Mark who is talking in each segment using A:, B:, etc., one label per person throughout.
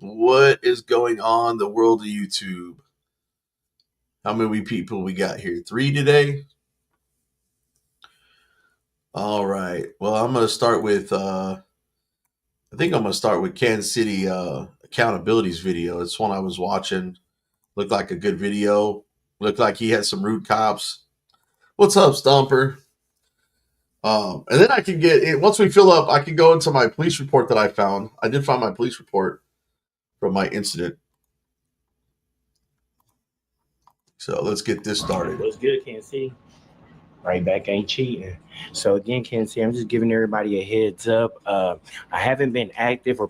A: What is going on the world of YouTube? How many people we got here? 3 today? All right. Well, I'm going to start with I think I'm going to start with Kansas City accountabilities video. It's one I was watching. Looked like a good video. Looked like he had some rude cops. What's up, Stumper? And then I can get it once we fill up. I can go into my police report that I found. I did find my police report from my incident. So let's get this started.
B: What's good, Kansas City? Right back ain't cheating. So again, Kansas City, I'm just giving everybody a heads up. I haven't been active or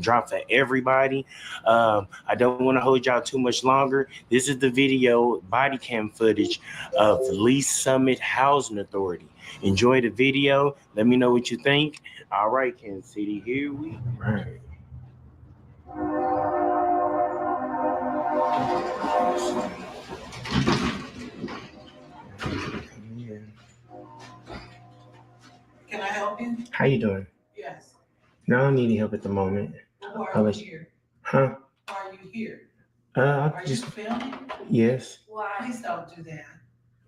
B: drop for everybody. I don't want to hold y'all too much longer. This is the video body cam footage of Lee's Summit Housing Authority. Enjoy the video. Let me know what you think. All right, Kansas City, here we go.
C: Can I help you?
B: How you doing?
C: Yes.
B: No, I don't need any help at the moment.
C: Why are you here?
B: Huh?
C: Why are you here?
B: I
C: Are
B: just
C: you filming?
B: yes.
C: Why? Please don't do that.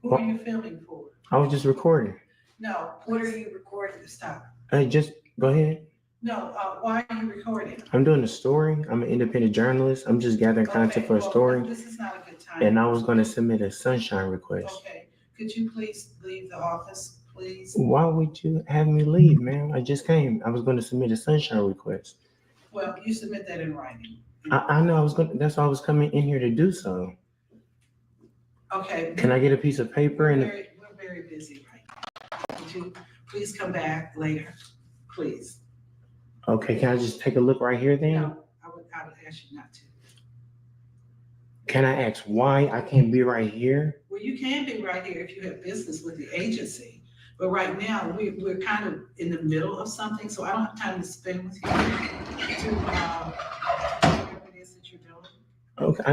C: Who
B: What?
C: are you filming for?
B: I was just recording.
C: No. What are you recording? Stop.
B: Just go ahead.
C: No. Why are you recording?
B: I'm doing a story. I'm an independent journalist. I'm just gathering content for a story.
C: This is not a good time.
B: And I was going to submit a sunshine request.
C: Okay. Could you please leave the office, please?
B: Why would you have me leave, ma'am? I just came. I was going to submit a sunshine request.
C: Well, you submit that in writing.
B: I know I was going. That's why I was coming in here to do so.
C: Okay.
B: Can I get a piece of paper
C: We're very busy right now. Could you please come back later, please?
B: Okay. Can I just take a look right here then?
C: No, I would ask you not to.
B: Can I ask why I can't be right here?
C: Well, you can be right here if you have business with the agency. But right now, we're kind of in the middle of something, so I don't have time to spend with you to whatever it is that you're doing.
B: Okay.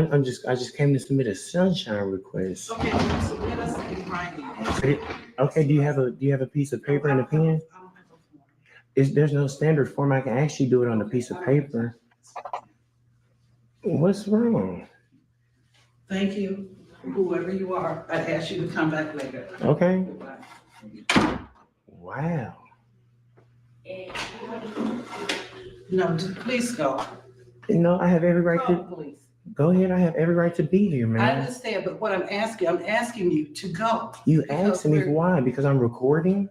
B: I just came to submit a sunshine request.
C: Okay, well, submit us in writing.
B: Okay. Do you have a piece of paper and a pen?
C: I don't have a form.
B: There's no standard form. I can actually do it on a piece of paper. What's wrong?
C: Thank you, whoever you are. I'd ask you to come back later.
B: Okay.
C: Goodbye.
B: Wow.
C: No, please go.
B: No, I have every right
C: Go,
B: to
C: please.
B: go ahead. I have every right to be here,
C: I
B: man.
C: understand, but what I'm asking you to go.
B: You
C: Because
B: asked me why? Because I'm recording?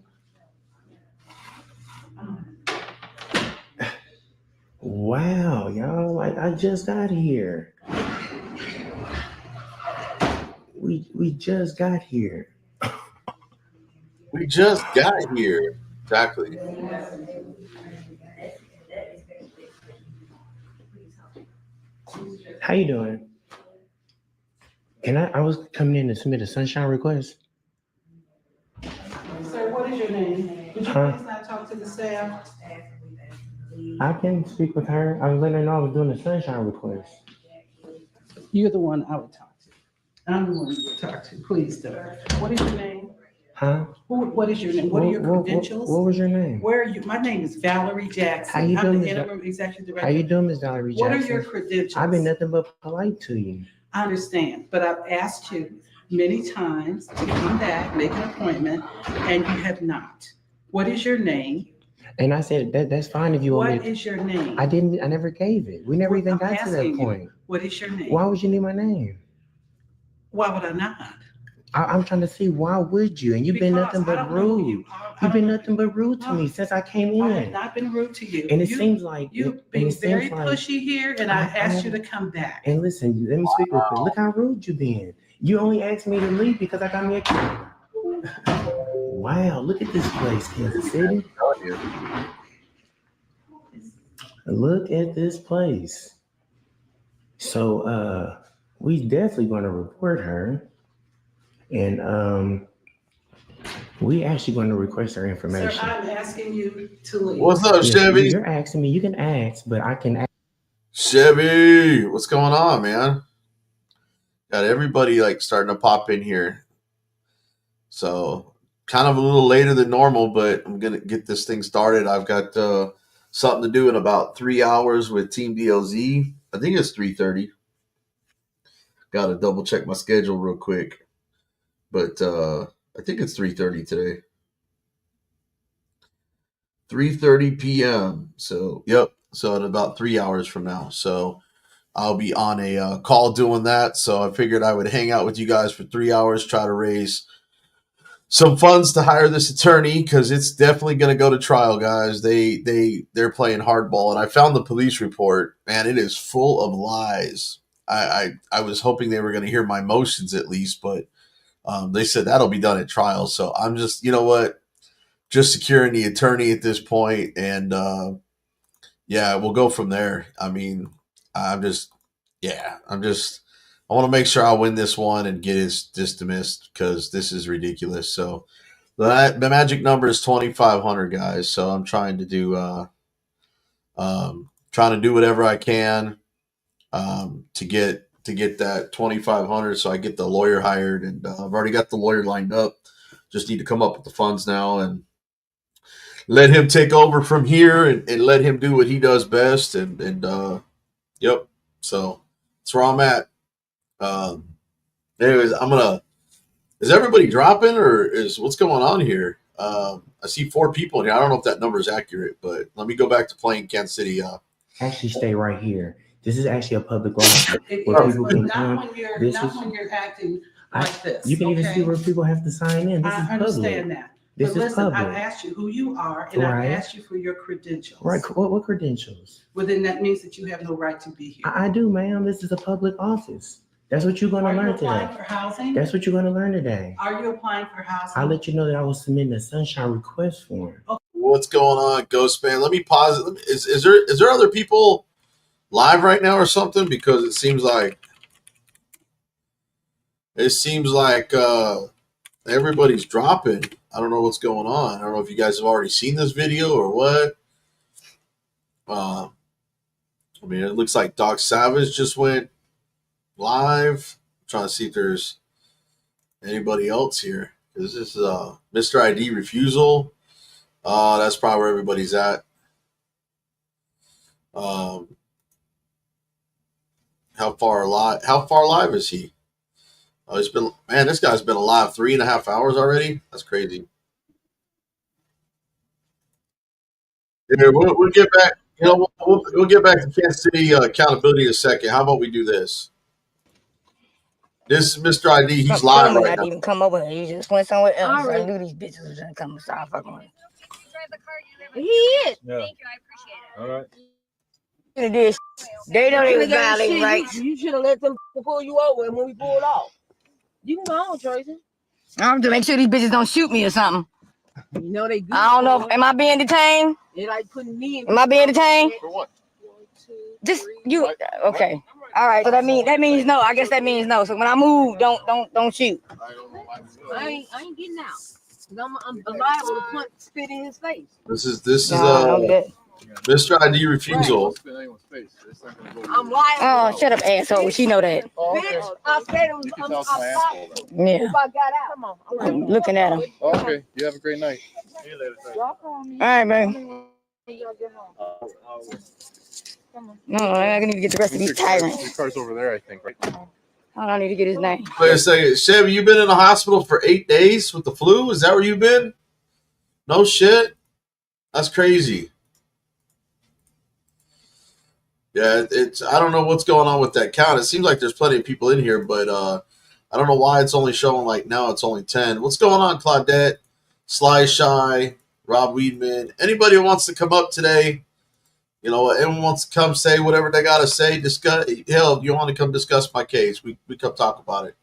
B: Wow, y'all. Like I just got here. We just got here.
A: We just got here. Exactly.
B: How you doing? I was coming in to submit a sunshine request.
C: Sir, what is your name? Would you
B: Huh?
C: please not talk to the staff?
B: I can speak with her. I was letting her know I was doing a sunshine request.
C: You're the one I would talk to. I'm the one you would talk to. Please do. What is your name?
B: Huh?
C: What is your name? What are your credentials?
B: What was your name?
C: Where are you? My name is Valerie Jackson.
B: How you
C: I'm
B: doing,
C: the
B: Ms.
C: interim executive director.
B: How you doing, Ms. Valerie
C: What
B: Jackson?
C: are your credentials?
B: I've been nothing but polite to you.
C: I understand, but I've asked you many times to come back, make an appointment, and you have not. What is your name?
B: And I said that's fine if you want
C: What
B: me.
C: is your name?
B: I never gave it. We never even
C: I'm
B: got to that
C: asking you,
B: point.
C: What is your name?
B: Why would you need my name?
C: Why would I not?
B: I'm trying to see why would you? And you've been
C: Because
B: nothing
C: I
B: but
C: don't know who
B: rude.
C: you are. I
B: You've
C: don't
B: been
C: know
B: nothing but rude to me since I came
C: I have
B: in.
C: not been rude to you.
B: And it seems like
C: You've
B: and
C: been
B: it
C: very
B: seems like
C: pushy here, and I asked you to come back.
B: And listen, let me speak real quick. Look how rude you been. You only asked me to leave because I got me a car. Wow, look at this place, Kansas City. Look at this place. So we definitely gonna report her. And we actually going to request her information.
C: Sir, I'm asking you to leave.
A: What's up,
B: Yes,
A: Chevy?
B: you're asking me. You can ask, but I can ask.
A: Chevy, what's going on, man? Got everybody like starting to pop in here. So kind of a little later than normal, but I'm gonna get this thing started. I've got something to do in about 3 hours with Team DLZ. I think it's 3:30. Got to double check my schedule real quick, but I think it's 3:30 today. 3:30 p.m. So yep. So in about 3 hours from now. So I'll be on a call doing that. So I figured I would hang out with you guys for 3 hours, try to raise some funds to hire this attorney because it's definitely going to go to trial, guys. They're playing hardball, and I found the police report. Man, it is full of lies. I was hoping they were going to hear my motions at least, but they said that'll be done at trial. So I'm just, you know what, just securing the attorney at this point, and yeah, we'll go from there. I mean, I want to make sure I win this one and get it dismissed because this is ridiculous. So the magic number is 2,500, guys. So I'm trying to do whatever I can to get that 2,500 so I get the lawyer hired, and I've already got the lawyer lined up. Just need to come up with the funds now and let him take over from here and let him do what he does best. And yep. So that's where I'm at. Anyways, is everybody dropping or is what's going on here? I see 4 people in here. I don't know if that number is accurate, but let me go back to playing Kansas City.
B: Actually, stay right here. This is actually a public law.
C: It
B: where
C: is,
B: people
C: but
B: can
C: not
B: come.
C: when you're
B: This
C: not
B: is-
C: when you're acting like this.
B: You can even
C: okay?
B: see where people have to sign in. This
C: I
B: is
C: understand
B: public.
C: that.
B: This
C: But
B: is
C: listen,
B: public.
C: I've asked you who you are, and
B: Right.
C: I've asked you for your credentials.
B: Right. What credentials?
C: Well, then that means that you have no right to be here.
B: I do, ma'am. This is a public office. That's what you're going to
C: Are you
B: learn
C: applying
B: today.
C: for housing?
B: That's what you're going to learn today.
C: Are you applying for housing?
B: I'll let you know that I was submitting a sunshine request form.
A: What's going on, Ghost Man? Let me pause it. Is there other people live right now or something? Because it seems like everybody's dropping. I don't know what's going on. I don't know if you guys have already seen this video or what. I mean, it looks like Doc Savage just went live. I'm trying to see if there's anybody else here. This is Mr. ID refusal. That's probably where everybody's at. How far live is he? Oh, this guy's been alive 3.5 hours already. That's crazy. Yeah, we'll get back. You know, we'll get back to Kansas City accountability in a second. How about we do this? This is Mr. ID. He's live right
D: not
A: now.
D: even come over here. He just went somewhere else.
E: Alright.
D: I knew these bitches was gonna come and start fucking with him.
E: He is.
F: Yeah.
G: Thank you, I appreciate it.
F: All right.
D: Look at this. They don't even violate rights.
E: You should have let them pull you over when we pulled off. You can go on, Tracy.
D: I have to make sure these bitches don't shoot me or something.
E: You know they good.
D: I don't know. Am I being detained?
E: They like putting me in.
D: Am I being detained?
F: For what?
D: Just you. Okay. All right. So that means no. I guess that means no. So when I move, don't shoot.
F: I don't know why.
E: I ain't getting out. 'Cause I'm liable to punch spit in his face.
A: This is
D: Nah, don't do that.
A: Mr. ID refusal.
F: Spit anyone's face. It's not gonna go
E: I'm
F: well.
E: liable.
D: Oh, shut up, asshole. She know that.
F: Oh, okay.
E: Bitch, I said it was
F: You can
E: I'm
F: tell it's my asshole. Though.
D: Yeah.
E: if I got out. Come on.
D: I'm looking at him.
F: Oh, okay. You have a great night. See you later.
D: All right, man. No, I need to get the rest of these tyrants.
F: Your car's over there, I think. Right.
D: I need to get his name.
A: Wait a second. Chevy, you been in the hospital for 8 days with the flu? Is that where you've been? No shit. That's crazy. Yeah, I don't know what's going on with that count. It seems like there's plenty of people in here, but I don't know why it's only showing like now it's only 10. What's going on, Claudette, Sly Shy, Rob Weedman? Anybody who wants to come up today, you know, everyone wants to come say whatever they got to say. Discuss. Hell, if you want to come discuss my case, we come talk about it.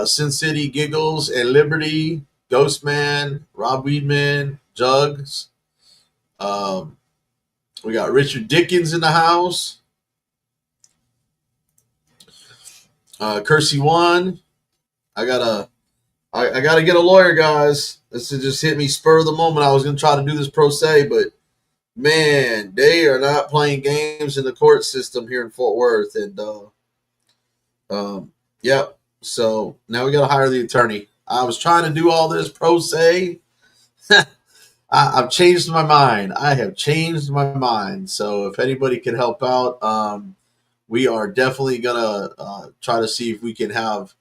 A: Sin City, Giggles, and Liberty, Ghostman, Rob Weedman, Jugs. We got Richard Dickens in the house. Kersey One. I gotta get a lawyer, guys. This just hit me spur of the moment. I was gonna try to do this pro se, but man, they are not playing games in the court system here in Fort Worth. And yep. So now we gotta hire the attorney. I was trying to do all this pro se. I I've changed my mind. I have changed my mind. So if anybody can help out, we are definitely gonna try to see if we can have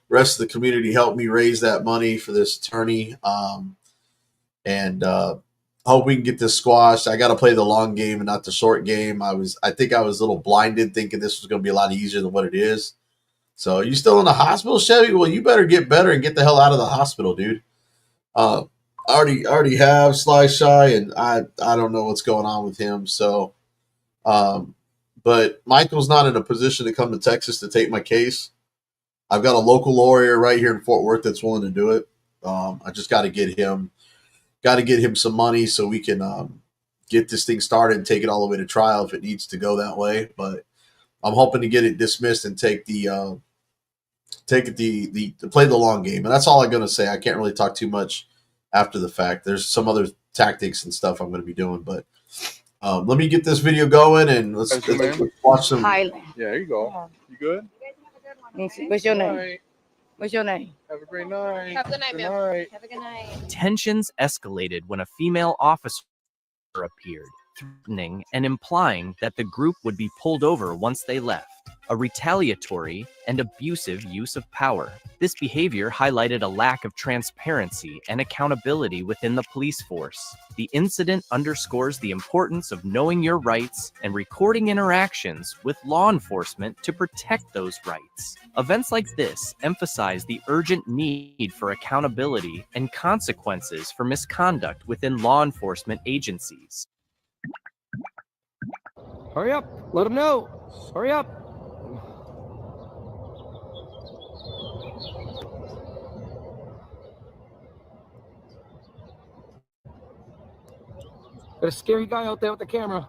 A: the rest of the community help me raise that money for this attorney, and hope we can get this squashed. I got to play the long game and not the short game. I think I was a little blinded, thinking this was going to be a lot easier than what it is. So you still in the hospital, Chevy? Well, you better get better and get the hell out of the hospital, dude. I already have Sly Shy, and I don't know what's going on with him. So, but Michael's not in a position to come to Texas to take my case. I've got a local lawyer right here in Fort Worth that's willing to do it. I just got to get him some money so we can get this thing started and take it all the way to trial if it needs to go that way. But I'm hoping to get it dismissed and take the play the long game. And that's all I'm going to say. I can't really talk too much after the fact. There's some other tactics and stuff I'm going to be doing, but let me get this video going and let's watch some.
D: Highland.
F: Yeah, there you go. You good?
D: What's your name?
F: Night.
D: What's your name?
F: Have a great night.
G: Have a good night,
F: Good
G: ma'am.
F: night.
G: Have a good night.
H: Tensions escalated when a female officer appeared, threatening and implying that the group would be pulled over once they left. A retaliatory and abusive use of power. This behavior highlighted a lack of transparency and accountability within the police force. The incident underscores the importance of knowing your rights and recording interactions with law enforcement to protect those rights. Events like this emphasize the urgent need for accountability and consequences for misconduct within law enforcement agencies.
I: Hurry up. Let them know. Hurry up. Got a scary guy out there with the camera.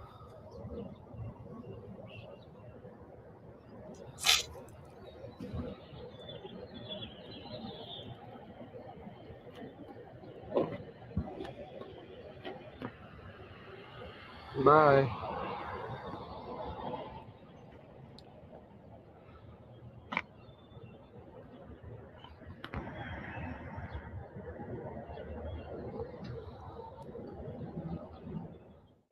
I: Bye.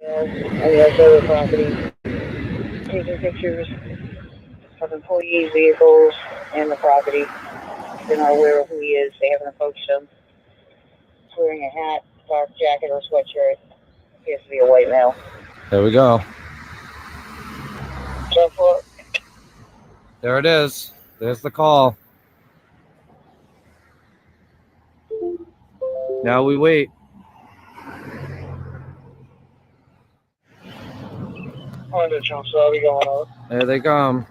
J: I have other property, taking pictures of employees' vehicles and the property. They're not aware of who he is. They haven't approached him. He's wearing a hat, dark jacket, or sweatshirt. Appears to be a white male.
I: There we go.
J: So far,
I: There it is. There's the call. Now we wait.
J: Honda Chunk Sorry going on.
I: There they come.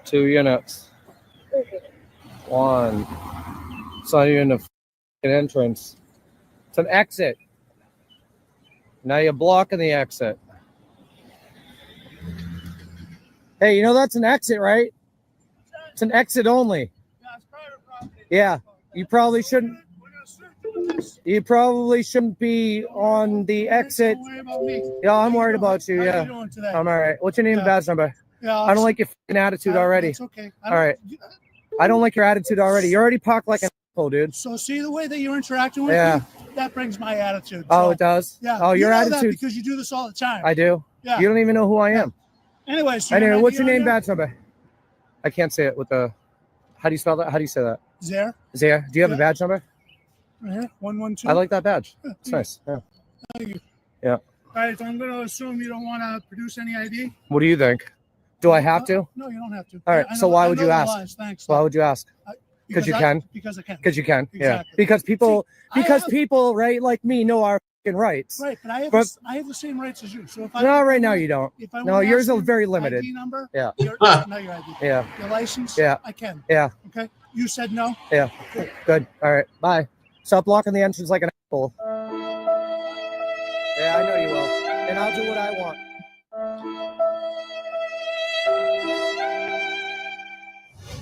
I: 2 units. One. Saw you in the entrance. It's an exit. Now you're blocking the exit. Hey, you know that's an exit, right? It's an exit only. Yeah, you probably shouldn't. You probably shouldn't be on the exit. Yeah, I'm worried about you. Yeah, I'm all right. What's your name and badge number?
K: Yeah,
I: I don't like your f***ing attitude already.
K: It's okay.
I: All right. I don't like your attitude already. You already parked like an asshole, dude.
K: So see the way that you're interacting with
I: Yeah.
K: me? That brings my attitude.
I: Oh,
K: So,
I: it does?
K: Yeah.
I: Oh, your
K: you know that
I: attitude.
K: because you do this all the time.
I: I do.
K: Yeah.
I: You don't even know who I am.
K: Anyway, so
I: Anyway,
K: you
I: what's
K: might
I: your
K: be
I: name,
K: on there.
I: badge number? I can't say it with the. How do you spell that? How do you say that?
K: There.
I: Zaire. Do you have a
K: Yeah.
I: badge number?
K: Right here. 112.
I: I like that badge.
K: Yeah,
I: It's nice. Yeah.
K: Thank you.
I: Yeah.
K: All right. So I'm going to assume you don't want to produce any ID.
I: What do you think? Do I have to?
K: No, you don't have to.
I: All right.
K: I
I: So
K: know-
I: why
K: I
I: would
K: know
I: you
K: the
I: ask?
K: lies. Thanks.
I: Why would you ask?
K: Because
I: you
K: I-
I: can?
K: Because I can.
I: Because you can. Yeah.
K: Exactly.
I: Because people.
K: I
I: Because
K: have-
I: people, right, like me, know our fucking rights.
K: Right, but I have
I: But-
K: I have the same rights as you. So if I
I: No, right now you don't.
K: if I
I: No,
K: wanna
I: yours
K: ask
I: are
K: you
I: very
K: your
I: limited.
K: ID number,
I: Yeah.
K: your, not your ID.
I: Yeah.
K: Your license.
I: Yeah.
K: I can.
I: Yeah.
K: Okay. You said no.
I: Yeah. Good. All right. Bye. Stop blocking the entrance like an asshole. Yeah, I know you will. And I'll do what I want.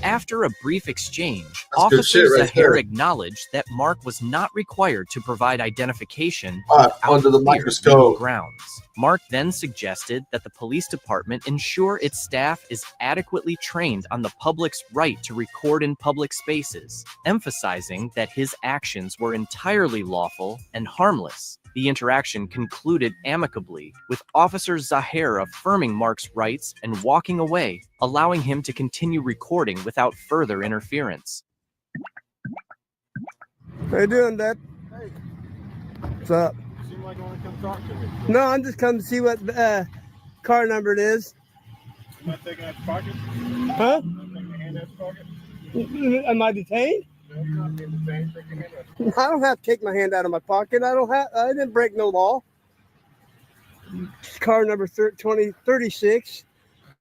H: After a brief exchange,
A: That's good
H: Officer
A: shit right
H: Zahir
A: there.
H: acknowledged that Mark was not required to provide identification
A: Under the
H: clear legal
A: microscope.
H: grounds. Mark then suggested that the police department ensure its staff is adequately trained on the public's right to record in public spaces, emphasizing that his actions were entirely lawful and harmless. The interaction concluded amicably, with Officer Zahir affirming Mark's rights and walking away, allowing him to continue recording without further interference.
G: How you doing, Dad?
F: Hey.
G: What's up?
F: You seem like you want to come talk to me.
G: No, I'm just coming to see what car number it is.
F: You not taking out your pocket?
G: Huh?
F: You not taking your hand out your pocket?
G: Am I detained?
F: No, you're not being detained. Take your hand out your pocket.
G: I don't have to take my hand out of my pocket. I didn't break no law. Car number 2036.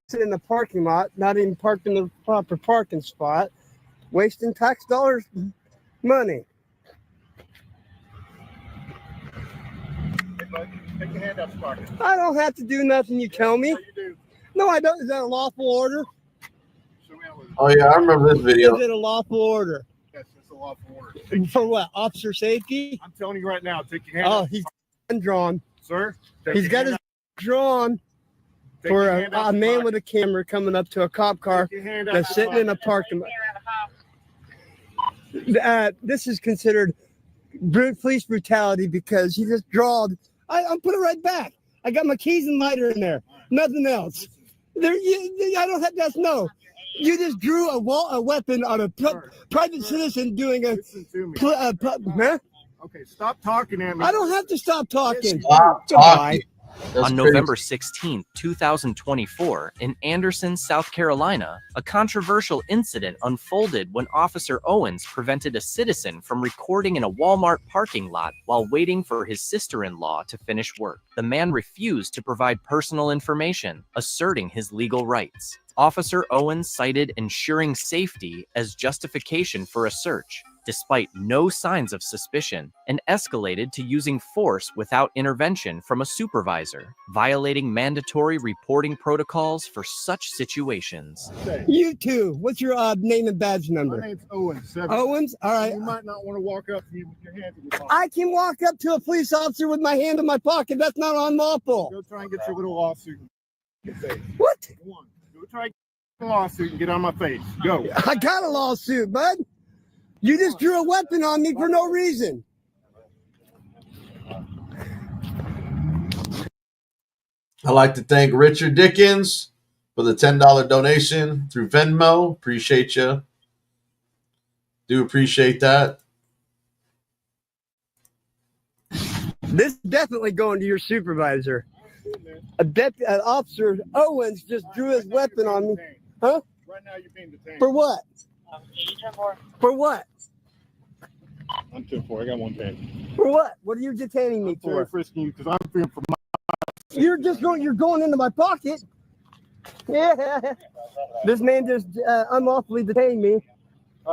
G: Sitting in the parking lot, not even parked in the proper parking spot, wasting tax dollars money.
F: Hey, bud, take your hand out your pocket.
G: I don't have to do nothing you tell me.
F: Yeah, you do.
G: No, I don't. Is that a lawful order?
F: Show me how it is.
A: Oh yeah, I remember this video.
G: Is it a lawful order?
F: Yes, it's a lawful order. Take
G: For what? Officer safety?
F: I'm telling you right now, take your hand
G: Oh,
F: out.
G: he's drawn.
F: Sir, take
G: He's
F: your
G: got
F: hand
G: his
F: out.
G: drawn
F: Take
G: for
F: your hand out
G: a
F: your
G: man
F: pocket.
G: with a camera coming up to a cop car
F: Take your hand out
G: that's
F: your
G: sitting in a
F: pocket.
G: parking lot. This is considered police brutality because he just drawed. I'll put it right back. I got my keys and lighter in there. Nothing else. I don't have. That's no. You just drew a weapon on a private citizen doing a.
F: Listen to me.
G: Huh?
F: Okay, stop talking at me.
G: I don't have to stop talking.
A: Stop
G: Goodbye.
A: talking. That's
H: On
A: crazy.
H: November 16, 2024, in Anderson, South Carolina, a controversial incident unfolded when Officer Owens prevented a citizen from recording in a Walmart parking lot while waiting for his sister-in-law to finish work. The man refused to provide personal information, asserting his legal rights. Officer Owens cited ensuring safety as justification for a search, despite no signs of suspicion, and escalated to using force without intervention from a supervisor, violating mandatory reporting protocols for such situations.
F: Say,
G: You too. What's your name and badge number?
F: my name's Owen. 7.
G: Owens. All right.
F: You might not want to walk up to me with your hands in your pocket.
G: I can walk up to a police officer with my hand in my pocket. That's not unlawful.
F: Go try and get your little lawsuit.
G: What?
F: Go on. Go try and get a lawsuit and get on my face. Go.
G: I got a lawsuit, bud. You just drew a weapon on me for no reason.
A: I'd like to thank Richard Dickens for the $10 donation through Venmo. Appreciate you. Do appreciate that.
G: This is definitely going to your supervisor. Officer Owens just drew his weapon on me. Huh?
F: Right now you're being detained.
G: For what? For what?
F: I'm 2-4. I got 1 10.
G: For what? What are you detaining me
F: I'm Terry
G: for?
F: frisking you because I'm feeling for my.
G: You're going into my pocket. Yeah. This man just unlawfully detained me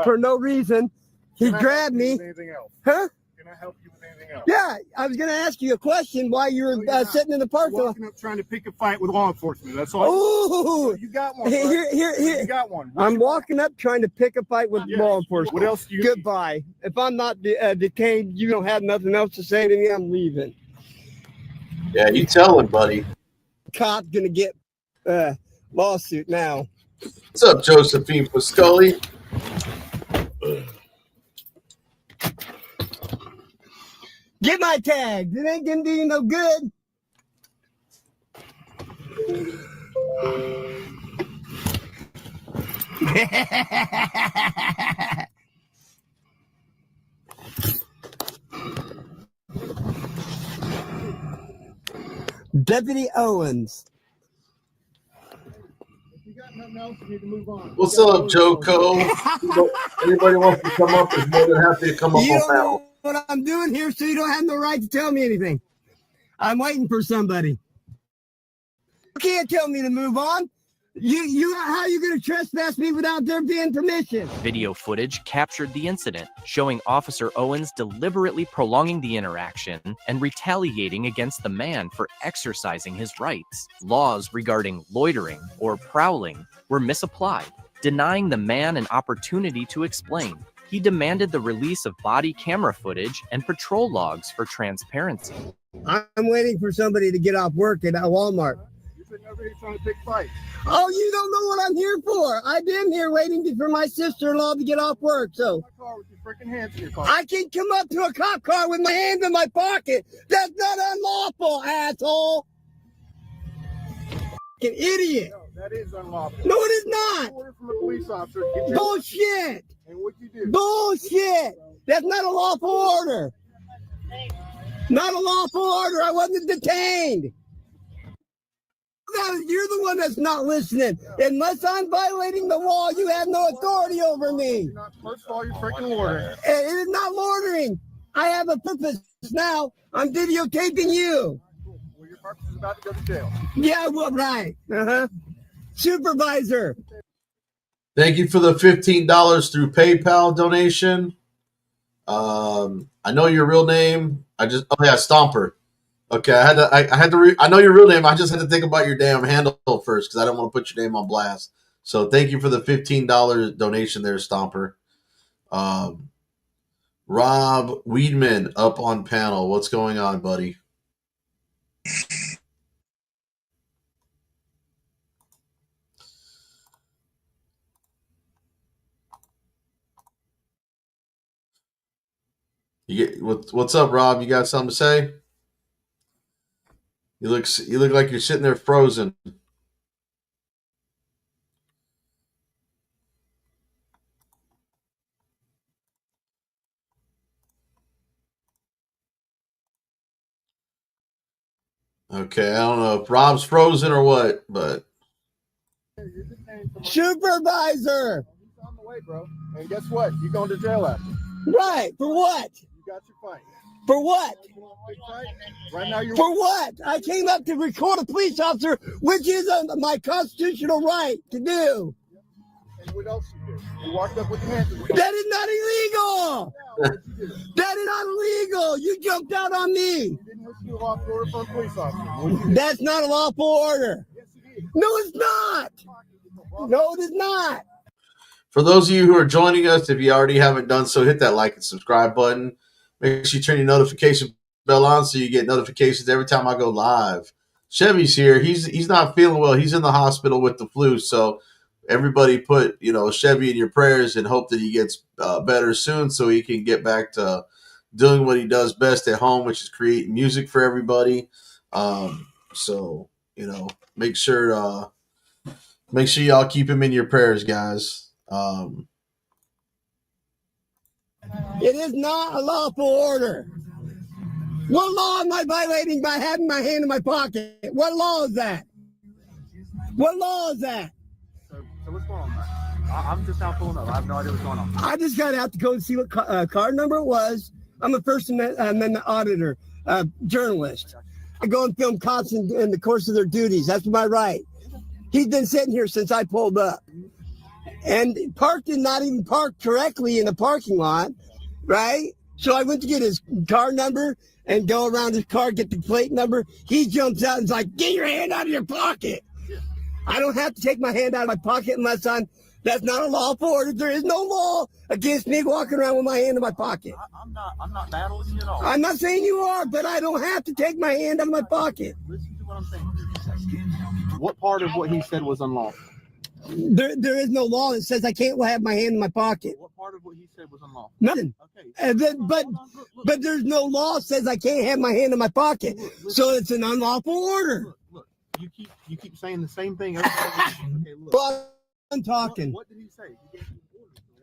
G: for no reason. He
F: Can I
G: grabbed
F: help you
G: me.
F: with anything else?
G: Huh?
F: Can I help you with anything else?
G: Yeah, I was going to ask you a question while you were
F: No, you're not.
G: sitting in the parking lot.
F: Walking up trying to pick a fight with law enforcement. That's all.
G: Oh,
F: You got one.
G: here,
F: bud.
G: here.
F: You got one.
G: I'm walking up trying to pick a fight with
F: Yes.
G: law enforcement.
F: What else do you
G: Goodbye. If I'm not detained, you don't have nothing else to say to me. I'm leaving.
A: Yeah, you tell him, buddy.
G: Cop's gonna get lawsuit now.
A: What's up, Josephine Pascoli?
G: Get my tag. It ain't gonna do you no good. Deputy Owens.
F: If you got nothing else, you need to move on.
A: What's up, Joe Cole? Anybody wants to come up is more than happy to come up
G: You
A: on
G: don't
A: that
G: know
A: one.
G: what I'm doing here, so you don't have no right to tell me anything. I'm waiting for somebody. You can't tell me to move on. How are you going to trespass me without there being permission?
H: Video footage captured the incident, showing Officer Owens deliberately prolonging the interaction and retaliating against the man for exercising his rights. Laws regarding loitering or prowling were misapplied, Denying the man an opportunity to explain, he demanded the release of body camera footage and patrol logs for transparency.
G: I'm waiting for somebody to get off work at Walmart.
F: You've been over here trying to pick fights.
G: Oh, you don't know what I'm here for. I've been here waiting for my sister-in-law to get off work. So
F: My car with your freaking hands in your car.
G: I can come up to a cop car with my hands in my pocket. That's not unlawful, asshole. Fucking idiot.
F: No, that is unlawful.
G: No, it is not.
F: Order from a police officer. To get your
G: Bullshit.
F: And what'd you do?
G: Bullshit. That's not a lawful order. Not a lawful order. I wasn't detained. You're the one that's not listening. Unless I'm violating the law, you have no authority over me.
F: First of all, you're freaking ordering.
G: It is not loitering. I have a purpose now. I'm videotaping you.
F: Well, your purpose is about to go to jail.
G: Yeah, well, right. Supervisor.
A: Thank you for the $15 through PayPal donation. I know your real name. Stomper. Okay, I know your real name. I just had to think about your damn handle first because I don't want to put your name on blast. So thank you for the $15 donation there, Stomper. Rob Weedman up on panel. What's going on, buddy? What's up, Rob? You got something to say? You look like you're sitting there frozen. Okay, I don't know if Rob's frozen or what, but
G: Supervisor.
F: He's on the way, bro. And guess what? You're going to jail after.
G: Right. For what?
F: You got your fight.
G: For what?
F: Big fight. Right now you're.
G: For what? I came up to record a police officer, which is my constitutional right to do.
F: And what else you do? You walked up with your hands in your
G: That is not illegal. That is not illegal. You jumped out on me.
F: You didn't listen to a lawful order from a police officer.
G: That's not a lawful order.
F: Yes, it is.
G: No, it's not. No, it is not.
A: for those of you who are joining us, if you already haven't done so, hit that like and subscribe button. Make sure you turn your notification bell on so you get notifications every time I go live. Chevy's here. He's not feeling well. He's in the hospital with the flu. So everybody put, Chevy in your prayers and hope that he gets better soon so he can get back to doing what he does best at home, which is creating music for everybody. So, make sure y'all keep him in your prayers, guys.
G: It is not a lawful order. What law am I violating by having my hand in my pocket? What law is that? What law is that?
F: So what's going on, man? I'm just now pulling up. I have no idea what's going on.
G: I just got out to go and see what card number it was. I'm a First Amendment auditor, journalist. I go and film cops in the course of their duties. That's my right. He's been sitting here since I pulled up. And parked and not even parked correctly in the parking lot, right? So I went to get his car number and go around his car, get the plate number. He jumps out and is like, get your hand out of your pocket. I don't have to take my hand out of my pocket unless that's not a lawful order. There is no law against me walking around with my hand in my pocket.
F: I'm not battling you at all.
G: I'm not saying you are, but I don't have to take my hand out of my pocket.
F: Listen to what I'm saying. What part of what he said was unlawful?
G: There is no law that says I can't have my hand in my pocket.
F: What part of what he said was unlawful?
G: Nothing.
F: Okay.
G: But there's no law that says I can't have my hand in my pocket. So it's an unlawful order.
F: Look. You keep saying the same thing. Okay, look.
G: But I'm talking.
F: What did he say? He gave you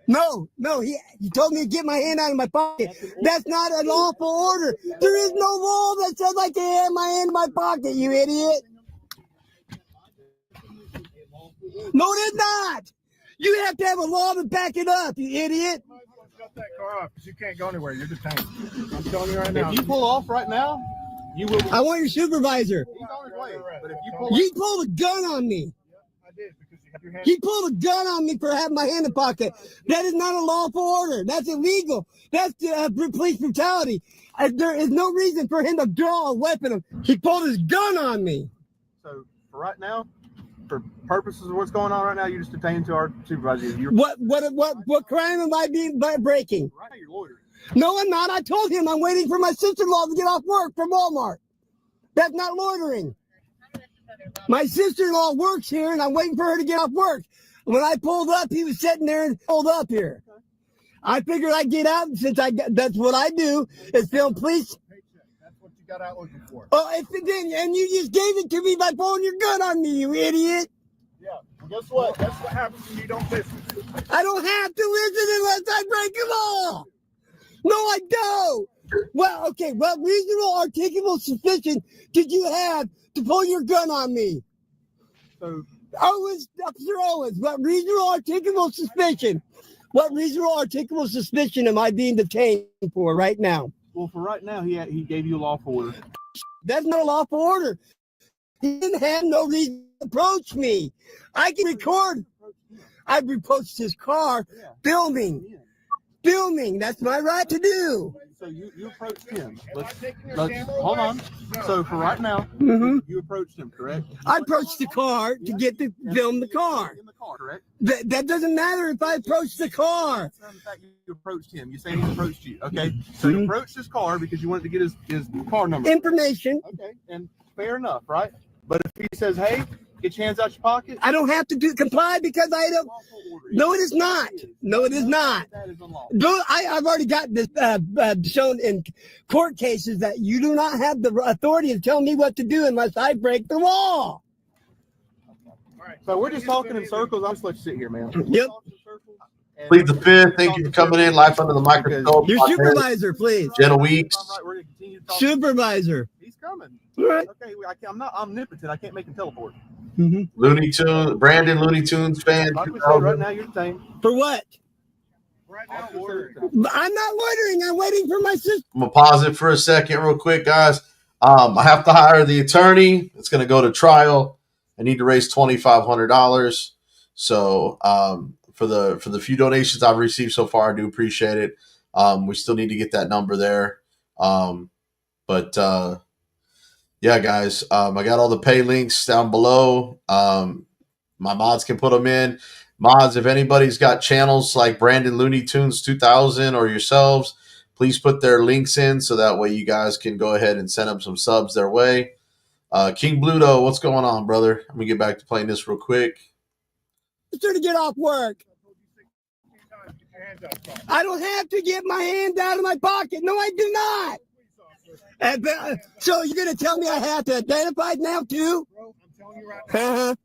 F: an order,
G: No, he told me to get my hand out of my pocket. That's not an lawful order. There is no law that says I can't have my hand in my pocket, you idiot. No, it is not. You have to have a law to back it up, you idiot.
F: You might as well shut that car off because you can't go anywhere. You're detained. I'm telling you right now. If you pull off right now, you will.
G: I want your supervisor.
F: He's on his way. But if you pull
G: He pulled a gun on me.
F: I did because you had your hand.
G: He pulled a gun on me for having my hand in the pocket. That is not a lawful order. That's illegal. That's police brutality. There is no reason for him to draw a weapon. He pulled his gun on me.
F: So for right now, for purposes of what's going on right now, you just detained to our supervisor.
G: What crime am I breaking?
F: Right now, you're loitering.
G: No, I'm not. I told him I'm waiting for my sister-in-law to get off work from Walmart. That's not loitering. My sister-in-law works here, and I'm waiting for her to get off work. When I pulled up, he was sitting there and pulled up here. I figured I'd get out since that's what I do is film police.
F: That's what you got out looking for.
G: Oh, and you just gave it to me by pulling your gun on me, you idiot.
F: Yeah. Well, guess what? That's what happens when you don't listen.
G: I don't have to listen unless I break the law. No, I don't. Well, okay. What reasonable, articulable suspicion did you have to pull your gun on me?
F: So,
G: Officer Owens, what reasonable, articulable suspicion? What reasonable, articulable suspicion am I being detained for right now?
F: well, for right now, he gave you a lawful order.
G: That's not a lawful order. He didn't have no reason to approach me. I can record. I approached his car, filming. That's my right to do.
F: So you approached him. Let's hold on. So for right now, you approached him, correct?
G: I approached the car to get to film the car.
F: In the car, correct?
G: That doesn't matter if I approach the car.
F: It's not the fact you approached him. You're saying he approached you. Okay. So you approached his car because you wanted to get his car number.
G: Information.
F: Okay. And fair enough, right? But if he says, hey, get your hands out your pocket.
G: I don't have to comply because I don't. No, it is not. No, it is not.
F: That is unlawful.
G: No, I've already got this shown in court cases that you do not have the authority to tell me what to do unless I break the law.
F: So we're just talking in circles. I'll just let you sit here, man.
G: Yep.
A: Plead the fifth. Thank you for coming in. Life under the microscope.
G: Your supervisor, please.
A: Jenna Weeks.
G: Supervisor.
F: He's coming.
G: All right.
F: Okay, I'm not omnipotent. I can't make him teleport.
A: Looney Tunes. Brandon Looney Tunes fan.
F: Like we said, right now you're detained.
G: For what?
F: Right now, ordering.
G: I'm not loitering. I'm waiting for my sister.
A: I'm gonna pause it for a second, real quick, guys. I have to hire the attorney. It's gonna go to trial. I need to raise $2,500. So for the few donations I've received so far, I do appreciate it. We still need to get that number there. Yeah, guys, I got all the pay links down below. My mods can put them in. Mods, if anybody's got channels like Brandon Looney Tunes 2000 or yourselves, please put their links in so that way you guys can go ahead and send them some subs their way. King Bluto, what's going on, brother? Let me get back to playing this real quick.
G: To get off work. I don't have to get my hand out of my pocket. No, I do not. So you're going to tell me I have to identify now too?
F: Bro, I'm telling you right now.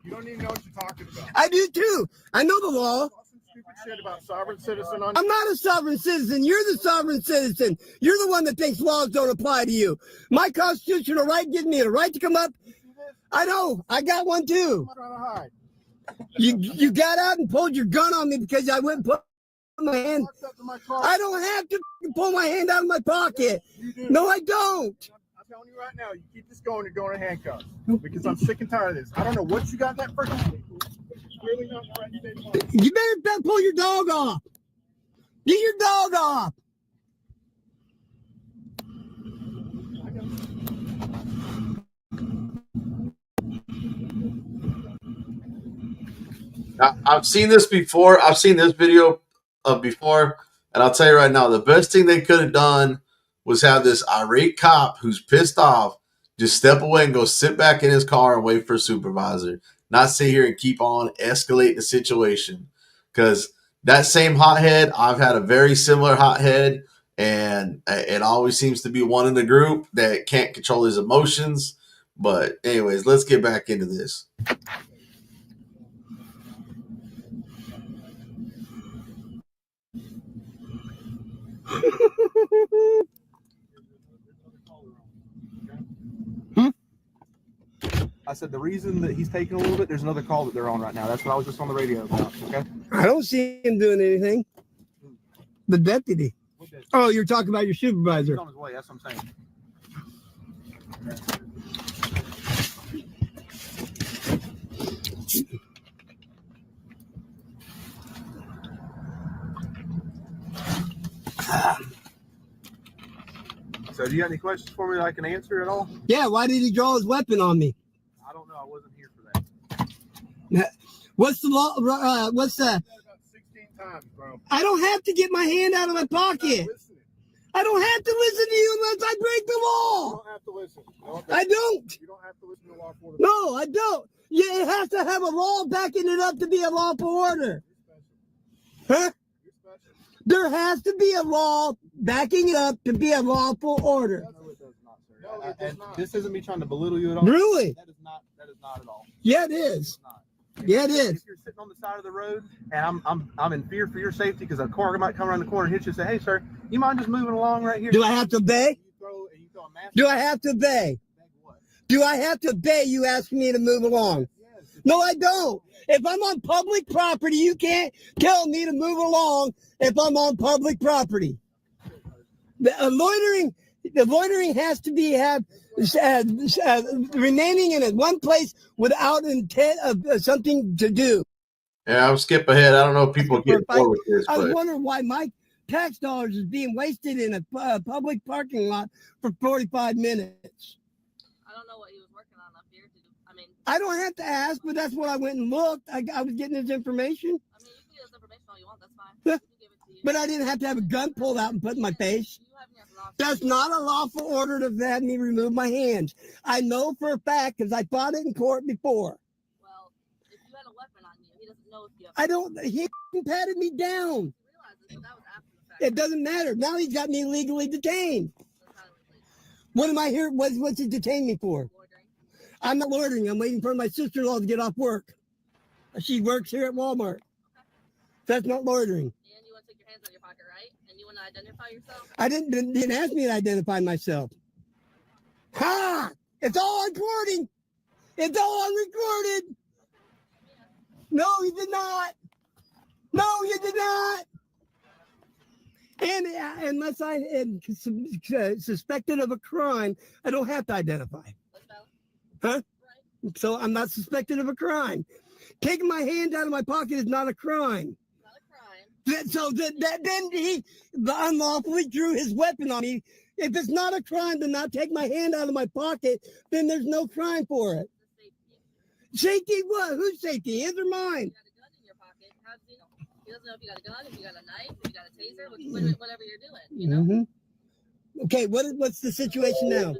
F: You don't even know what you're talking about.
G: I do too. I know the law.
F: Stupid shit about sovereign citizen.
G: I'm not a sovereign citizen. You're the sovereign citizen. You're the one that thinks laws don't apply to you. My constitutional right gives me the right to come up. I know. I got one too. You got out and pulled your gun on me because I wouldn't put my hand. I don't have to pull my hand out of my pocket. No, I don't.
F: I'm telling you right now, you keep this going, you're going to handcuffs. Because I'm sick and tired of this. I don't know what you got that freaking. Really not right.
G: You better pull your dog off. Get your dog off.
A: I've seen this before. I've seen this video before, and I'll tell you right now, the best thing they could have done was have this irate cop who's pissed off just step away and go sit back in his car and wait for a supervisor. Not sit here and keep on escalating the situation. Because that same hothead, I've had a very similar hothead, and it always seems to be one in the group that can't control his emotions. But anyways, let's get back into this.
F: I said the reason that he's taking a little bit, there's another call that they're on right now. That's what I was just on the radio about. Okay.
G: I don't see him doing anything. The deputy. Oh, you're talking about your supervisor.
F: He's on his way. That's what I'm saying. So do you have any questions for me that I can answer at all?
G: Yeah, why did he draw his weapon on me?
F: I don't know. I wasn't here for that.
G: What's the law? What's the?
F: About 16 times, bro.
G: I don't have to get my hand out of my pocket. I don't have to listen to you unless I break the
F: You
G: law.
F: don't have to listen.
G: I don't.
F: You don't have to listen to law enforcement.
G: No, I don't. Yeah, it has to have a law backing it up to be a lawful order. Huh? There has to be a law backing it up to be a lawful order.
F: No, it does not, sir. No, it does not. This isn't me trying to belittle you at all.
G: Really?
F: That is not at all.
G: Yeah, it is. Yeah, it is.
F: If you're sitting on the side of the road and I'm in fear for your safety because a car might come around the corner and hit you and say, hey, sir, you mind just moving along right here?
G: Do I have to obey?
F: You throw a mask.
G: Do I have to obey? Do I have to obey you asking me to move along? No, I don't. If I'm on public property, you can't tell me to move along if I'm on public property. The loitering has to be remaining in one place without intent of something to do.
A: Yeah, I'll skip ahead. I don't know if people get bored with this,
G: I was
A: but
G: wondering why my tax dollars is being wasted in a public parking lot for 45 minutes.
E: I don't know what he was working on up here.
G: I don't have to ask, but that's what I went and looked. I was getting this information.
E: You can get this information all you want. That's fine.
G: Yeah. But I didn't have to have a gun pulled out and put in my face. That's not a lawful order to have me remove my hands. I know for a fact because I fought it in court before.
E: Well, if you had a weapon on you, he doesn't know if you have.
G: I don't. He patted me down.
E: So that was after the fact.
G: It doesn't matter. Now he's got me illegally detained. What am I here? What's he detained me for? I'm not loitering. I'm waiting for my sister-in-law to get off work. She works here at Walmart. That's not loitering.
E: And you want to take your hands out of your pocket, right? And you want to identify yourself?
G: I didn't ask me to identify myself. Ha! It's all recording. It's all unrecorded. No, you did not. No, you did not. And unless I am suspected of a crime, I don't have to identify. Huh? So I'm not suspected of a crime. Taking my hand out of my pocket is not a crime. So then he unlawfully drew his weapon on me. If it's not a crime to not take my hand out of my pocket, then there's no crime for it. Safety what? Whose safety? His or mine?
E: He doesn't know if you got a gun, if you got a knife, if you got a taser, whatever you're doing, you know?
G: Mm-hmm. Okay, what's the situation now?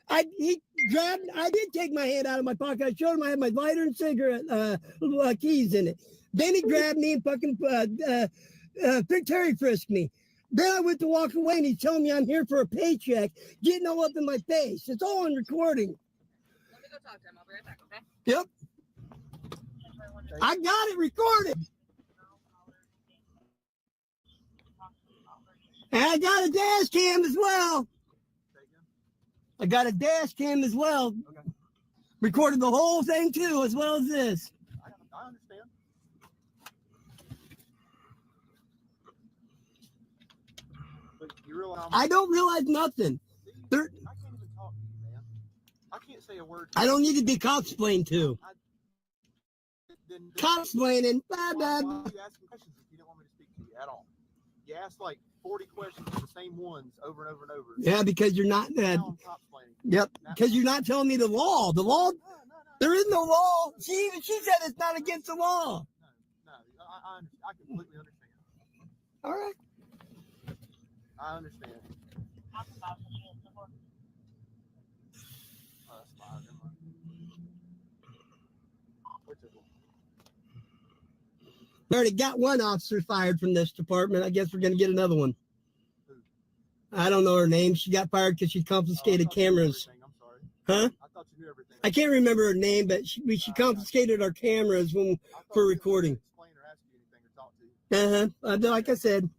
G: I did take my hand out of my pocket. I showed him I had my lighter and cigarette keys in it. Then he grabbed me and fucking Terry frisked me. Then I went to walk away and he's telling me I'm here for a paycheck, getting all up in my face. It's all on recording.
E: Let me go talk to him. I'll be right back, okay?
G: Yep. I got it recorded. And I got a dash cam as well. I got a dash cam as well.
F: Okay.
G: Recorded the whole thing too, as well as this.
F: I understand. But you realize
G: I don't realize nothing.
F: I can't even talk to you, man. I can't say a word.
G: I don't need to be cop-splained to. Cop-splaining.
F: Why are you asking questions if you don't want me to speak to you at all? You ask like 40 questions, the same ones over and over and over.
G: Yeah, because you're not. Yep, because you're not telling me the law. The law. There is no law. She said it's not against the law.
F: No, I completely understand.
G: All right.
F: I understand.
G: We already got one officer fired from this department. I guess we're going to get another one. I don't know her name. She got fired because she confiscated cameras.
F: I'm sorry.
G: Huh?
F: I thought you knew everything.
G: I can't remember her name, but she confiscated our cameras for recording. Like I said,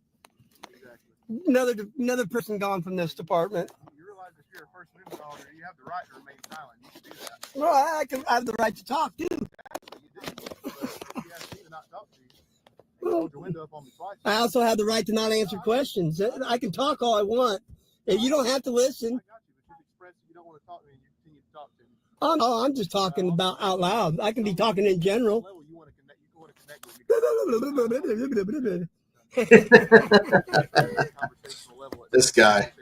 G: another person gone from this department.
F: You realize if you're a First Amendment officer, you have the right to remain silent. You can do that.
G: Well, I have the right to talk too.
F: Actually, you do. But you asked me to not talk to you. You rolled your window up on me twice.
G: I also have the right to not answer questions. I can talk all I want. If you don't have to listen.
F: I got you, but you've expressed you don't want to talk to me and you continue to talk to me.
G: Oh, no, I'm just talking about out loud. I can be talking in general.
F: You want to connect with me.
A: This guy.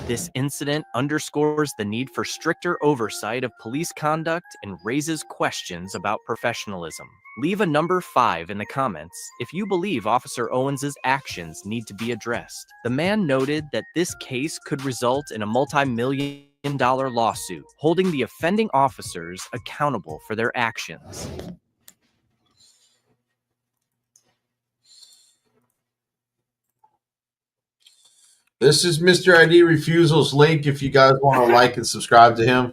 H: This incident underscores the need for stricter oversight of police conduct and raises questions about professionalism. Leave a number 5 in the comments if you believe Officer Owens' actions need to be addressed. The man noted that this case could result in a multi-million-dollar lawsuit, holding the offending officers accountable for their actions.
A: This is Mr. ID Refusal's link if you guys want to like and subscribe to him.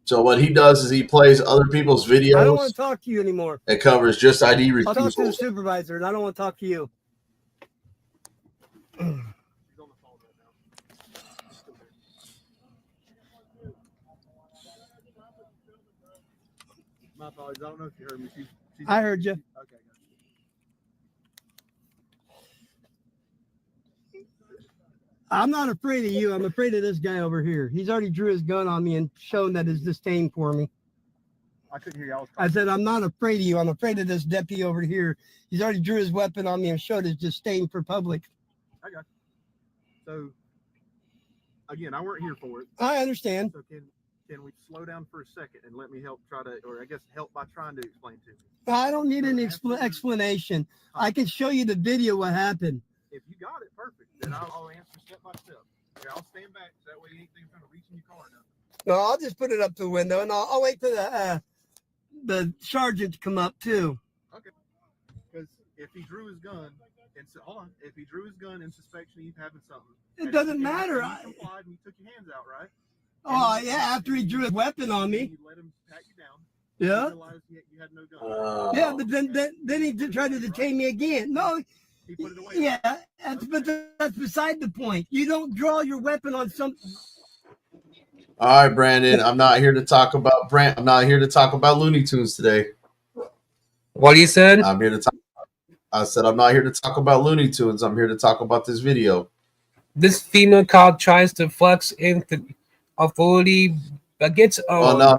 A: So what he does is he plays other people's videos.
G: I don't want to talk to you anymore.
A: It covers just ID
G: I'll talk to the
A: refusals.
G: supervisor, and I don't want to talk to you.
F: My apologies. I don't know if you heard me.
G: I heard you.
F: Okay,
G: I'm not afraid of you. I'm afraid of this guy over here. He's already drew his gun on me and shown that his disdain for me.
F: I couldn't hear you.
G: I said, I'm not afraid of you. I'm afraid of this deputy over here. He's already drew his weapon on me and showed his disdain for public.
F: I got you. So, again, I weren't here for it.
G: I understand.
F: So can we slow down for a second and let me help try to, or I guess help by trying to explain to me?
G: I don't need an explanation. I can show you the video what happened.
F: If you got it, perfect. Then I'll answer step by step. Here, I'll stand back so that way anything's going to reach in your car or nothing.
G: No, I'll just put it up to the window, and I'll wait for the sergeant to come up too.
F: Okay. Because if he drew his gun and hold on, if he drew his gun in suspicion of you having something,
G: It doesn't matter.
F: You complied and you took your hands out, right?
G: Oh yeah, after he drew his weapon on me.
F: You let him pat you down.
G: Yeah.
F: You realized you had no gun.
G: Yeah, but then he tried to detain me again. No.
F: He put it away.
G: Yeah, that's beside the point. You don't draw your weapon on something.
A: All right, Brandon. I'm not here to talk about I'm not here to talk about Looney Tunes today.
L: What you said?
A: I'm here to talk. I said I'm not here to talk about Looney Tunes. I'm here to talk about this video.
L: This female cop tries to flex into authority, but gets
A: no,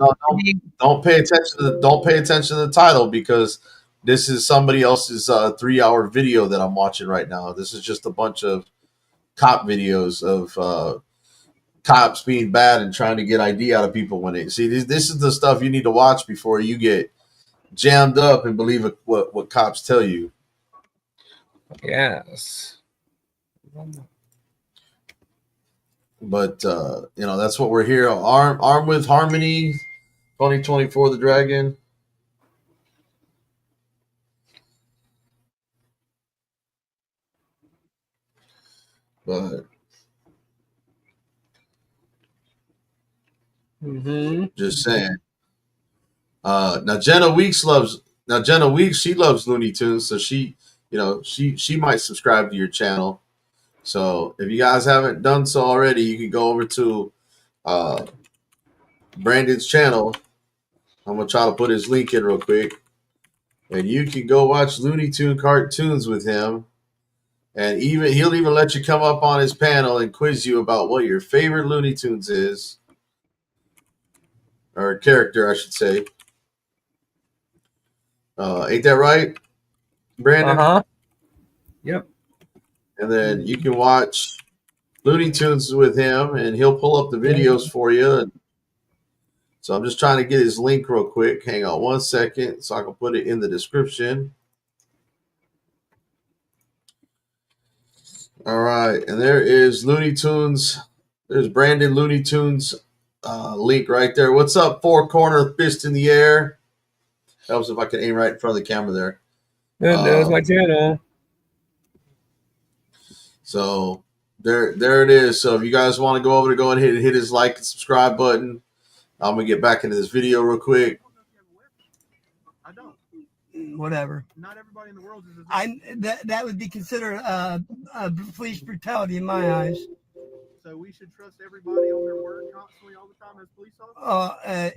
A: don't pay attention to the title because this is somebody else's 3-hour video that I'm watching right now. This is just a bunch of cop videos of cops being bad and trying to get ID out of people when they see this is the stuff you need to watch before you get jammed up and believe what cops tell you.
L: Yes.
A: But that's what we're here. Armed with Harmony 2024 the Dragon. But just saying. Now Jenna Weeks, she loves Looney Tunes, so she might subscribe to your channel. So if you guys haven't done so already, you can go over to Brandon's channel. I'm gonna try to put his link in real quick, and you can go watch Looney Tune cartoons with him. And he'll even let you come up on his panel and quiz you about what your favorite Looney Tunes is. Or character, I should say. Ain't that right, Brandon?
L: Uh-huh. Yep.
A: And then you can watch Looney Tunes with him, and he'll pull up the videos for you. And so I'm just trying to get his link real quick. Hang on 1 second so I can put it in the description. All right, and there is Looney Tunes. There's Brandon Looney Tunes link right there. What's up, Four Corner Fist in the Air? Helps if I can aim right in front of the camera there.
L: There's my channel.
A: So there it is. So if you guys want to go over to go and hit his like and subscribe button. I'm gonna get back into this video real quick.
F: I don't.
G: Whatever.
F: Not everybody in the world is.
G: That would be considered police brutality in my eyes.
F: So we should trust everybody on their word constantly all the time as police officers.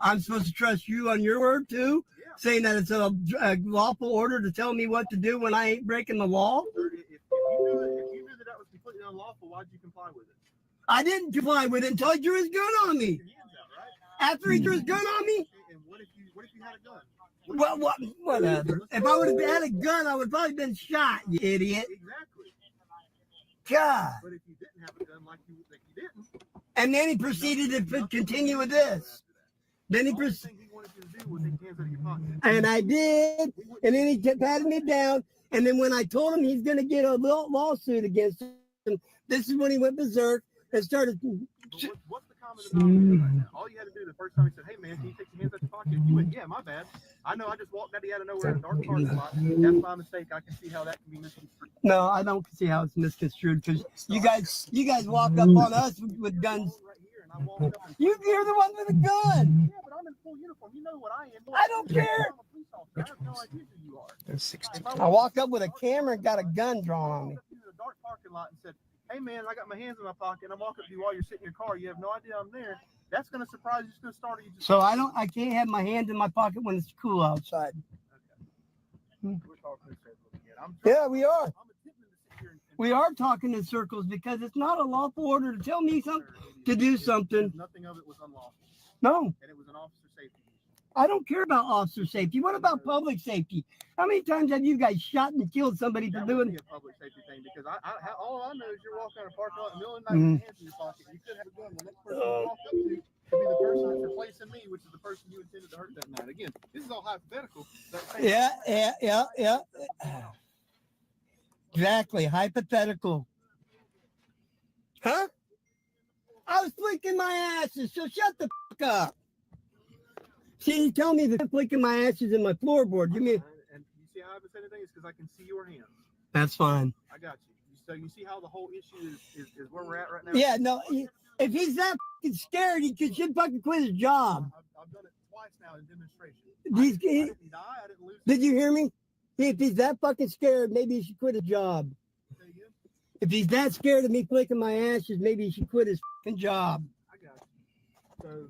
G: I'm supposed to trust you on your word too, saying that it's a lawful order to tell me what to do when I ain't breaking the law.
F: If you knew that was completely unlawful, why'd you comply with it?
G: I didn't comply with it until he drew his gun on me.
F: Your hands out, right?
G: After he drew his gun on me,
F: And what if you had a gun?
G: Whatever. If I would have had a gun, I would have probably been shot, you idiot.
F: Exactly.
G: God.
F: But if you didn't have a gun like you didn't,
G: And then he proceeded to continue with this. Then he proceeded.
F: he wanted you to do was take your hands out of your pocket.
G: And I did. And then he patted me down. And then when I told him he's going to get a lawsuit against him, this is when he went berserk and started.
F: What's the common denominator right now? All you had to do the first time he said, "Hey man, can you take your hands out your pocket?" You went, "Yeah, my bad. I know. I just walked out of nowhere in a dark parking lot. That's my mistake. I can see how that can be misconstrued."
G: No, I don't see how it's misconstrued because you guys walk up on us with guns. You're the one with a gun.
F: Yeah, but I'm in full uniform. You know what I am.
G: I don't care.
F: I'm a police officer. I have no idea who you are.
G: I walked up with a camera and got a gun drawn on me.
F: In a dark parking lot and said, "Hey man, I got my hands in my pocket and I'm walking up to you while you're sitting in your car. You have no idea I'm there." That's gonna surprise you. It's gonna startle you.
G: So I can't have my hands in my pocket when it's cool outside.
F: We're talking in circles again.
G: Yeah, we are.
F: I'm attempting to sit here and
G: We are talking in circles because it's not a lawful order to tell me something to do something.
F: nothing of it was unlawful.
G: No,
F: And it was an officer safety issue.
G: I don't care about officer safety. What about public safety? How many times have you guys shot and killed somebody for
F: That would
G: doing?
F: be a public safety thing because all I know is you're walking out of a parking lot in the middle of the night with your hands in your pocket. You could have a gun. The next person you walk up to could be the person that's replacing me, which is the person you intended to hurt that night. Again, this is all hypothetical.
G: Yeah. Exactly. Hypothetical. Huh? I was flicking my asses, so shut the fuck up. See, you tell me that I'm flicking my asses in my floorboard. You mean
F: And you see how I haven't said anything? It's because I can see your hands.
G: that's fine.
F: I got you. So you see how the whole issue is where we're at right now?
G: Yeah, no. If he's that fucking scared, he should fucking quit his job.
F: I've done it twice now in demonstration.
G: He's-
F: I didn't die. I didn't lose.
G: Did you hear me? If he's that fucking scared, maybe he should quit his job.
F: Say again?
G: If he's that scared of me flicking my ashes, maybe he should quit his fucking job.
F: I got you. So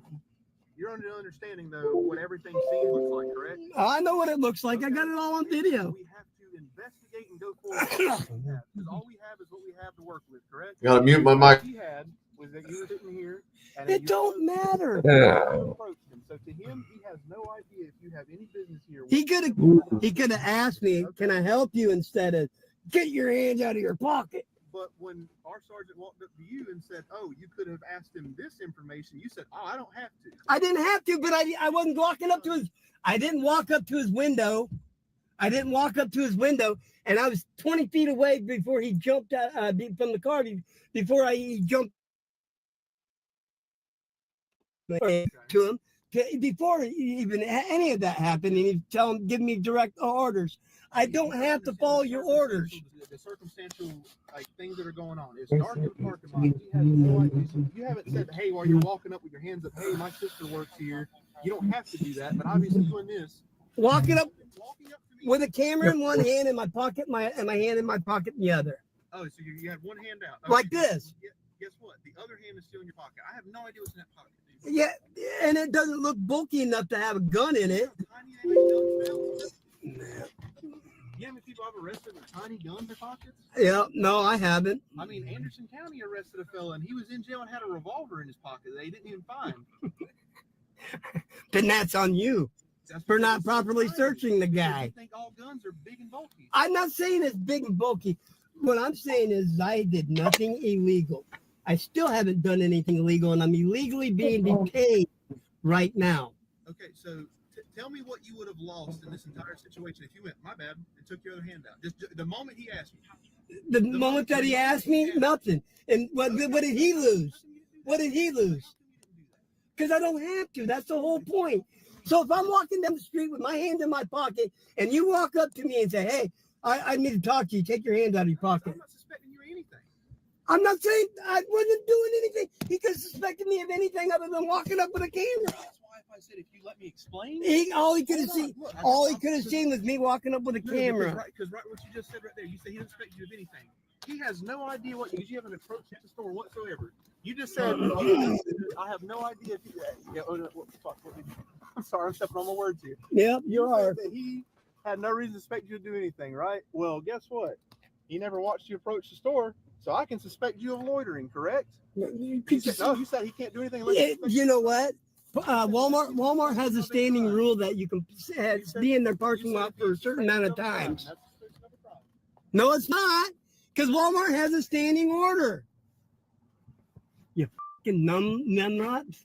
F: you're under the understanding, though, what everything seen looks like, correct?
G: I know what it looks like. I got it all on video.
F: We have to investigate and go forward because all we have is what we have to work with, correct?
A: Gotta mute my mic.
F: What he had was that you were sitting here. And
G: It don't matter.
F: approached him. So to him, he has no idea if you have any business here.
G: He could have asked me, "Can I help you?" instead of "Get your hands out of your pocket."
F: But when our sergeant walked up to you and said, "Oh, you could have asked him this information," you said, "Oh, I don't have to."
G: I didn't have to, but I wasn't walking up to his. I didn't walk up to his window. I didn't walk up to his window, and I was 20 feet away before he jumped out from the car. Before he jumped to him, before even any of that happened, and he's give me direct orders. I don't have to follow your orders.
F: The circumstantial things that are going on. It's dark in the parking lot. He has no idea. You haven't said, "Hey," while you're walking up with your hands up, "Hey, my sister works here." You don't have to do that, but obviously doing this,
G: Walking up
F: to me.
G: with a camera in one hand and my pocket, and my hand in my pocket in the other,
F: Oh, so you had one hand out.
G: like this.
F: Guess what? The other hand is still in your pocket. I have no idea what's in that pocket.
G: Yeah, and it doesn't look bulky enough to have a gun in it.
F: You know how many people I've arrested with tiny guns in their pockets?
G: Yeah, no, I haven't.
F: I mean, Anderson County arrested a fella, and he was in jail and had a revolver in his pocket. They didn't even find.
G: Then that's on you for not properly searching the guy.
F: I think all guns are big and bulky.
G: I'm not saying it's big and bulky. What I'm saying is I did nothing illegal. I still haven't done anything illegal, and I'm illegally being detained right now.
F: Okay, so tell me what you would have lost in this entire situation if you went, "My bad," and took your other hand out. Just the moment he asked you.
G: The moment that he asked me, nothing. And what did he lose? What did he lose? Because I don't have to. That's the whole point. So if I'm walking down the street with my hand in my pocket and you walk up to me and say, "Hey, I need to talk to you. Take your hand out of your pocket."
F: I'm not suspecting you of anything.
G: I'm not saying I wasn't doing anything. He could have suspected me of anything other than walking up with a camera.
F: That's why if I said, if you let me explain.
G: All he could have seen was me walking up with a camera.
F: Because right what you just said right there, you said he doesn't suspect you of anything. He has no idea what because you haven't approached the store whatsoever. You just said, "I have no idea if you." Yeah, I'm sorry, I'm stepping on my words here.
G: Yep, you are.
F: That he had no reason to expect you to do anything, right? Well, guess what? He never watched you approach the store. So I can suspect you of loitering, correct?
G: You
F: You said he can't do anything.
G: You know what? Walmart has a standing rule that you can be in their parking lot for a certain amount of times. No, it's not, because Walmart has a standing order. You fucking numbnuts.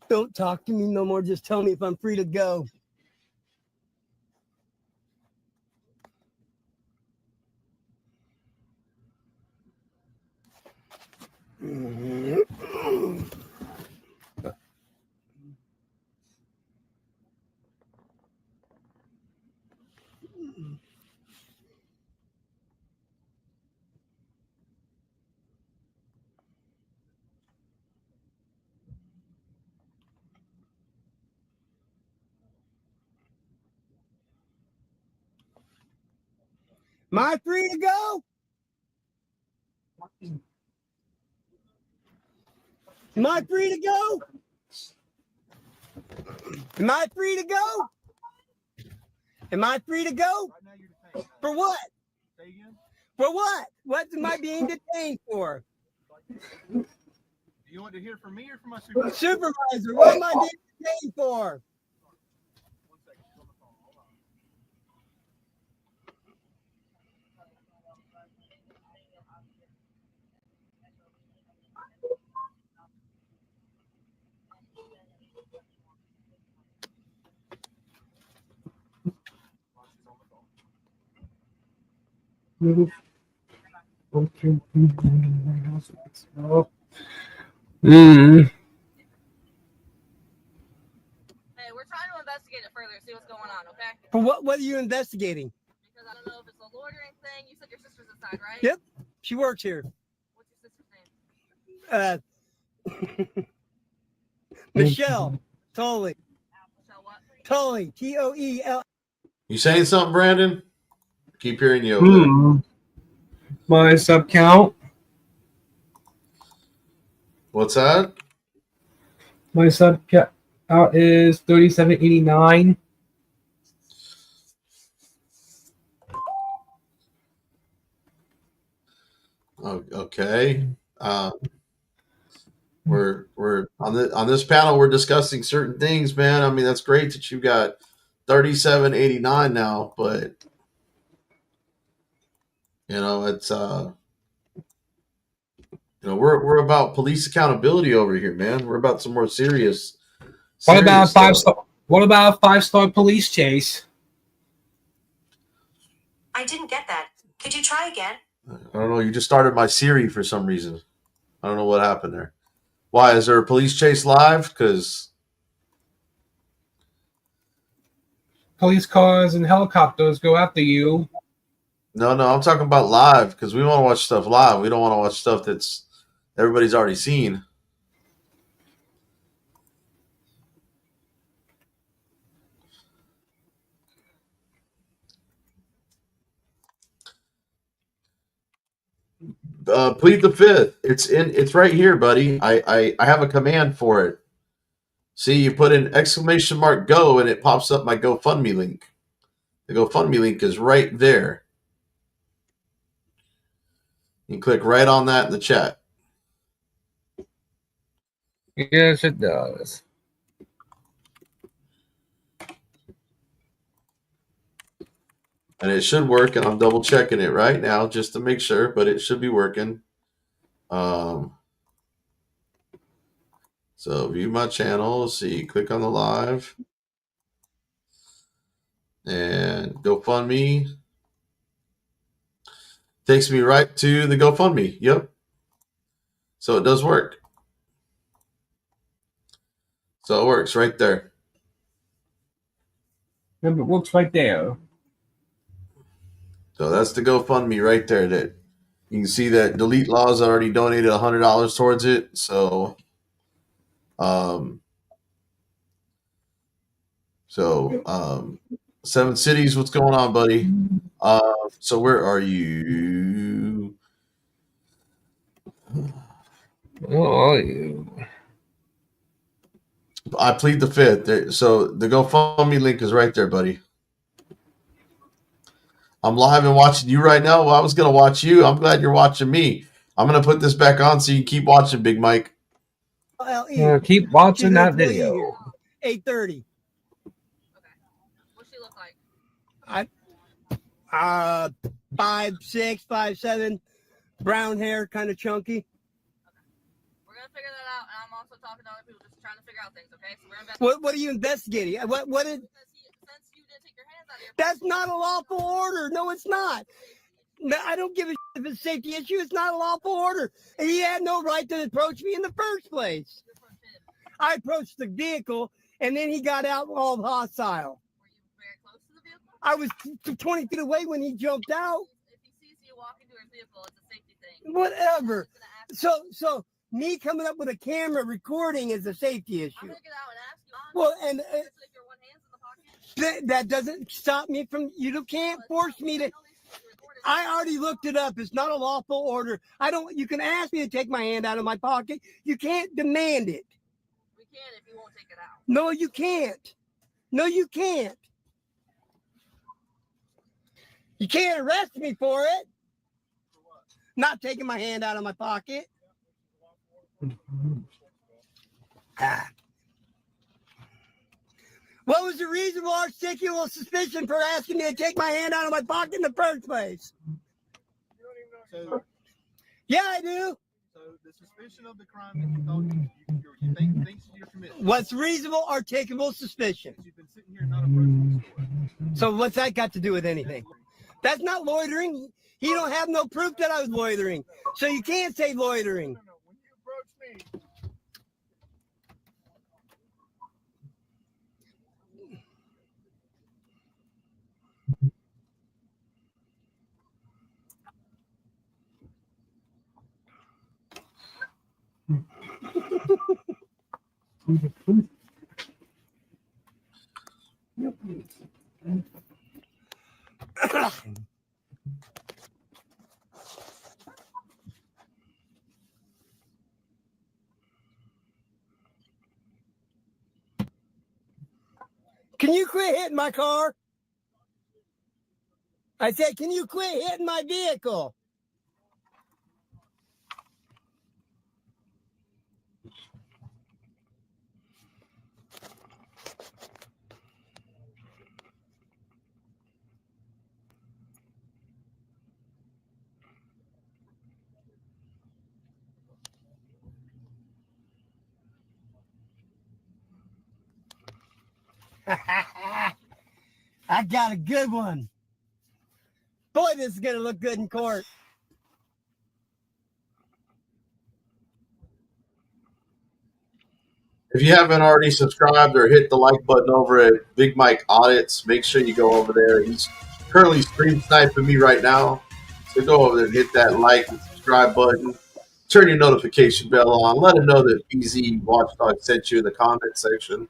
G: Don't talk to me no more. Just tell me if I'm free to go. Am I free to go? Am I free to go? Am I free to go? Am I free to go? For what? For what? What am I being detained for?
F: Do you want to hear from me or from my supervisor?
G: Supervisor, what am I being detained for?
E: Hey, we're trying to investigate it further, see what's going on, okay?
G: For what are you investigating?
E: Because I don't know if it's a loitering thing. You said your sister's inside, right?
G: Yep, she works here.
E: What's your sister's name?
G: Michelle Tolley.
E: Michelle what?
G: Tolley. Toel.
A: You saying something, Brandon? Keep hearing you over there.
L: My sub count.
A: What's that?
L: My sub count is 3789.
A: Oh, okay. We're on this panel. We're discussing certain things, man. I mean, that's great that you got 3789 now, but it's we're about police accountability over here, man. We're about some more serious.
L: What about
A: stuff.
L: 5-star? What about a 5-star police chase?
M: I didn't get that. Could you try again?
A: I don't know. You just started my Siri for some reason. I don't know what happened there. Why is there a police chase live? Because
L: Police cars and helicopters go after you.
A: no, I'm talking about live because we want to watch stuff live. We don't want to watch stuff that's everybody's already seen. Plead the fifth. It's right here, buddy. I have a command for it. See, you put in !go and it pops up my GoFundMe link. The GoFundMe link is right there. You click right on that in the chat.
L: Yes, it does.
A: And it should work, and I'm double checking it right now just to make sure, but it should be working. So view my channel, see, click on the live. And GoFundMe. Takes me right to the GoFundMe. Yep. So it does work. So it works right there.
L: It works right there.
A: So that's the GoFundMe right there. That you can see that Delete Laws already donated $100 towards it. So, 7 Cities, what's going on, buddy? So where are you?
L: Where are you?
A: I plead the fifth. So the GoFundMe link is right there, buddy. I'm live and watching you right now. Well, I was going to watch you. I'm glad you're watching me. I'm going to put this back on so you can keep watching, Big Mike.
L: Keep watching that video.
G: 8:30.
E: What's she look like?
G: 5'6", 5'7", brown hair, kind of chunky.
E: We're gonna figure that out, and I'm also talking to other people just trying to figure out things. Okay, so we're
G: What are you investigating? What is?
E: Since you didn't take your hands out of your
G: That's not a lawful order. No, it's not. No, I don't give a shit if it's a safety issue. It's not a lawful order. And he had no right to approach me in the first place. I approached the vehicle, and then he got out all hostile.
E: Were you very close to the vehicle?
G: I was 20 feet away when he jumped out.
E: If he sees you walking to his vehicle, it's a safety thing.
G: Whatever. So me coming up with a camera recording is a safety issue.
E: I'm gonna get out and ask you.
G: Well, and
E: if your one hand's in the pocket.
G: that doesn't stop me from. You can't force me to. I already looked it up. It's not a lawful order. I don't. You can ask me to take my hand out of my pocket. You can't demand it.
E: We can if you won't take it out.
G: No, you can't. No, you can't. You can't arrest me for it. Not taking my hand out of my pocket. What was the reasonable articulable suspicion for asking me to take my hand out of my pocket in the first place?
F: So,
G: Yeah, I do.
F: so the suspicion of the crime that you thought you think thinks you're committing.
G: What's reasonable articulable suspicion?
F: You've been sitting here not approaching the store.
G: So what's that got to do with anything? That's not loitering. He don't have no proof that I was loitering. So you can't say loitering.
F: No. When you approach me,
G: Can you quit hitting my car? I said, can you quit hitting my vehicle? I got a good one. Boy, this is going to look good in court.
A: If you haven't already subscribed or hit the like button over at Big Mike Audits, make sure you go over there. He's currently stream sniping me right now. So go over there and hit that like and subscribe button. Turn your notification bell on. Let him know that BZ Watchdog sent you in the comment section.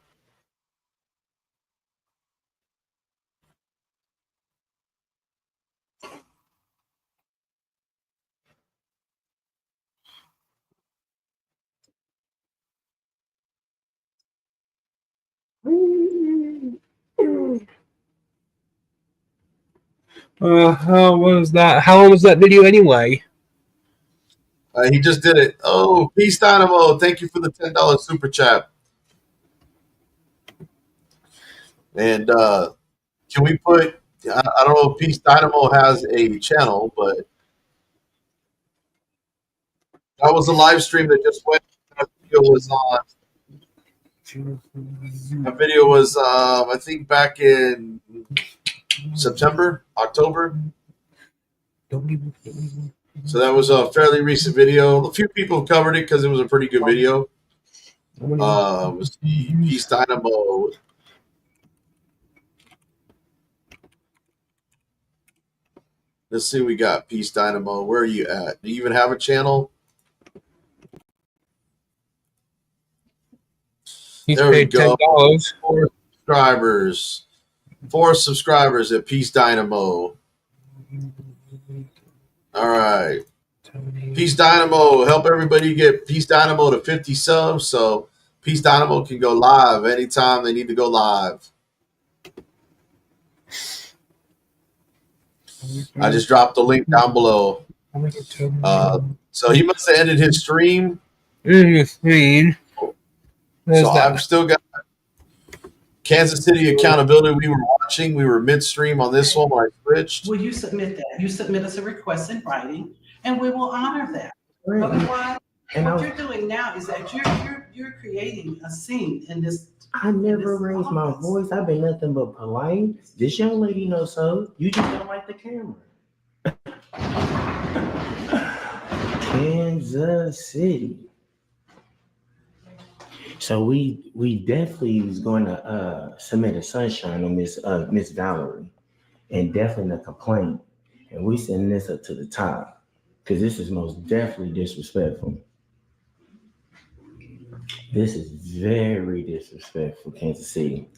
L: How was that? How long was that video anyway?
A: He just did it. Oh, Peace Dynamo. Thank you for the $10 super chat. And can we put, I don't know if Peace Dynamo has a channel, but that was a live stream that just went. That video was on. That video was, I think, back in September, October. So that was a fairly recent video. A few people covered it because it was a pretty good video. Was Peace Dynamo. Let's see, we got Peace Dynamo. Where are you at? Do you even have a channel? There we go. $10. 4 subscribers. 4 subscribers at Peace Dynamo. All right. Peace Dynamo. Help everybody get Peace Dynamo to 50 subs. So Peace Dynamo can go live anytime they need to go live. I just dropped the link down below. So he must have ended his stream. So I've still got Kansas City Accountability. We were watching. We were midstream on this one when I switched.
C: Will you submit that? You submit us a request in writing, and we will honor that. Otherwise, what you're doing now is that you're creating a scene in this.
B: I never raised my voice. I've been nothing but polite. This young lady knows so. You just don't like the camera. Kansas City. So we definitely was going to submit a sunshine on Miss Valerie, and definitely a complaint. And we send this up to the top because this is most definitely disrespectful. This is very disrespectful, Kansas City.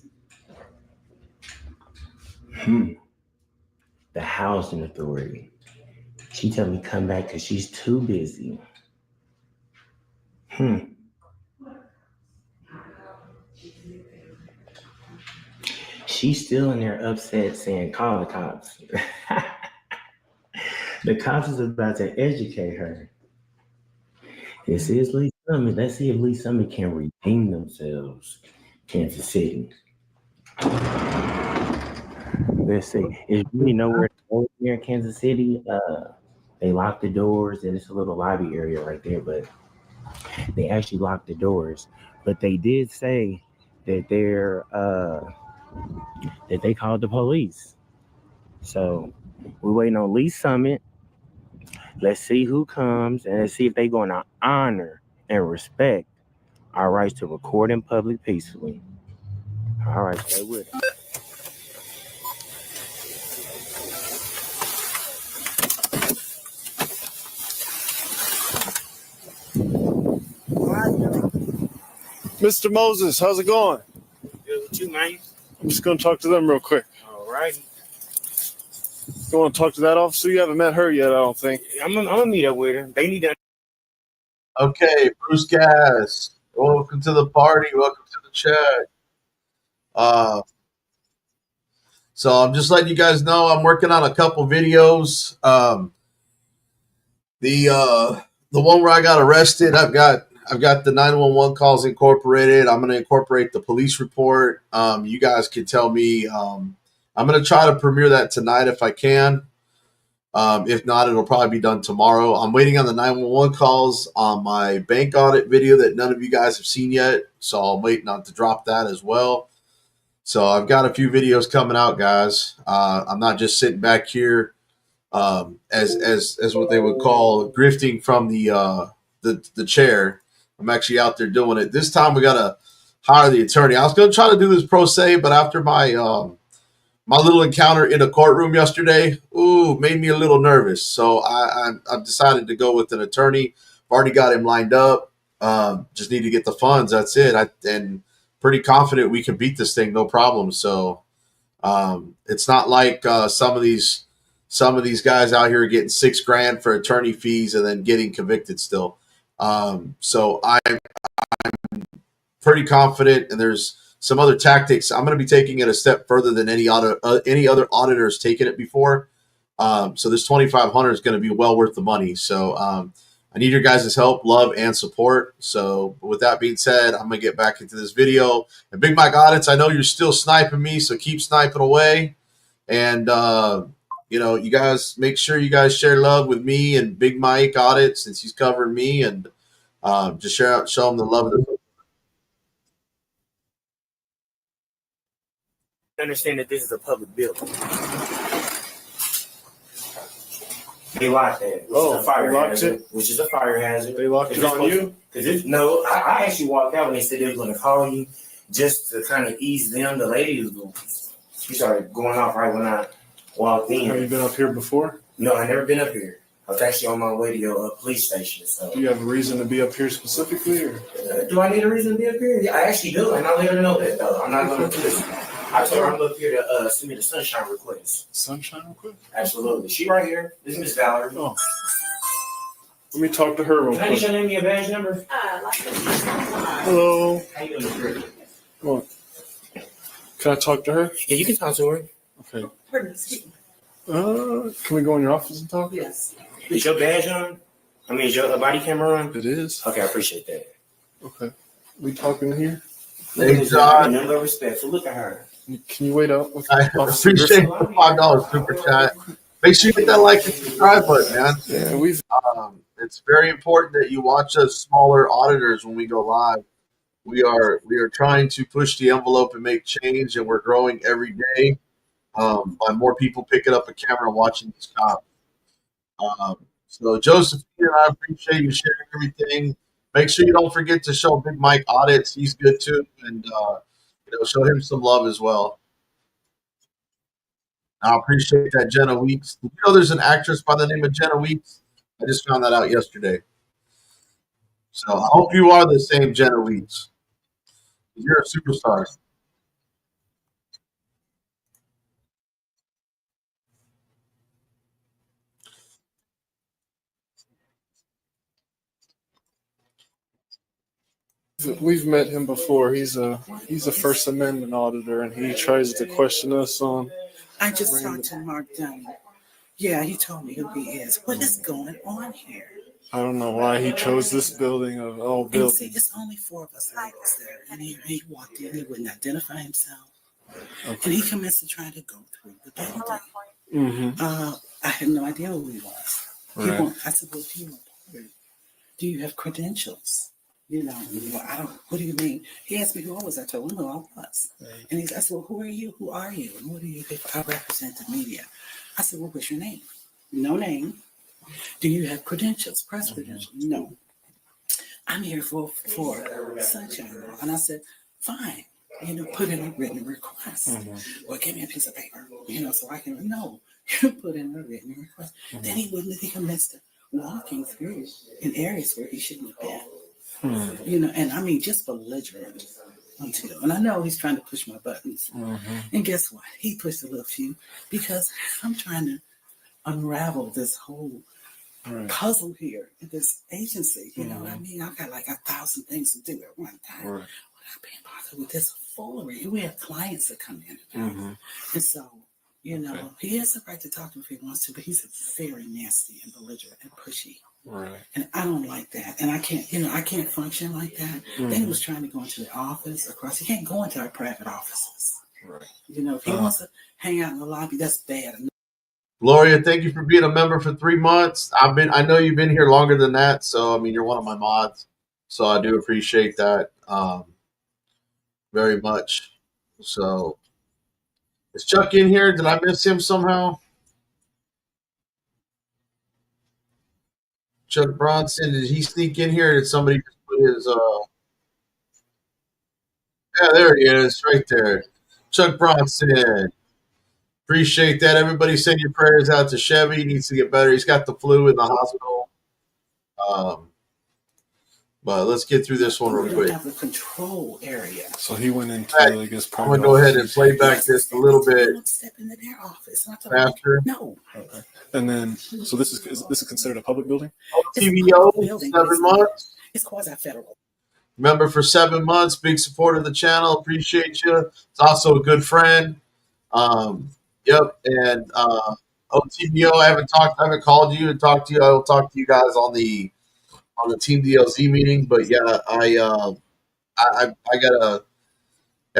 B: The housing authority. She tell me come back because she's too busy. She's still in there upset saying, call the cops. The cops is about to educate her. This is Lee Summit. Let's see if Lee Summit can redeem themselves. Kansas City. Let's see. It's really nowhere to go here in Kansas City. They locked the doors, and it's a little lobby area right there, but they actually locked the doors. But they did say that that they called the police. So we're waiting on Lee Summit. Let's see who comes, and let's see if they're going to honor and respect our rights to record in public peacefully. All right, stay with it.
F: Mr. Moses, how's it going?
B: Good with you, man.
F: I'm just going to talk to them real quick.
B: All right.
F: You want to talk to that officer? You haven't met her yet, I don't think.
B: I'm gonna meet up with her. They need to.
A: Okay, Bruce Gas. Welcome to the party. Welcome to the chat. So I'm just letting you guys know I'm working on a couple videos. The one where I got arrested, I've got the 911 calls incorporated. I'm going to incorporate the police report. You guys can tell me. I'm going to try to premiere that tonight if I can. If not, it'll probably be done tomorrow. I'm waiting on the 911 calls on my bank audit video that none of you guys have seen yet. So I'll wait not to drop that as well. So I've got a few videos coming out, guys. I'm not just sitting back here as what they would call grifting from the chair. I'm actually out there doing it. This time we got to hire the attorney. I was going to try to do this pro se, but after my my little encounter in a courtroom yesterday, made me a little nervous. So I've decided to go with an attorney. I've already got him lined up. Just need to get the funds. That's it. And pretty confident we can beat this thing, no problem. So it's not like some of these guys out here are getting $6,000 for attorney fees and then getting convicted still. So I'm pretty confident, and there's some other tactics. I'm going to be taking it a step further than any other auditor has taken it before. So this $2,500 is going to be well worth the money. So I need your guys' help, love, and support. So with that being said, I'm going to get back into this video. And Big Mike Audits, I know you're still sniping me, so keep sniping away. And, you guys make sure you guys share love with me and Big Mike Audit since he's covering me, and just show him the love of the.
B: Understand that this is a public building. They locked it, which is a fire hazard.
F: They locked it on you?
B: No, I actually walked out when they said they were going to call you just to kind of ease them. The lady she started going off right when I walked in.
F: Have you been up here before?
B: No, I've never been up here. I was actually on my way to a police station. So.
F: Do you have a reason to be up here specifically? Or?
B: Do I need a reason to be up here? Yeah, I actually do, and I'll let her know that, though. I'm not going to do this. I told her I'm up here to submit a sunshine request.
F: Sunshine request?
B: Absolutely. She right here. This is Miss Valerie.
F: Oh. Let me talk to her real
B: Can I get
F: quick.
B: your name and your badge number?
F: Hello.
B: How you doing?
F: Come on. Can I talk to her?
B: Yeah, you can talk to her.
F: Okay. Can we go in your office and talk?
C: Yes.
B: Is your badge on? I mean, is your body camera on?
F: It is.
B: Okay, I appreciate that.
F: Okay. We talking here?
A: Hey, John.
B: Number of respect. So look at her.
F: Can you wait out?
A: I appreciate the $5 super chat. Make sure you hit that like and subscribe button, man.
F: Yeah, we've.
A: It's very important that you watch us smaller auditors when we go live. We are trying to push the envelope and make change, and we're growing every day by more people picking up a camera and watching this cop. So Josephine, I appreciate you sharing everything. Make sure you don't forget to show Big Mike audits. He's good too, and show him some love as well. I appreciate that, Jenna Weeks. Did you know there's an actress by the name of Jenna Weeks? I just found that out yesterday. So I hope you are the same Jenna Weeks. You're a superstar.
F: We've met him before. He's a First Amendment auditor, and he tries to question us on.
C: I just talked to Mark Dunn. Yeah, he told me who he is. What is going on here?
F: I don't know why he chose this building of all
C: And
F: buildings.
C: see, it's only 4 of us ladies there. And he walked in, he wouldn't identify himself.
F: Okay.
C: And he commenced to try to go through the building.
F: Mm-hmm.
C: I had no idea who he was.
F: Right.
C: I said, well, do you have credentials? Well, I don't, what do you mean? He asked me who I was. I told him who I was.
F: Right.
C: And I said, well, who are you? Who are you? And what do you do? I represent the media. I said, well, what's your name? No name. Do you have credentials? Press credentials? No. I'm here for Sunshine Law. And I said, fine. Put in a written request. Well, give me a piece of paper, so I can know. Put in a written request. Then he wouldn't think of Mr. walking through in areas where he shouldn't have been. And I mean, just belligerent and I know he's trying to push my buttons. And guess what? He pushed a little few because I'm trying to unravel this whole puzzle here in this agency. You know what I mean? I've got like 1,000 things to do at one time. Without being bothered with this foolery. And we have clients that come in. And so, he has the right to talk to him if he wants to, but he's very nasty and belligerent and pushy.
F: Right.
C: And I don't like that. And I can't function like that. Then he was trying to go into the office across. He can't go into our private offices.
F: Right.
C: If he wants to hang out in the lobby, that's bad.
A: Gloria, thank you for being a member for 3 months. I know you've been here longer than that, so I mean you're one of my mods. So I do appreciate that very much. So is Chuck in here? Did I miss him somehow? Chuck Bronson, did he sneak in here? Did somebody just put his yeah, there he is, right there. Chuck Bronson. Appreciate that. Everybody send your prayers out to Chevy. He needs to get better. He's got the flu in the hospital. But let's get through this one real
C: We
A: quick.
C: don't have a control area.
F: So he went into I guess
A: I'm going to go ahead and play back this a little bit
C: Don't step into their office. And I told
A: faster.
C: him, no.
F: Okay. And then, so this is considered a public building?
A: TVO, 7 months.
C: It's quasi-federal.
A: Member for 7 months. Big supporter of the channel. Appreciate you. It's also a good friend. Yep. And OTBO, I haven't called you and talked to you. I will talk to you guys on the Team DLZ meeting. But yeah, I gotta,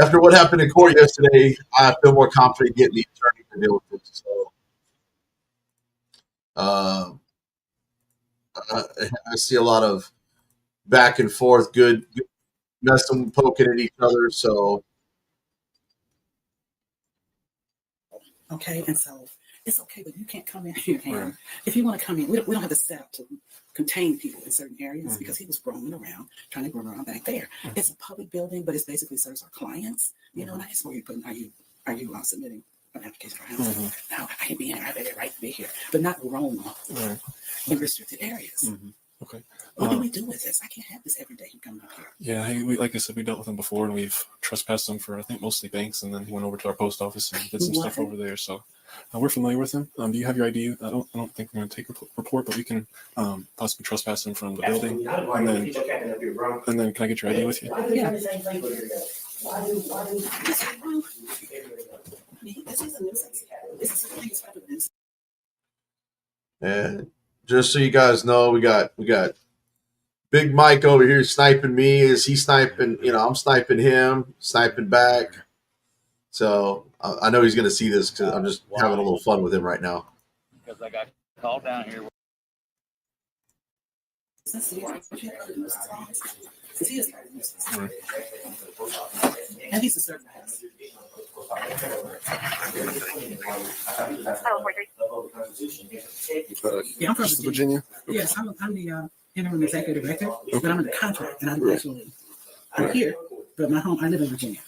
A: after what happened in court yesterday, I feel more confident getting the attorney to deal with this. So I see a lot of back and forth, good messing, poking at each other. So
C: Okay, and so it's okay, but you can't come in here. And if you want to come in, we don't have the setup to contain people in certain areas because he was roaming around, trying to go around back there. It's a public building, but it basically serves our clients. And I asked where you putting, are you submitting an application for housing? No, I can't be in here. I have every right to be here, but not roam in restricted areas.
N: Okay.
C: What do we do with this? I can't have this every day. He coming up here.
N: Yeah, we like I said, we dealt with him before, and we've trespassed him for I think mostly banks, and then he went over to our post office and did some stuff over there. So we're familiar with him. Do you have your ID? I don't think we're going to take a report, but we can possibly trespass him from the building, and then can I get your ID with you?
C: Yeah.
A: And just so you guys know, we got Big Mike over here sniping me. Is he sniping? You know, I'm sniping him, sniping back. So I know he's going to see this because I'm just having a little fun with him right now.
O: Because I got called down here.
C: And he's a certain
N: Yeah, I'm from Virginia.
C: Yes, I'm the interim executive director, but I'm in the contract, and I'm here, but I live in Virginia.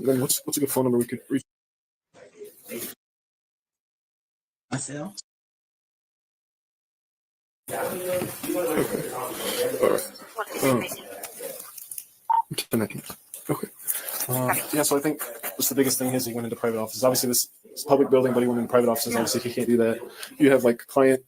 N: Then what's a good phone number we could reach?
C: Myself.
N: Connecting. Okay. Yeah, so I think that's the biggest thing is he went into private offices. Obviously, this is a public building, but he went into private offices. Obviously, he can't do that. You have like client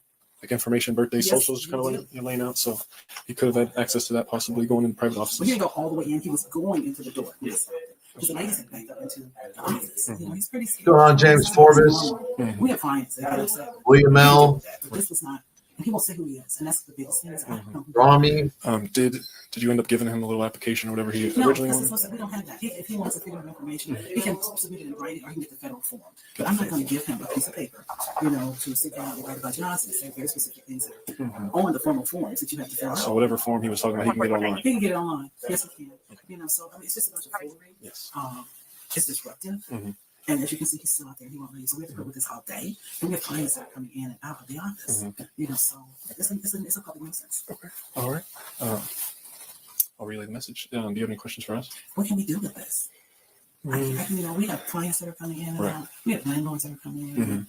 N: information, birthday, socials, kind of like you're laying out. So he could have had access to that, possibly going into private offices.
C: We didn't go all the way in. He was going into the door. Yes. Because the ladies had backed up into the office. You know, he's pretty scared.
A: Go on, James Forbes.
C: We have clients that say,
A: William L.
C: This was not, and he won't say who he is, and that's the biggest thing.
A: Rami.
N: Did you end up giving him a little application or whatever he
C: No,
N: originally wanted?
C: we don't have that. If he wants a freedom of information, he can submit it in writing or he can get the federal form. But I'm not going to give him a piece of paper, you know, to sit down and write about Johnson. Say very specific things that are on the formal forms that you have to fill out.
N: So whatever form he was talking about, he can get online.
C: He can get it online. Yes, he can. You know, so I mean, it's just a bunch of foolery.
N: Yes.
C: It's disruptive. And as you can see, he's still out there. He won't leave. So we have to go with this all day. And we have clients that are coming in and out of the office. You know, so it's a public nuisance.
N: Okay. All right. I'll relay the message. Do you have any questions for us?
C: What can we do with this? You know, we have clients that are coming in and out. We have landlords that are coming in.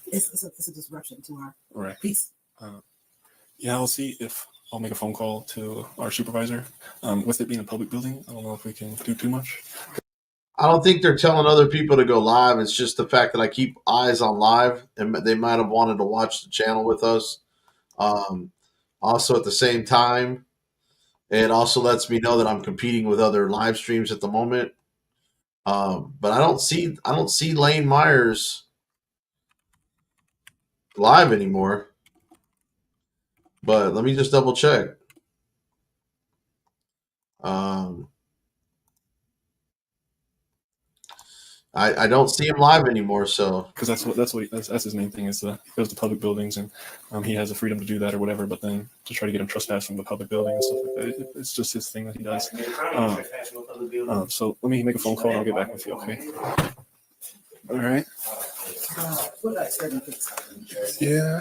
C: It's a disruption to our peace.
N: Yeah, I'll see if I'll make a phone call to our supervisor. With it being a public building, I don't know if we can do too much.
A: I don't think they're telling other people to go live. It's just the fact that I keep eyes on live, and they might have wanted to watch the channel with us. Also, at the same time, it also lets me know that I'm competing with other live streams at the moment. But I don't see Lane Myers live anymore. But let me just double check. I don't see him live anymore, so
N: because that's his main thing is he goes to public buildings and he has the freedom to do that or whatever. But then to try to get him trespassed from the public building and stuff like that, it's just his thing that he does. So let me make a phone call and I'll get back with you. Okay. All right. Yeah.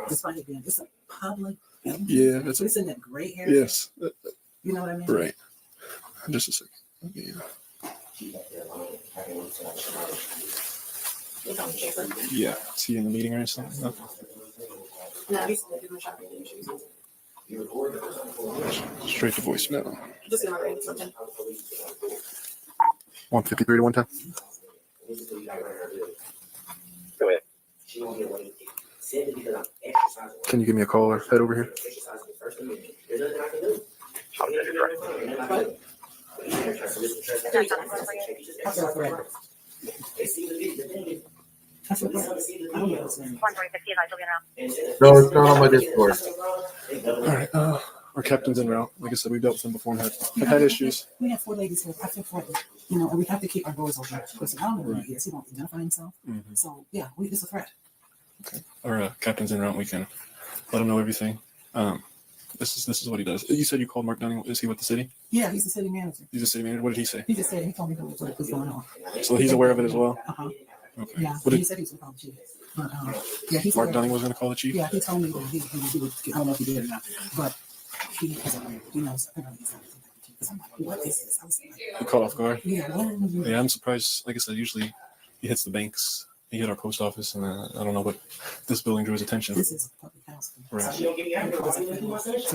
C: Despite it being, it's a public building.
N: Yeah,
C: it's in that gray area.
N: Yes.
C: You know what I mean?
N: Right. Just a second. Yeah. Yeah. Is he in the meeting or something? No. Straight to voicemail. 153 to 110.
B: Go ahead.
N: Can you give me a call or head over here?
B: I'll get it right.
A: No, it's not on my Discord.
N: All right. Our captain's en route. Like I said, we've dealt with him before and have had issues.
C: We have 4 ladies here. I feel for it. You know, and we have to keep our doors open. Because I don't know who he is. He won't identify himself. So, yeah, it's a threat.
N: Okay. Our captain's en route. We can let him know everything. This is what he does. You said you called Mark Dunning. Is he with the city?
C: Yeah, he's the city manager.
N: He's the city manager. What did he say?
C: He just said he told me what was going on.
N: So he's aware of it as well? Okay.
C: Yeah, he said he was going to call the chief. But, yeah, he's
N: Mark Dunning was going to call the chief?
C: Yeah, he told me that he would, I don't know if he did or not, but he knows. Because I'm like, what is this? I was like,
N: You caught off guard?
C: yeah,
N: Yeah, I'm surprised. Like I said, usually he hits the banks. He hit our post office, and I don't know, but this building drew his attention.
J: This is public housing.
N: Right.
J: So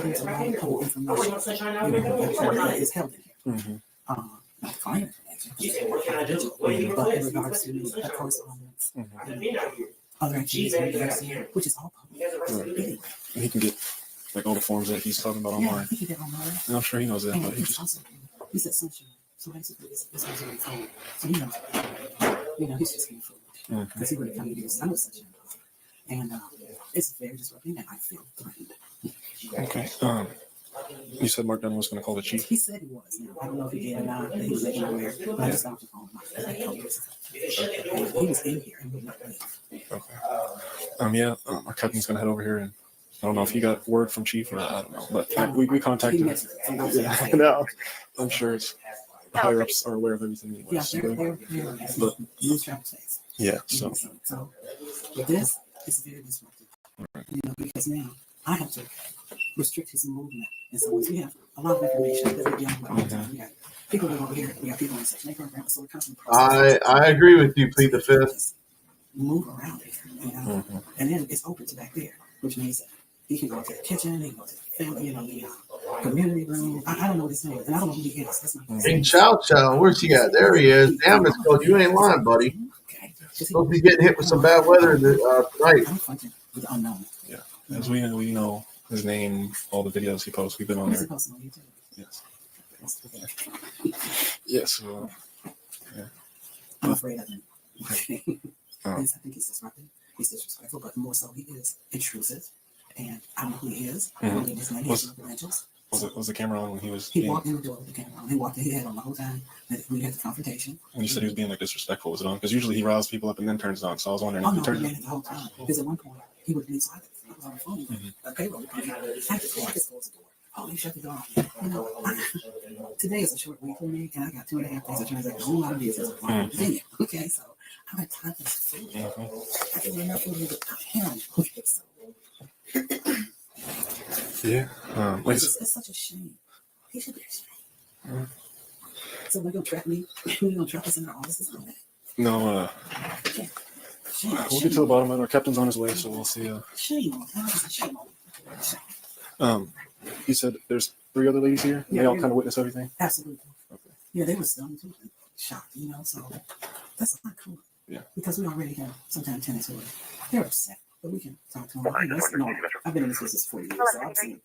J: there's a lot of public information is held in here. Not client information, but in regards to the correspondence, other activities, which is all public. Anyway.
N: And he can get like all the forms that he's talking about online.
J: He can get online.
N: And I'm sure he knows that,
J: And
N: but he
J: it's
N: just
J: also, he said sunshine. So basically, this was on the phone. So he's just getting food. Because he would have come to use some sunshine. And it's very disrupting, and I feel threatened.
N: okay. You said Mark Dunn was going to call the chief.
J: He said he was. I don't know if he did or not, but he was making aware. But I just got off the phone. He was in here and would not leave.
N: Okay. Yeah. Our captain's going to head over here, and I don't know if he got word from chief or I don't know, but we contacted him. Yeah, no, I'm sure it's the higher ups are aware of everything anyway.
J: Yeah,
N: So,
J: they're
N: but
J: use travel space.
N: yeah, so
J: So with this, it's very disruptive. Because now I have to restrict his movement. And so once we have a lot of information that we're dealing with all the time, we got people that over here, we got people in Section 8 program, so we're constantly
A: I agree with you. Plead the fifth.
J: move around here, and then it's open to back there, which means that he can go to the kitchen, he can go to the family, the community room. I don't know what his name is, and I don't know who he is. That's not
A: King Chow Chow, where's he at? There he is. Damn, it's called. You ain't lying, buddy. Supposed to be getting hit with some bad weather tonight.
J: with unknown.
N: yeah, as we know his name, all the videos he posts. We've been on
J: He's
N: there.
J: supposed to know you too.
N: Yes. Yes. Yeah.
J: I'm afraid of him.
N: Oh.
J: I think he's disruptive. He's disrespectful, but more so, he is intrusive. And I don't know who he is. I don't know his name. He has no credentials.
N: Was the camera on when he was?
J: He walked in the door with the camera on. He walked in, he had on the whole time that we had the confrontation.
N: When you said he was being like disrespectful, was it on? Because usually he riles people up and then turns it on. So I was wondering
J: Oh,
N: if he
J: no,
N: turned
J: he
N: it
J: made it the whole time. Because at one point, he would be silent. I was on the phone. A payroll. I just closed the door. Oh, you shut the door. Today is a short week for me, and I got 2.5 days of transaction. A whole lot of business. Okay, so I got time for this food. I can run up with him. Okay, so.
N: Yeah.
J: It's such a shame. He should be ashamed. So they're gonna trap me. They're gonna trap us in our offices and all that.
N: No. We'll get to the bottom of it. Our captain's on his way, so we'll see.
J: Shame on him. Shame on him.
N: He said there's 3 other ladies here.
J: Yeah,
N: they all kind of witness everything.
J: Absolutely. Yeah, they were stunned too, shocked. So that's not cool.
N: Yeah.
J: Because we already have some kind of tenants who they're upset, but we can talk to them. I've been in this business for 40 years, so I've seen.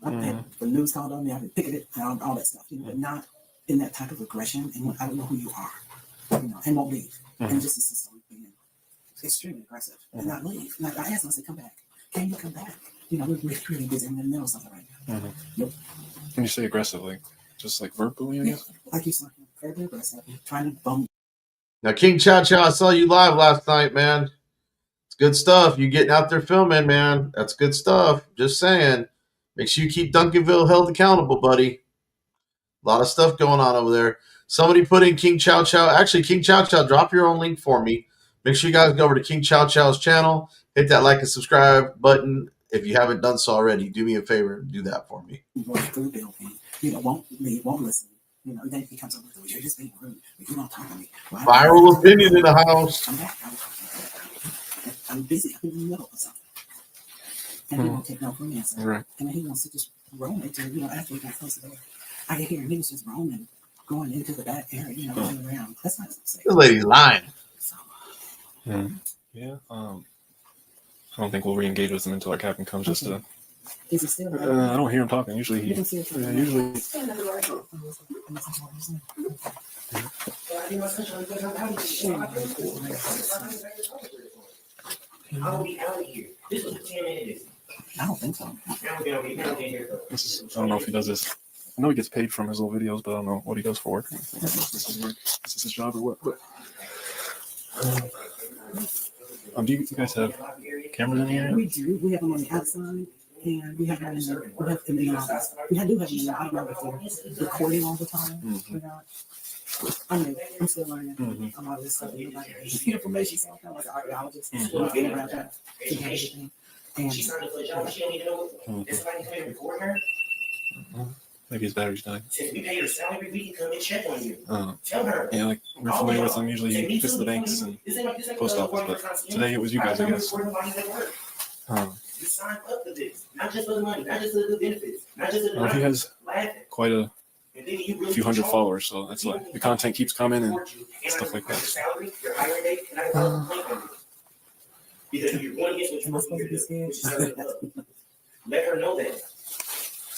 J: I've had the news called on me. I've been picking it and all that stuff. But not in that type of aggression. And I don't know who you are. And won't leave. And just insist on being extremely aggressive and not leave. Like I asked them, I said, come back. Can you come back? We're really busy. I'm in the middle of something right now. Nope.
N: When you say aggressive, like just like verbally, I guess.
J: Like you saw him, very aggressive, trying to bum.
A: Now, King Chow Chow, I saw you live last night, man. It's good stuff. You getting out there filming, man. That's good stuff. Just saying. Make sure you keep Duncanville held accountable, buddy. A lot of stuff going on over there. Somebody put in King Chow Chow. Actually, King Chow Chow, drop your own link for me. Make sure you guys go over to King Chow Chow's channel. Hit that like and subscribe button. If you haven't done so already, do me a favor and do that for me.
J: Through the building, won't leave, won't listen. Then he comes over with, you're just being rude. You don't talk to me.
A: Viral opinion in the house.
J: I'm back. I'm busy. I'm in the middle of something. And he won't take no for an answer.
N: Right.
J: And then he wants to just roam into, after he got close to the door. I can hear him. He was just roaming, going into the back area, running around. That's not safe.
A: This lady's lying.
N: Yeah. I don't think we'll re-engage with him until our captain comes. Just to.
J: Is he still?
N: I don't hear him talking. Usually he. Usually.
B: I'll be out of here. This was 10 minutes.
J: I don't think so.
N: I don't know if he does this. I know he gets paid from his little videos, but I don't know what he does for work. This is his job or what? But, do you guys have cameras in here?
J: We do. We have them on the outside, and we have them in the. We have them in the office. We do have them in the. I don't know if they're recording all the time. We're not. I'm still learning a lot of this stuff. Information, so I'm kind of like an archaeologist. Looking around that to get everything. And
B: She's starting to play job. She don't even know if somebody's going to record her.
N: Maybe his battery's dying.
B: We pay your salary every week and come and check on you. Tell her.
N: Yeah, like we're familiar with him. Usually he visits the banks and post office, but today it was you guys, I guess.
B: You signed up for this, not just for the money, not just for the benefits, not just for the
N: Well, he has quite a
B: few
N: few hundred followers, so that's why the content keeps coming and stuff like that.
B: Because you're going against what you're supposed to do. Let her know that.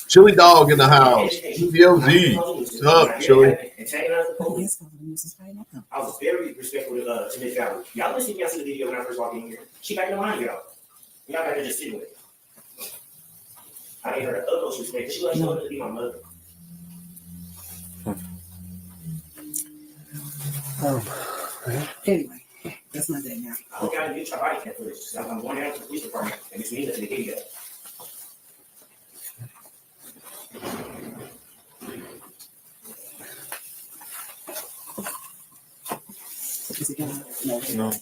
A: Chili Dog in the house. DOZ. What's up, Chili?
B: I was very respectful to Miss Valerie. Y'all listen to me, I see the video when I first walked in here. She back in the line, y'all. Y'all back there just sitting with it. I gave her the utmost respect because she wasn't showing to be my mother.
C: Anyway, that's my day now.
B: I hope y'all didn't get your body cam footage. I'm going down to the police department and it's me looking at the video.
C: Is it gonna? No.
N: No.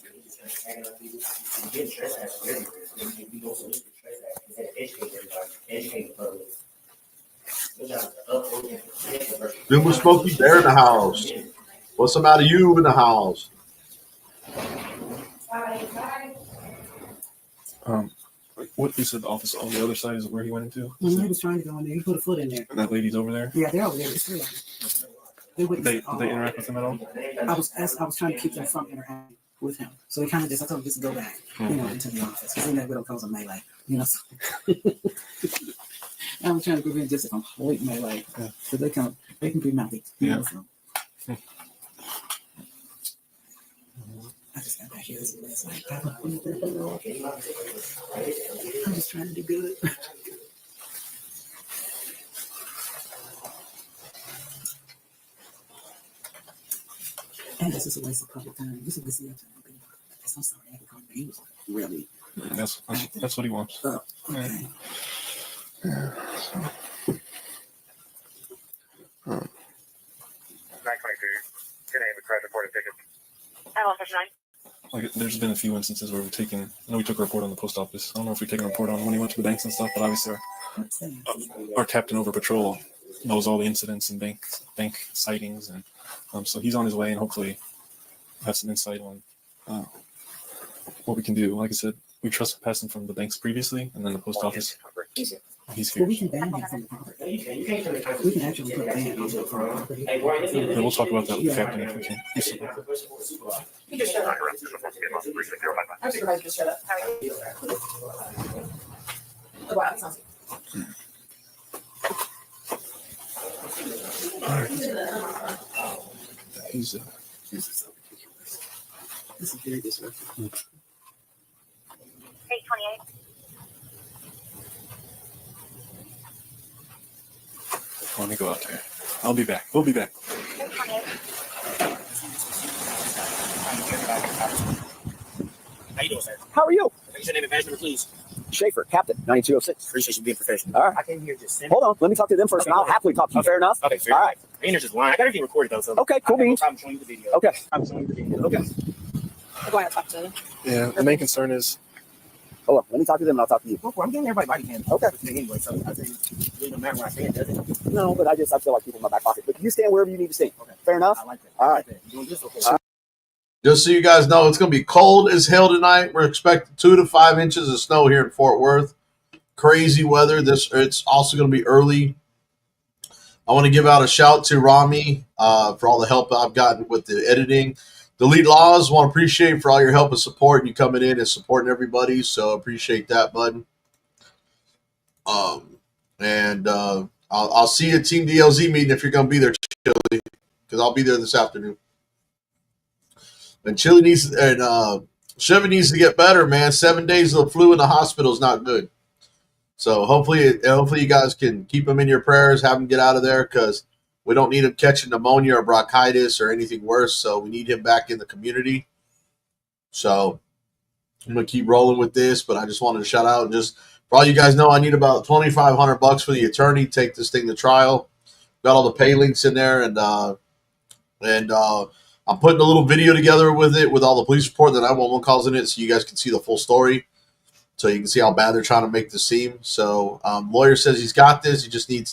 A: Then with Smokey Bear in the house. What's some out of you in the house?
N: What you said, the office on the other side is where he went into?
C: He was trying to go in there. He put a foot in there.
N: And that lady's over there?
C: Yeah, they're over there. It's three of them.
N: Did they interact with him at all?
C: I was trying to keep them from interacting with him. So he kind of just, I told him just go back, into the office. Because in that widow comes a melee, So. I was trying to prevent just a complete melee. So they can be mouthy. So. I just got back here last night. I'm just trying to do good. And this is a waste of public time. This is the time. I'm sorry, I had to call him. He was really.
N: That's what he wants.
C: Okay.
N: Yeah.
P: 922. 10 a.m. crash reported ticket.
M: I want 59.
N: Like, there's been a few instances where I know we took a report on the post office. I don't know if we take a report on when he went to the banks and stuff, but obviously our captain over patrol knows all the incidents and bank sightings, and so he's on his way, and hopefully have some insight on what we can do. Like I said, we trespassed him from the banks previously, and then the post office. He's here.
C: Well, we can ban him from the property. We can actually put a ban on the property.
N: Yeah, we'll talk about that with the captain if we can.
M: You just shut up. I'm supervisor, just shut up. Wow, that sounds
N: He's
C: This is so ridiculous. This is very disrespectful.
M: 828.
N: Let me go out there. I'll be back. We'll be back.
M: 828.
B: How you doing, sir?
Q: How are you?
B: What's your name and badge number, please?
Q: Schaefer, Captain, 9206.
B: Appreciate you being professional.
Q: All right.
B: I came here just
Q: Hold on. Let me talk to them first, and I'll happily talk to you. Fair enough?
B: Okay, fair
Q: All
B: enough.
Q: right.
B: Rainer's just lying. I got everything recorded, though. So
Q: okay, cool beans.
B: I'm showing you the video.
Q: Okay.
B: I'm showing you the video. Okay.
M: I'm going to talk to them.
N: Yeah, the main concern is.
Q: Hold on. Let me talk to them, and I'll talk to you.
B: Well, I'm giving everybody body cam.
Q: Okay.
B: Anyway, so I think it doesn't matter what I say, does it?
Q: No, but I feel like people in my back pocket. But you stand wherever you need to stand. Okay. Fair enough?
B: I like that.
Q: All right.
B: You doing this? Okay.
A: Just so you guys know, it's going to be cold as hell tonight. We're expecting 2 to 5 inches of snow here in Fort Worth. Crazy weather. It's also going to be early. I want to give out a shout to Rami for all the help I've gotten with the editing. Delete Laws, want to appreciate for all your help and support and you coming in and supporting everybody. So appreciate that, bud. I'll see you at Team DLZ meeting if you're going to be there, Chili, because I'll be there this afternoon. And Chili needs Chevy needs to get better, man. 7 days of the flu in the hospital is not good. So hopefully you guys can keep him in your prayers, have him get out of there, because we don't need him catching pneumonia or bronchitis or anything worse. So we need him back in the community. So I'm gonna keep rolling with this, but I just wanted to shout out and just for all you guys know, I need about $2,500 for the attorney. Take this thing to trial. Got all the pay links in there, and I'm putting a little video together with it with all the police report that 911 calls in it, so you guys can see the full story. So you can see how bad they're trying to make this seem. So lawyer says he's got this. He just needs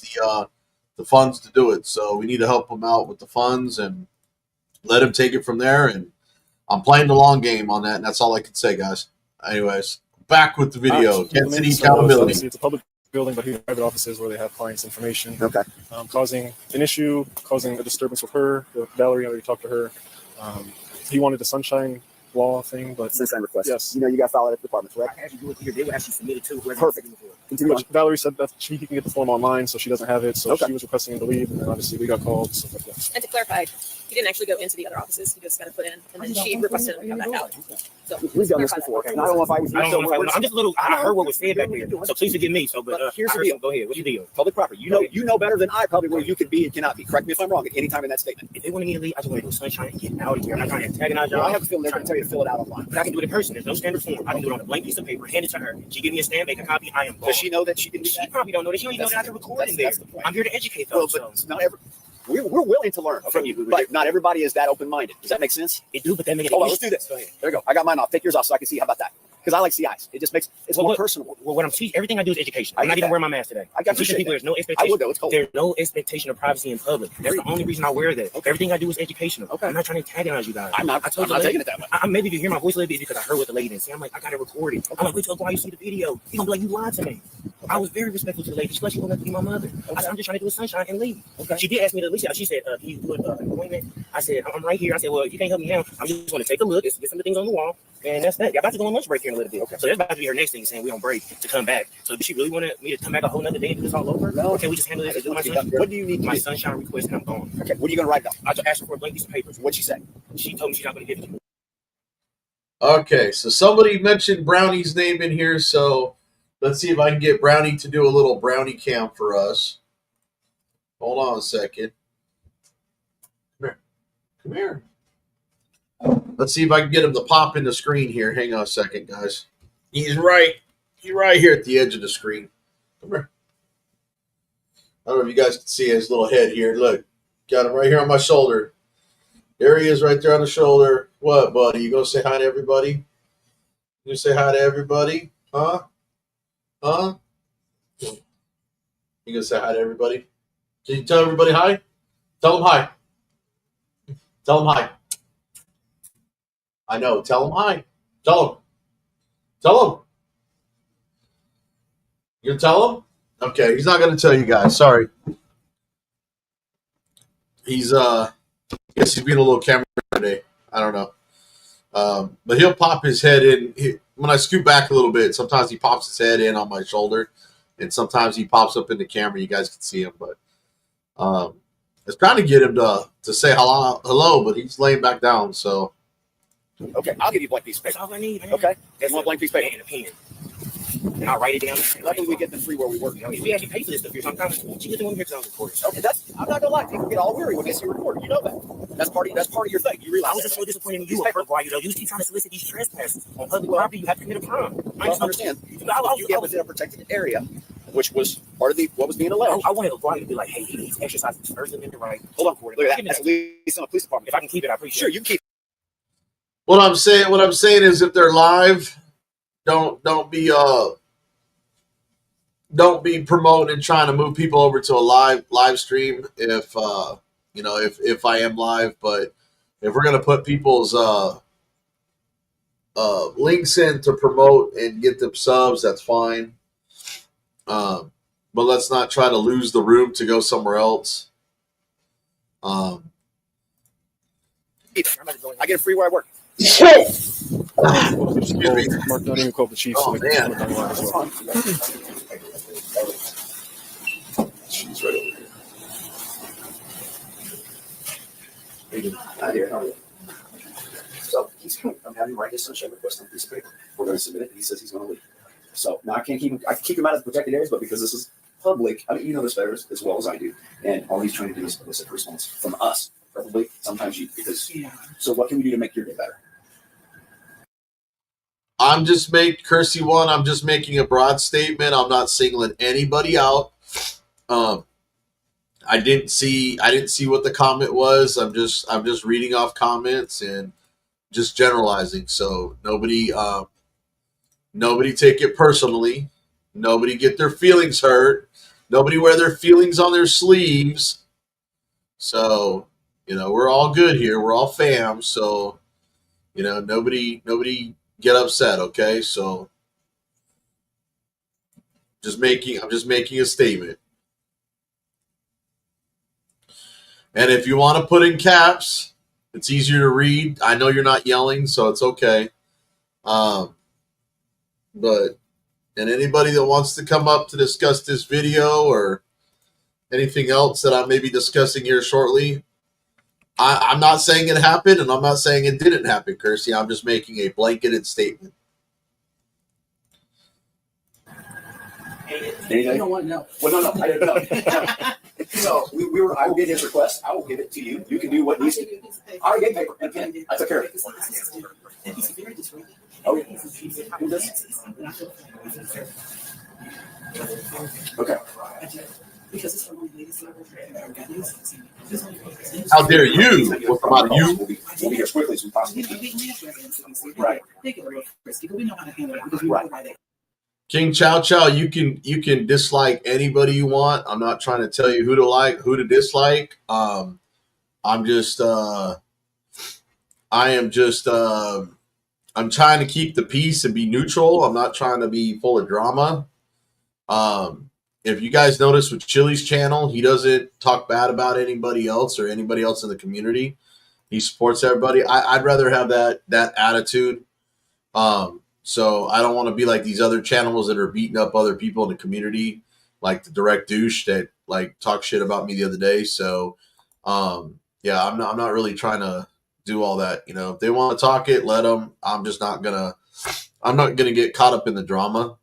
A: the funds to do it. So we need to help him out with the funds and let him take it from there. And I'm playing the long game on that, and that's all I can say, guys. Anyways, back with the video. Kansas City accountability.
N: Obviously, it's a public building, but here are private offices where they have clients' information.
Q: Okay.
N: Causing an issue, causing a disturbance with her. Valerie, I already talked to her. He wanted the sunshine law thing, but
Q: Sunshine request.
N: Yes.
Q: You know, you got to file it at the department, correct?
B: I had to do it here. They would actually submit it to whoever.
Q: Perfect. Continue on.
N: Which Valerie said that she can get the form online, so she doesn't have it. So
Q: Okay.
N: she was requesting him to leave, and then obviously we got called. Stuff like that.
E: And to clarify, he didn't actually go into the other offices. He just got to put in, and then she requested him to come back out. So
Q: We've done this
E: clarify that.
Q: before. And I don't know if I was.
B: I don't know if I'm just a little. I heard what was said back there, so please forgive me. So, but
Q: Here's
B: I
Q: the
B: heard
Q: deal.
B: some- Go ahead. What's your deal?
Q: Public property. You know better than I probably where you could be and cannot be. Correct me if I'm wrong at any time in that statement.
B: If they want me to leave, I just want to do sunshine and get out of here. I'm not trying to antagonize y'all.
Q: Well, I have a feeling they're going to tell you to fill it out online.
B: But I can do it in person. There's no standard form. I can do it on a blank piece of paper, hand it to her. She give me a stamp, make a copy. I am gone.
Q: Does she know that she didn't do
B: She
Q: that?
B: probably don't know that. She don't even know that I can record in there.
Q: That's the point.
B: I'm here to educate
Q: Well,
B: folks.
Q: but
B: So.
Q: not every. We're willing to learn from you, but not everybody is that open-minded. Does that make sense?
B: It do, but that make it.
Q: Hold on, let's do this.
B: Go ahead.
Q: There you go. I got mine off. Take yours off so I can see. How about that? Because I like CIs. It just makes it's more personal.
B: Well, what I'm teaching, everything I do is education.
Q: I
B: I'm
Q: get
B: not even
Q: that.
B: wearing my mask today.
Q: I
B: I'm teaching
Q: appreciate
B: people
Q: that.
B: there's no
Q: I
B: expectation.
Q: would though. It's cold.
B: There's no expectation of privacy in public. That's the only reason I wear that. Everything I do is educational.
Q: Okay.
B: I'm not trying to antagonize you guys.
Q: I'm not.
B: I told
Q: I'm
B: the
Q: not
B: lady-
Q: taking it that way.
B: I maybe if you hear my voice a little bit because I heard what the lady didn't say. I'm like, I got to record it. I'm like, wait till you see the video. He's gonna be like, you lied to me. I was very respectful to the lady. She like she wanted to be my mother. I said, I'm just trying to do a sunshine and leave.
Q: Okay.
B: She did ask me to leave. She said, can you do an appointment? I said, I'm right here. I said, well, if you can't help me now, I'm just going to take a look, get some of the things on the wall, and that's that. Y'all about to go on lunch break here in a little bit.
Q: Okay.
B: So that's about to be her next thing, saying we on break to come back. So did she really want me to come back a whole nother day and do this all over?
Q: No.
B: Or can we just handle this and do my sunshine?
Q: What do you need to
B: My
Q: do?
B: sunshine request and I'm gone.
Q: Okay. What are you going to write down?
B: I just asked her for a blank piece of paper.
Q: What'd she say?
B: She told me she's not going to give it to me.
A: Okay, so somebody mentioned Brownie's name in here, so let's see if I can get Brownie to do a little Brownie cam for us. Hold on a second. Come here. Come here. Let's see if I can get him to pop in the screen here. Hang on a second, guys. He's right here at the edge of the screen. Come here. I don't know if you guys can see his little head here. Look, got him right here on my shoulder. There he is right there on the shoulder. What, buddy? You gonna say hi to everybody? You say hi to everybody? Huh? Huh? You gonna say hi to everybody? Can you tell everybody hi? Tell them hi. Tell them hi. I know. Tell them hi. Tell them. Tell them. You gonna tell them? Okay, he's not gonna tell you guys. Sorry. He's I guess he's being a little camera today. I don't know. But he'll pop his head in. When I scoot back a little bit, sometimes he pops his head in on my shoulder, and sometimes he pops up in the camera. You guys can see him, but I was trying to get him to say hello, but he's laying back down. So
Q: Okay. I'll give you a blank piece of
B: That's
Q: paper.
B: all I need. Man.
Q: Okay.
B: That's
Q: You want a blank piece of paper?
B: And a pen. And I'll write it down.
Q: Luckily, we get the free where we work.
B: We actually pay for this stuff here. So I'm kind of, she gets the one here because I was recording.
Q: Okay, I'm not gonna lie. People get all weary when they see you recording. You know that. That's part of your thing. You realize.
B: I was just so disappointed in you. Why you keep trying to solicit these trespasses on public property? You have to commit a crime.
Q: I understand. You get within a protected area, which was part of what was being alleged.
B: I wanted O'Brien to be like, hey, he's exercising his First Amendment right.
Q: Hold on, look at that. That's at least on a police department.
B: If I can keep it, I appreciate it.
Q: Sure, you can keep.
A: what I'm saying is, if they're live, don't be promoting and trying to move people over to a live stream. If if I am live, but if we're gonna put people's links in to promote and get them subs, that's fine. But let's not try to lose the room to go somewhere else.
Q: I get a free where I work.
A: Excuse me.
N: Mark, don't even call the chief.
A: Oh, man.
N: She's right over here.
Q: So he's coming. I'm having him write his sunshine request on a piece of paper. We're going to submit it. He says he's going to leave. So now I can't keep him. I can keep him out of the protected areas, but because this is public, I mean, you know this better as well as I do. And all he's trying to do is elicit a response from us, probably. Sometimes because. Yeah. So what can we do to make your day better?
A: I'm just I'm just making a broad statement. I'm not singling anybody out. I didn't see what the comment was. I'm just reading off comments and just generalizing. So nobody take it personally. Nobody get their feelings hurt. Nobody wear their feelings on their sleeves. So, we're all good here. We're all fam. So, nobody get upset, okay? So I'm just making a statement. And if you want to put in caps, it's easier to read. I know you're not yelling, so it's okay. And anybody that wants to come up to discuss this video or anything else that I may be discussing here shortly, I'm not saying it happened, and I'm not saying it didn't happen, Kersey. I'm just making a blanketed statement.
Q: Anything?
C: You don't want to know.
Q: Well, no, I didn't know. So I will get his request. I will give it to you. You can do what needs to be. I already gave paper and pen. I took care of it. Oh, yeah. Who does? Okay.
A: How dare you? What's about you?
Q: We'll be here as quickly as we possibly can. Right. Right.
A: King Chow Chow, you can dislike anybody you want. I'm not trying to tell you who to like, who to dislike. I'm trying to keep the peace and be neutral. I'm not trying to be full of drama. If you guys notice with Chili's channel, he doesn't talk bad about anybody else or anybody else in the community. He supports everybody. I'd rather have that attitude. So I don't want to be like these other channels that are beating up other people in the community, like the Direct Douche that like talked shit about me the other day. So, yeah, I'm not really trying to do all that. If they want to talk it, let them. I'm not gonna get caught up in the drama.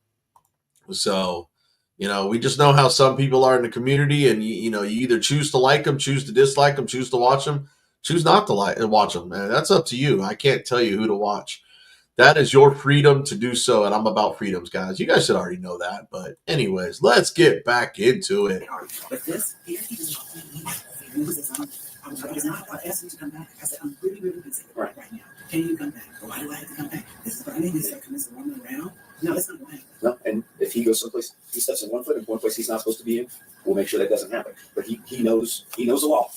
A: So, we just know how some people are in the community, and you either choose to like them, choose to dislike them, choose to watch them, choose not to watch them. Man, that's up to you. I can't tell you who to watch. That is your freedom to do so, and I'm about freedoms, guys. You guys should already know that. But anyways, let's get back into it.
C: But this, I asked him to come back. I said, I'm really, really busy right now. Can you come back? Why do I have to come back? This is running. This is running around. No, it's not going to happen.
Q: No, and if he goes someplace, he steps in one foot in one place he's not supposed to be in, we'll make sure that doesn't happen. But he knows the law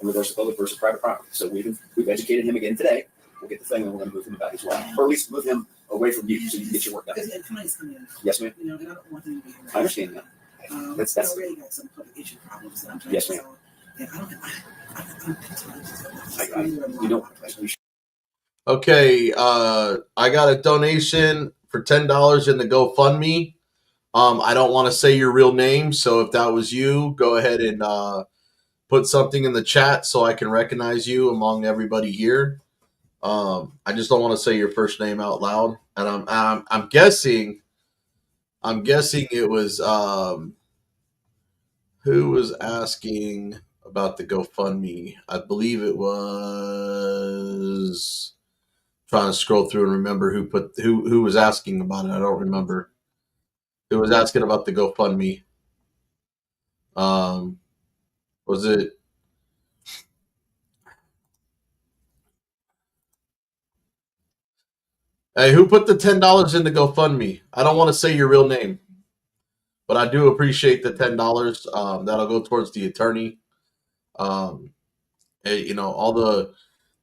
Q: in regards to public versus private property. So we've educated him again today. We'll get the thing, and we're going to move him about his way, or at least move him away from you so you can get your work done.
C: Because clients come in.
Q: Yes, ma'am.
C: And I don't want them to be around.
Q: I understand that.
C: That's already got some public issue problems that I'm trying
Q: yes, ma'am.
A: Okay, I got a donation for $10 in the GoFundMe. I don't want to say your real name, so if that was you, go ahead and put something in the chat so I can recognize you among everybody here. I just don't want to say your first name out loud, and I'm guessing it was who was asking about the GoFundMe. I believe it was trying to scroll through and remember who was asking about it. I don't remember. Who was asking about the GoFundMe? Was it? Hey, who put the $10 in the GoFundMe? I don't want to say your real name, but I do appreciate the $10. That'll go towards the attorney. All the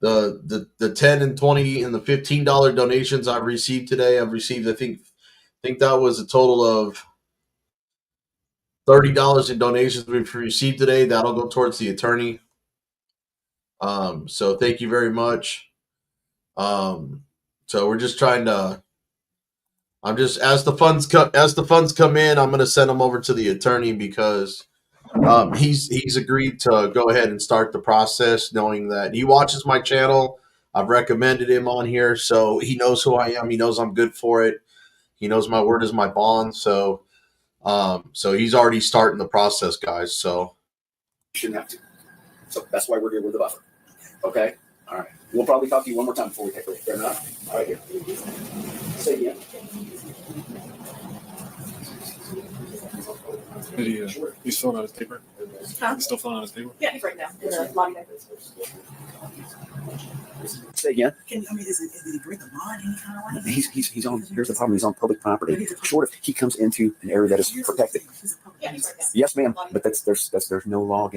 A: 10 and 20 and the $15 donations I've received today. I've received, I think that was a total of $30 in donations we've received today. That'll go towards the attorney. So thank you very much. So we're just trying to. As the funds come in, I'm going to send them over to the attorney because he's agreed to go ahead and start the process, knowing that he watches my channel. I've recommended him on here, so he knows who I am. He knows I'm good for it. He knows my word is my bond. So he's already starting the process, guys. So
Q: you shouldn't have to. So that's why we're here with the buffer. Okay. All right. We'll probably talk to you one more time before we take break. Fair enough? All right, here. Say again.
N: He's filling out his paper.
E: Huh?
N: He's still filling out his paper.
E: Yeah, he's right now in the lobby.
Q: Say again.
C: Did he break the law in any kind of way?
Q: He's on. Here's the problem. He's on public property. Short of he comes into an area that is protected. Yes, ma'am. But there's no law.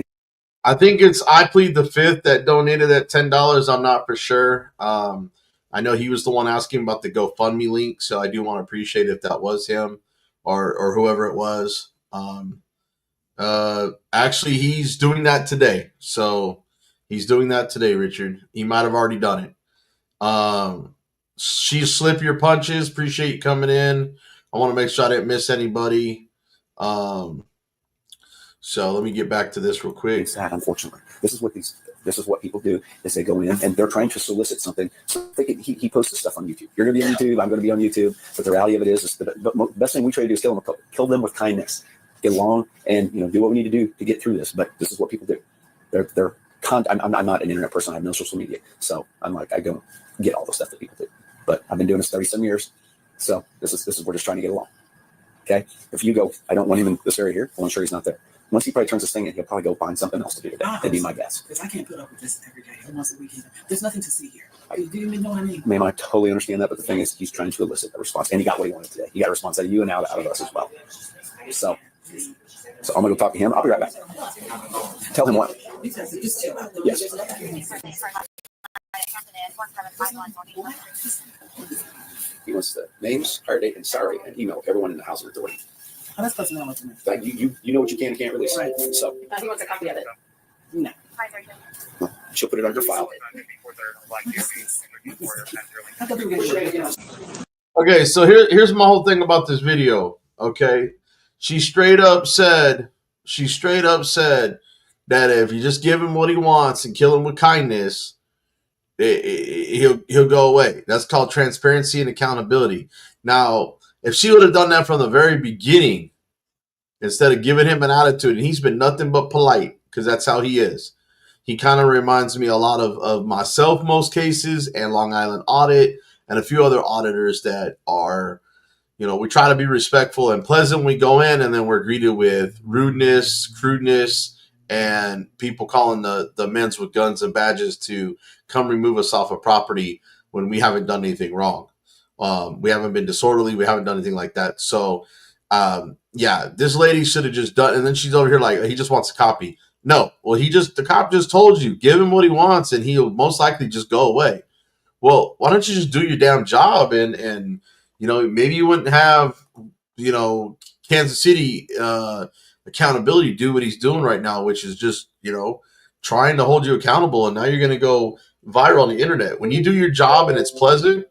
A: I think it's I Plead the Fifth that donated that $10. I'm not for sure. I know he was the one asking about the GoFundMe link, so I do want to appreciate if that was him or whoever it was. Actually, he's doing that today. So he's doing that today, Richard. He might have already done it. She slip your punches. Appreciate you coming in. I want to make sure I didn't miss anybody. So let me get back to this real quick.
Q: It's sad, unfortunately. This is what people do is they go in and they're trying to solicit something. So he posts stuff on YouTube. You're going to be on YouTube. I'm going to be on YouTube. But the reality of it is the best thing we try to do is kill them with kindness. Get along and do what we need to do to get through this. But this is what people do. I'm not an internet person. I have no social media. So I'm like, I don't get all the stuff that people do. But I've been doing this 30-some years. So this is we're just trying to get along. Okay? If you go, I don't want him in this area here. I'm sure he's not there. Once he probably turns this thing in, he'll probably go find something else to do today. That'd be my guess.
C: Because I can't put up with this every day or once a week. There's nothing to see here. Do you even know what I mean?
Q: Ma'am, I totally understand that, but the thing is, he's trying to elicit a response, and he got what he wanted today. He got a response out of you and out of us as well. So I'm gonna go talk to him. I'll be right back. Tell him what. Yes. He wants the names, hire date, and salary, and email everyone in the Housing Authority.
C: Oh, that's supposed to know what to do.
Q: Like you know what you can and can't release.
C: Right.
Q: So
C: He wants a copy of it. No.
Q: she'll put it on her file.
A: Okay, so here's my whole thing about this video. Okay, she straight up said that if you just give him what he wants and kill him with kindness, he'll go away. That's called transparency and accountability. Now, if she would have done that from the very beginning, instead of giving him an attitude, and he's been nothing but polite because that's how he is. He kind of reminds me a lot of myself most cases, and Long Island Audit and a few other auditors that are, we try to be respectful and pleasant when we go in, and then we're greeted with rudeness, crudeness, and people calling the men's with guns and badges to come remove us off of property when we haven't done anything wrong. We haven't been disorderly. We haven't done anything like that. So, yeah, this lady should have just done, and then she's over here like, he just wants a copy. No, well, the cop just told you, give him what he wants, and he'll most likely just go away. Well, why don't you just do your damn job, and maybe you wouldn't have, Kansas City accountability do what he's doing right now, which is just, trying to hold you accountable, and now you're going to go viral on the internet. When you do your job and it's pleasant,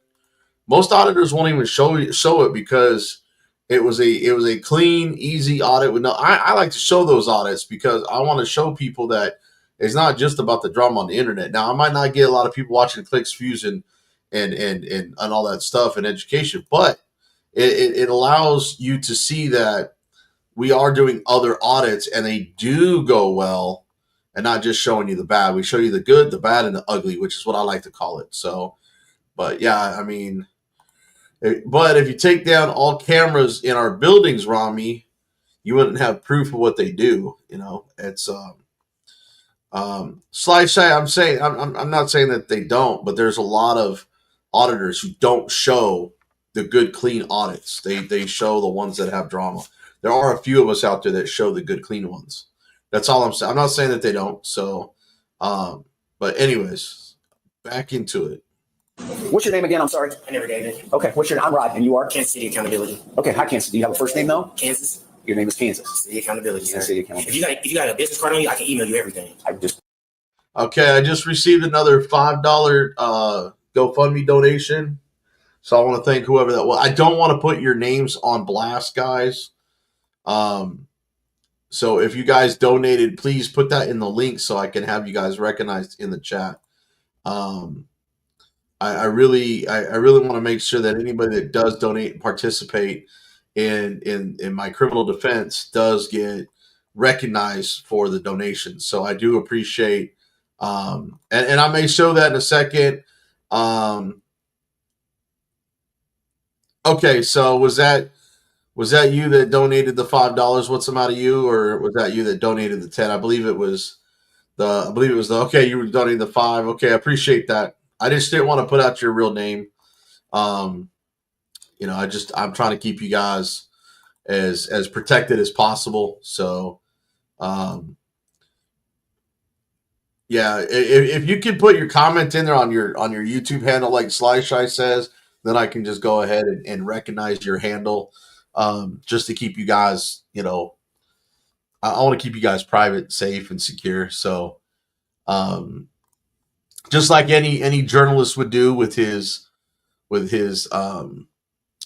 A: most auditors won't even show it because it was a clean, easy audit. I like to show those audits because I want to show people that it's not just about the drama on the internet. Now, I might not get a lot of people watching clicks, views, and all that stuff and education, but it allows you to see that we are doing other audits and they do go well, and not just showing you the bad. We show you the good, the bad, and the ugly, which is what I like to call it. So, but yeah, I mean, but if you take down all cameras in our buildings, Rami, you wouldn't have proof of what they do. It's slideshow. I'm not saying that they don't, but there's a lot of auditors who don't show the good, clean audits. They show the ones that have drama. There are a few of us out there that show the good, clean ones. That's all I'm saying. I'm not saying that they don't. So, but anyways, back into it.
Q: What's your name again? I'm sorry.
B: I never gave it.
Q: Okay. What's your name? I'm Rod, and you are?
B: Kansas City Accountability.
Q: Okay. Hi, Kansas. Do you have a first name though?
B: Kansas.
Q: Your name is Kansas.
B: City Accountability.
Q: Kansas City Accountability.
B: If you got a business card on you, I can email you everything.
A: Okay, I just received another $5 GoFundMe donation. So I want to thank whoever that was. I don't want to put your names on blast, guys. So if you guys donated, please put that in the link so I can have you guys recognized in the chat. I really want to make sure that anybody that does donate and participate in my criminal defense does get recognized for the donation. So I do appreciate, and I may show that in a second. Okay, so was that you that donated the $5? What's the matter you, or was that you that donated the 10? I believe it was I believe it was okay, you were donating the 5. Okay, I appreciate that. I just didn't want to put out your real name. I'm trying to keep you guys as protected as possible. So, yeah, if you can put your comment in there on your YouTube handle, like Sly Shy says, then I can just go ahead and recognize your handle, just to keep you guys, I want to keep you guys private, safe, and secure. So, just like any journalist would do with his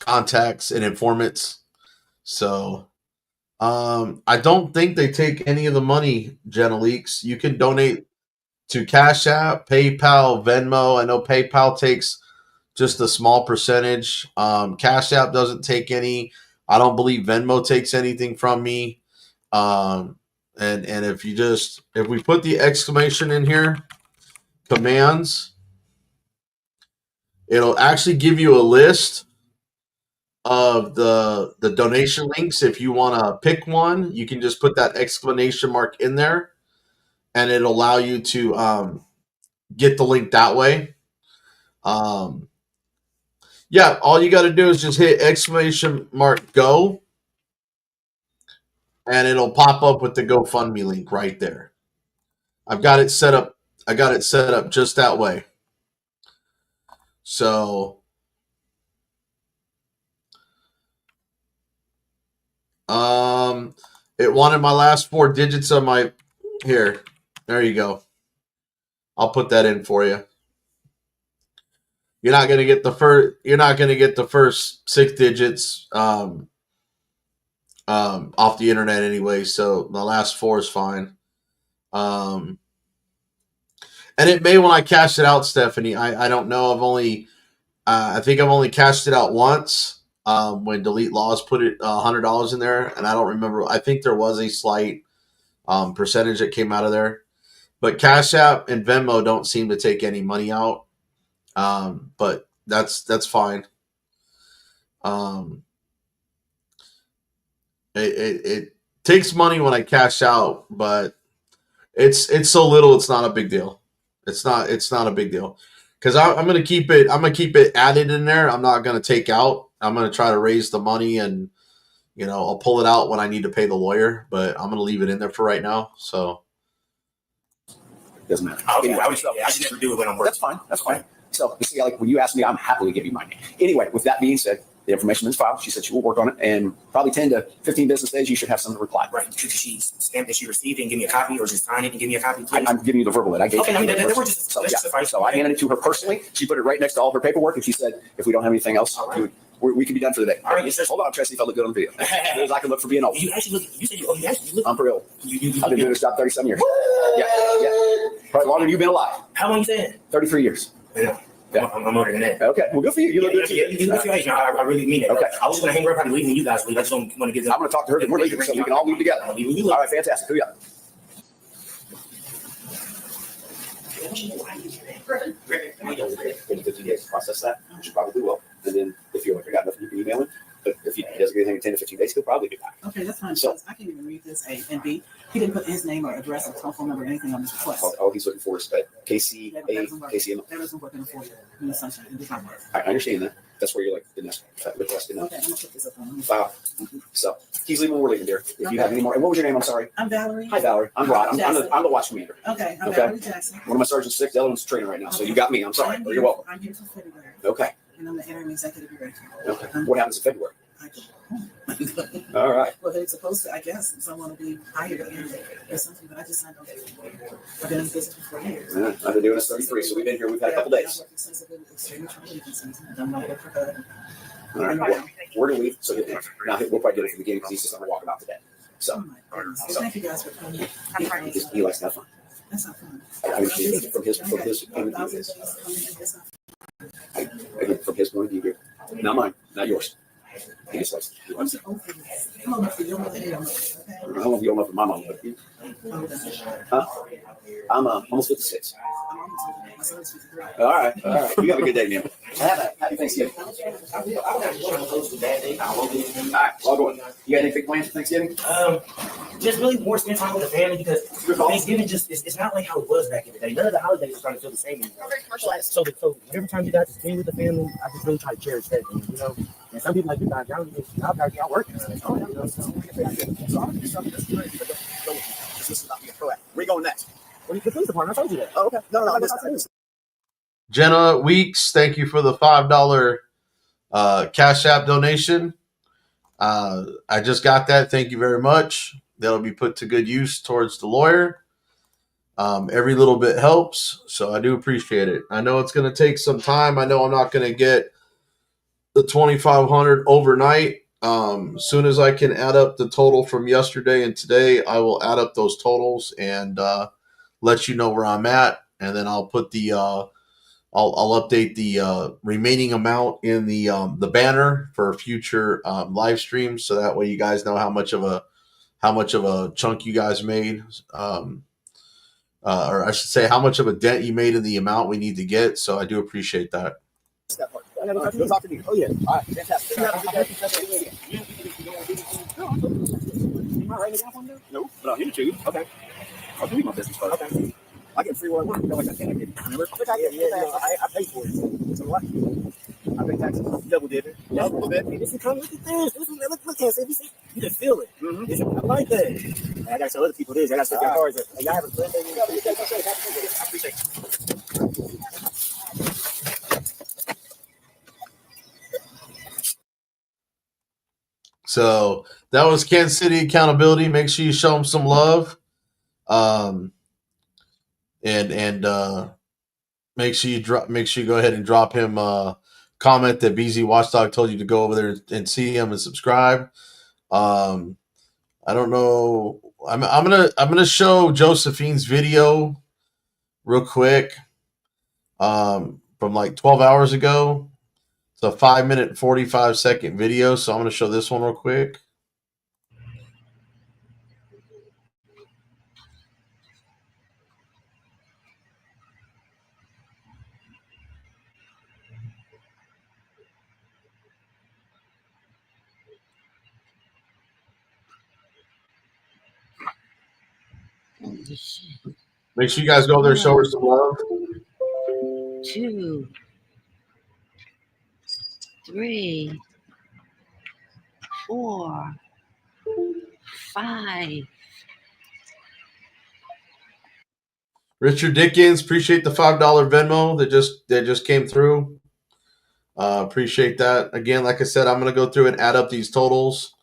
A: contacts and informants. So, I don't think they take any of the money, Jenna Leaks. You can donate to Cash App, PayPal, Venmo. I know PayPal takes just a small percentage. Cash App doesn't take any. I don't believe Venmo takes anything from me. And if we put the exclamation in here, commands, it'll actually give you a list of the donation links. If you want to pick one, you can just put that exclamation mark in there, and it'll allow you to get the link that way. Yeah, all you got to do is just hit exclamation mark go, and it'll pop up with the GoFundMe link right there. I've got it set up. I got it set up just that way. So, it wanted my last 4 digits of my here. There you go. I'll put that in for you. You're not gonna get the first. You're not gonna get the first 6 digits off the internet anyway. So the last 4 is fine. And it may when I cash it out, Stephanie. I don't know. I think I've only cashed it out once. When Delete Laws put it $100 in there, and I don't remember. I think there was a slight percentage that came out of there, but Cash App and Venmo don't seem to take any money out. But that's fine. It takes money when I cash out, but it's so little, it's not a big deal. It's not a big deal because I'm gonna keep it added in there. I'm not gonna take out. I'm gonna try to raise the money, and I'll pull it out when I need to pay the lawyer. But I'm gonna leave it in there for right now. So
Q: doesn't matter.
B: Okay, I just never do it when I'm working.
Q: That's fine. That's fine. So you see, like when you ask me, I'm happy to give you my name. Anyway, with that being said, the information is filed. She said she will work on it, and probably 10 to 15 business days, you should have something to reply.
B: Right. Could she stamp that she received it and give me a copy, or just sign it and give me a copy, please?
Q: I'm giving you the verbal that I gave.
B: Okay,
Q: you. So I handed it to her personally. She put it right next to all of her paperwork, and she said, if we don't have anything else, we can be done for the day.
B: All right,
Q: hold on, Tracy, if I look good on video. As I can look for being old.
B: You actually look. You said you actually look.
Q: I'm for real. I've been doing this job 37 years. Yeah. Probably longer than you've been alive.
B: How long you saying?
Q: 33 years.
B: Yeah. I'm older than that.
Q: Okay, well, good for you. You look good too.
B: You look good. I really mean it.
Q: Okay.
B: I was going to hang around, probably leaving you guys leave. I just don't want to get.
Q: I'm going to talk to her because we're leaving, so we can all leave together. All right, fantastic. Who you got? Process that. You probably will. And then if you're like, I got nothing, you can email him. But if he doesn't get anything in 10 to 15 days, he'll probably get back.
C: Okay, that's fine.
Q: So
C: I can't even read this A and B. He didn't put his name or address or telephone number or anything on this request.
Q: All he's looking for is KCA, KCM.
C: That doesn't work in the foyer in the sunshine. It does not work.
Q: I understand that. That's where you're like the next request.
C: Okay, I'm gonna put this up on him.
Q: File. So he's leaving. We're leaving, dear. If you have any more, and what was your name? I'm sorry.
C: I'm Valerie.
Q: Hi, Valerie. I'm Rod. I'm the watch commander.
C: Okay, I'm Valerie Jackson.
Q: One of my sergeants sick. The other one's training right now. So you got me. I'm sorry. You're welcome.
C: I'm here till February.
Q: Okay.
C: And I'm the interim executive director.
Q: Okay. What happens in February? All right.
C: Well, they're supposed to, I guess, someone will be hired or something, but I just signed on. I've been in business for 4 years.
Q: Yeah, I've been doing this 33, so we've been here. We've had a couple days. All right. We're gonna leave. So now we'll probably do it at the beginning because he's just gonna walk about today. So,
C: Thank you guys for coming.
Q: he likes to have fun.
C: That's not fun.
Q: I mean, from his point of view, from his point of view, not mine, not yours. He gets like,
C: What's the open? How long for your mother and your mother?
Q: how long have you owned up for my mom? Huh? I'm almost 56. All right. You have a good day, man. Have a happy Thanksgiving. All right, well, go on. You got anything planned for Thanksgiving?
B: Just really more spend time with the family because Thanksgiving it's not like how it was back in the day. None of the holidays are starting to feel the same anymore. So every time you got to spend with the family, I just really try to cherish that. And, you know, and some people like you guys, y'all working. So I'll do something that's great. This is not being proactive. Where you going next? Well, the police department. I told you that. Oh, okay. No, I just.
A: Jenna Weeks, thank you for the $5 Cash App donation. I just got that. Thank you very much. That'll be put to good use towards the lawyer. Every little bit helps, so I do appreciate it. I know it's going to take some time. I know I'm not going to get the $2,500 overnight. As soon as I can add up the total from yesterday and today, I will add up those totals and let you know where I'm at, and then I'll put the I'll update the remaining amount in the banner for future live streams, so that way you guys know how much of a chunk you guys made, or I should say how much of a dent you made in the amount we need to get. So I do appreciate that.
Q: That part. I never talked to you. Oh yeah. All right. Fantastic. No, but I'll hit it to you. Okay. I'll do my business card. Okay. I get free what I want. Like I can't get. Remember? I pay for it. So what? I pay taxes. Double dipping. Yeah, a little bit. This is come look at this. Look at this. You can feel it. Mm-hmm. I like that. And I gotta tell other people this. I gotta set their cards up. Hey, y'all have a good day. I appreciate it.
A: So that was Kansas City Accountability. Make sure you show them some love. And make sure you go ahead and drop him a comment that BZ Watchdog told you to go over there and see him and subscribe. I don't know. I'm gonna show Josephine's video real quick from like 12 hours ago. It's a 5-minute 45-second video, so I'm gonna show this one real quick. Make sure you guys go there and show her some love.
D: 2, 3, 4, 5.
A: Richard Dickens, appreciate the $5 Venmo that just came through. Appreciate that. Again, like I said, I'm gonna go through and add up these totals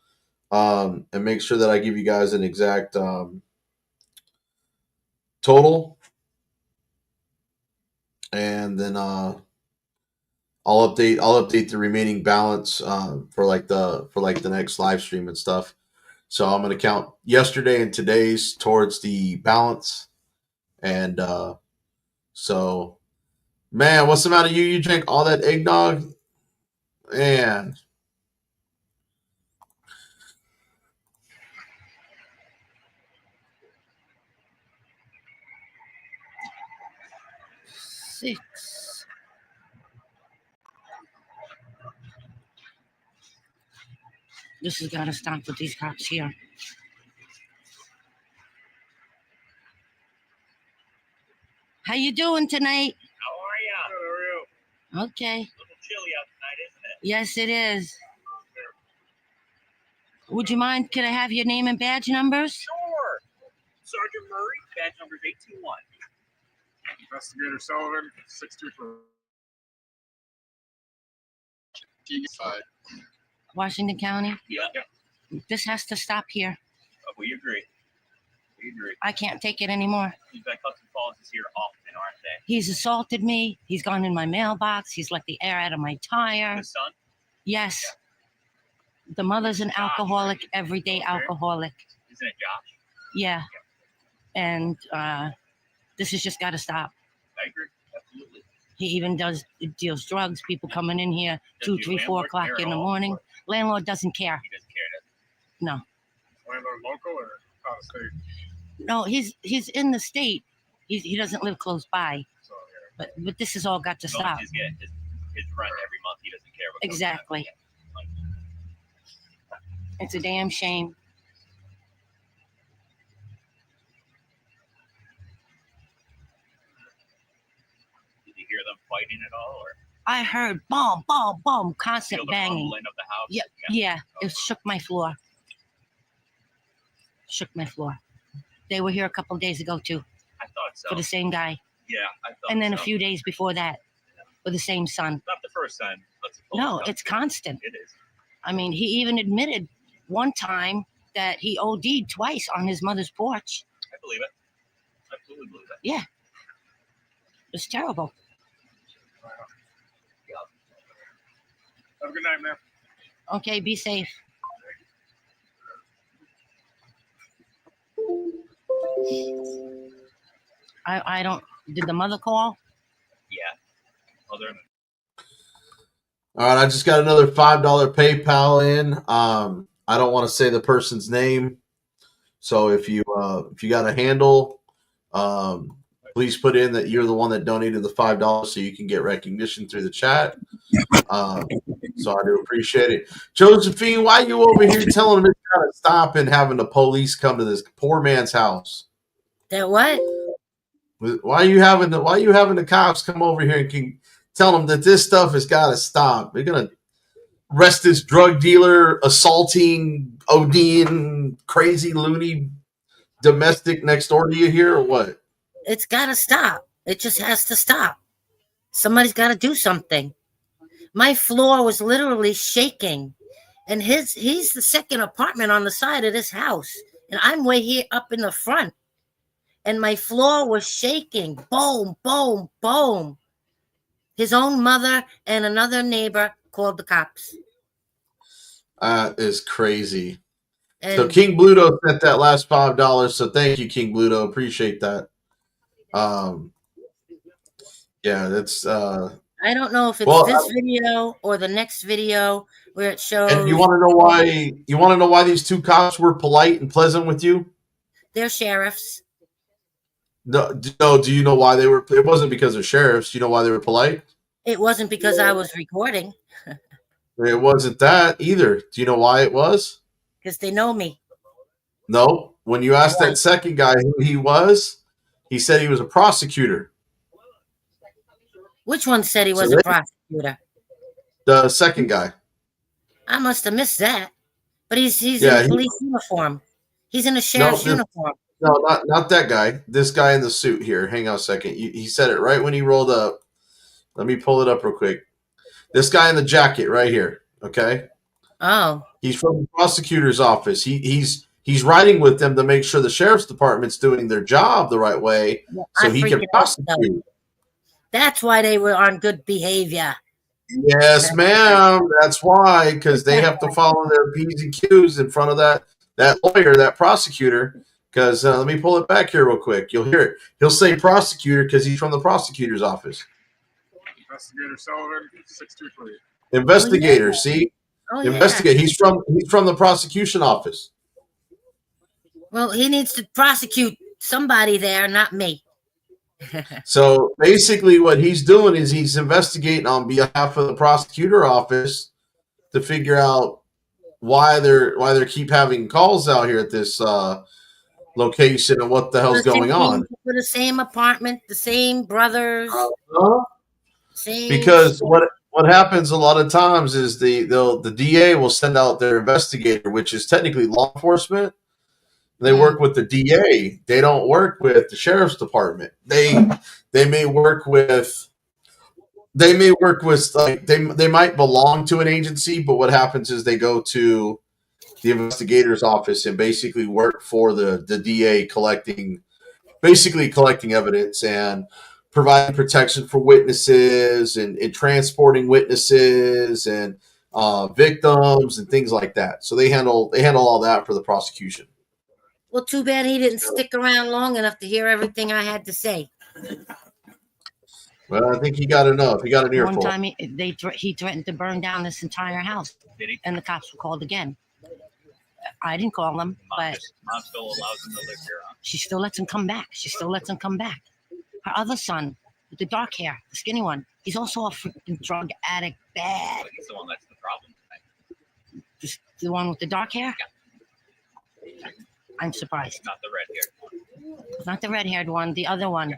A: and make sure that I give you guys an exact total, and then I'll update the remaining balance for the next live stream and stuff. So I'm gonna count yesterday and today's towards the balance, and so man, what's the matter? You drink all that eggnog, man.
D: Six. This has got to stop with these cops here. How you doing tonight?
O: How are you? Good, how are you?
D: Okay.
O: A little chilly out tonight, isn't it?
D: Yes, it is. Would you mind? Could I have your name and badge numbers?
O: Sure. Sergeant Murray, badge number is 821.
P: Investigator Sullivan, 624. Side.
D: Washington County.
O: Yeah.
D: This has to stop here.
O: We agree. We agree.
D: I can't take it anymore.
O: These guys Custom Falls is here often, aren't they?
D: He's assaulted me. He's gone in my mailbox. He's let the air out of my tire.
O: The son?
D: Yes. The mother's an alcoholic, everyday alcoholic.
O: Isn't it Josh?
D: Yeah. And this has just got to stop.
O: I agree. Absolutely.
R: He even deals drugs. People coming in here 2, 3, 4 o'clock in the morning. Landlord doesn't care.
P: He doesn't care.
R: No,
P: Landlord local or out of state?
R: no, he's in the state. He doesn't live close by.
P: So,
R: But this has all got to stop.
P: He's getting his rent every month. He doesn't care what goes
R: Exactly. It's a damn shame.
P: Did you hear them fighting at all? Or
R: I heard boom, boom, boom, constant
P: feel the
R: banging.
P: rumbling of the house?
R: Yeah, it shook my floor. Shook my floor. They were here a couple of days ago too.
P: I thought so.
R: For the same guy.
P: Yeah, I thought
R: And then a
P: so.
R: few days before that, with the same son.
P: Not the first time.
R: No, it's constant.
P: It is.
R: I mean, he even admitted one time that he OD'd twice on his mother's porch.
P: I believe it. I absolutely believe it.
R: Yeah. It's terrible.
P: Have a good night, man.
R: Okay, be safe. I don't, did the mother call?
P: Yeah. Other
A: All right, I just got another $5 PayPal in. I don't want to say the person's name, so if you got a handle, please put in that you're the one that donated the $5 so you can get recognition through the chat. So I do appreciate it. Josephine, why are you over here telling him it's got to stop and having the police come to this poor man's house?
R: That what?
A: Why are you having the cops come over here and tell them that this stuff has got to stop? They're gonna arrest this drug dealer, assaulting, ODing, crazy, loony domestic next door to you here, or what?
R: It's got to stop. It just has to stop. Somebody's got to do something. My floor was literally shaking, and he's the second apartment on the side of this house, and I'm way here up in the front, and my floor was shaking. Boom, boom, boom. His own mother and another neighbor called the cops.
A: That is crazy.
R: And
A: so King Bluto sent that last $5, so thank you, King Bluto. Appreciate that. Yeah, that's
R: I don't know if it's this video or the next video where it shows.
A: And you want to know why? You want to know why these two cops were polite and pleasant with you?
R: They're sheriffs.
A: No. Do you know why they were? It wasn't because they're sheriffs. Do you know why they were polite?
R: It wasn't because I was recording.
A: It wasn't that either. Do you know why it was?
R: Because they know me.
A: No. When you asked that second guy who he was, he said he was a prosecutor.
R: Which one said he was a prosecutor?
A: The second guy.
R: I must have missed that. But he's in a police uniform. He's in a sheriff's uniform.
A: No, not that guy. This guy in the suit here. Hang on a second. He said it right when he rolled up. Let me pull it up real quick. This guy in the jacket right here. Okay.
R: Oh.
A: He's from the prosecutor's office. He's riding with them to make sure the sheriff's department's doing their job the right way, so he can prosecute.
R: That's why they were on good behavior.
A: Yes, ma'am. That's why, because they have to follow their P's and Q's in front of that lawyer, that prosecutor. Because let me pull it back here real quick. You'll hear it. He'll say prosecutor because he's from the prosecutor's office.
P: Investigator Sullivan, 623.
A: Investigator, see?
R: Oh, yeah.
A: Investigate. He's from the prosecution office.
R: Well, he needs to prosecute somebody there, not me.
A: So basically what he's doing is he's investigating on behalf of the prosecutor office to figure out why they're keep having calls out here at this location and what the hell's going on.
R: For the same apartment, the same brothers. Same
A: Because what happens a lot of times is the DA will send out their investigator, which is technically law enforcement. They work with the DA. They don't work with the sheriff's department. They may work with like they might belong to an agency, but what happens is they go to the investigator's office and basically work for the DA collecting evidence and providing protection for witnesses and transporting witnesses and victims and things like that. So they handle all that for the prosecution.
R: Well, too bad he didn't stick around long enough to hear everything I had to say.
A: Well, I think he got enough. He got an
R: One
A: earful.
R: time he threatened to burn down this entire house,
O: Did he?
R: and the cops were called again. I didn't call them, but
O: Mom still allows him to live here. Huh?
R: she still lets him come back. She still lets him come back. Her other son, with the dark hair, the skinny one, he's also a freaking drug addict. Bad.
O: But he's the one that's the problem.
R: The one with the dark hair? I'm surprised.
O: Not the red-haired one.
R: It's not the red-haired one, the other one.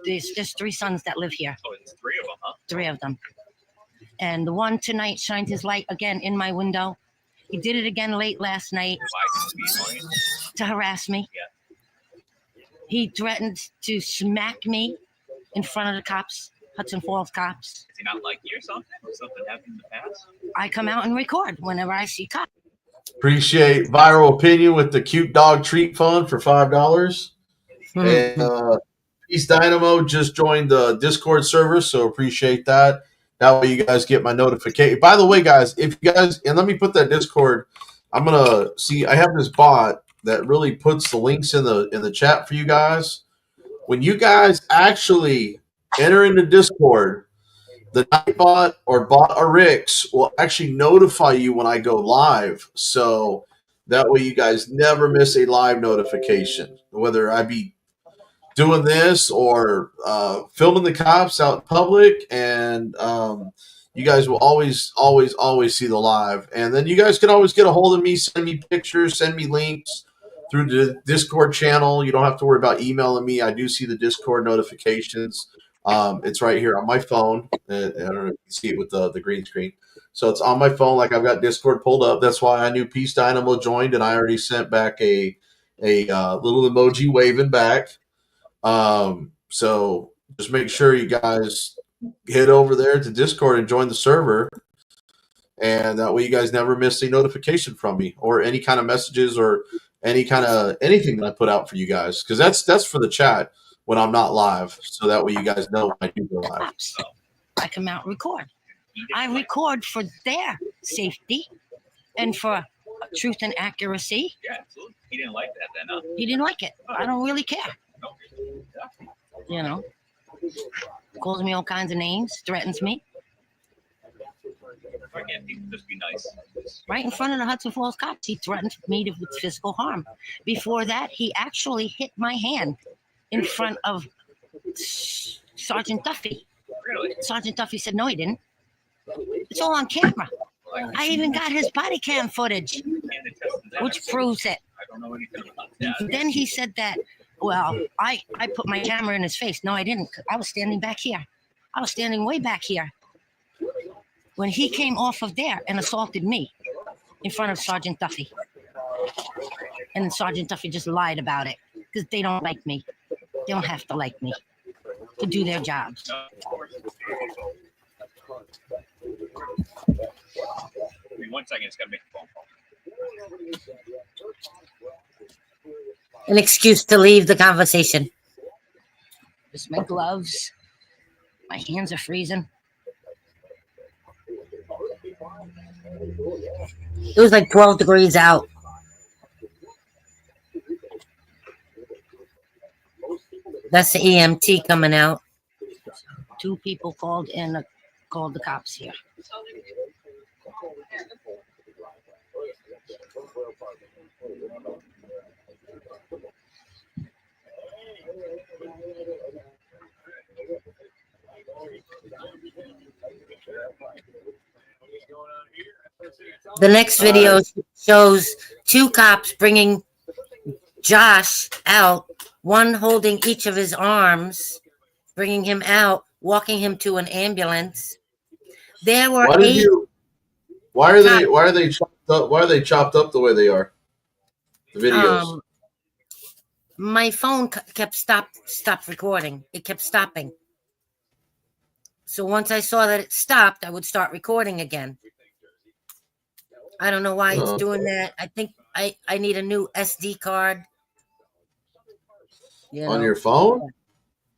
R: There's 3 sons that live here.
O: Oh, it's 3 of them, huh?
R: 3 of them. And the one tonight shined his light again in my window. He did it again late last night to harass me.
O: Yeah.
R: He threatened to smack me in front of the cops, Hudson Falls cops.
O: Does he not like you or something? Or something happened in the past?
R: I come out and record whenever I see cops.
A: Appreciate Viral Opinion with the cute dog treat fund for $5. And Peace Dynamo just joined the Discord server, so appreciate that. That way you guys get my notification. By the way, guys, if you guys, and let me put that Discord, I'm gonna see, I have this bot that really puts the links in the chat for you guys. When you guys actually enter into Discord, the Nightbot or Bot or Rix will actually notify you when I go live. So that way you guys never miss a live notification, whether I be doing this or filming the cops out in public, and you guys will always see the live. And then you guys can always get a hold of me, send me pictures, send me links through the Discord channel. You don't have to worry about emailing me. I do see the Discord notifications. It's right here on my phone. I don't know if you can see it with the green screen. So it's on my phone, like I've got Discord pulled up. That's why I knew Peace Dynamo joined, and I already sent back a little emoji waving back. So just make sure you guys head over there to Discord and join the server, and that way you guys never miss a notification from me or any kind of messages or any kind of anything that I put out for you guys, because that's for the chat when I'm not live, so that way you guys know when I do go live.
R: I come out and record. I record for their safety and for truth and accuracy.
O: Yeah, absolutely. He didn't like that then, huh?
R: He didn't like it. I don't really care.
O: No. Yeah.
R: You know, calls me all kinds of names, threatens me
O: Again, he can just be nice.
R: right in front of the Hudson Falls cops. He threatened me with physical harm. Before that, he actually hit my hand in front of Sergeant Duffy.
O: Really?
R: Sergeant Duffy said, no, he didn't. It's all on camera. I even got his body cam footage, which proves it.
O: I don't know anything about that.
R: Then he said that, well, I put my camera in his face. No, I didn't. I was standing back here. I was standing way back here when he came off of there and assaulted me in front of Sergeant Duffy. And then Sergeant Duffy just lied about it because they don't like me. They don't have to like me to do their jobs.
O: Give me 1 second. It's got to make a phone call.
R: An excuse to leave the conversation. Just my gloves. My hands are freezing. It was like 12 degrees out. That's the EMT coming out. 2 people called the cops here. The next video shows 2 cops bringing Josh out, one holding each of his arms, bringing him out, walking him to an ambulance. There were
A: Why are they chopped up? Why are they chopped up the way they are? The videos.
R: My phone kept stopped recording. It kept stopping. So once I saw that it stopped, I would start recording again. I don't know why it's doing that. I think I need a new SD card.
A: On your phone?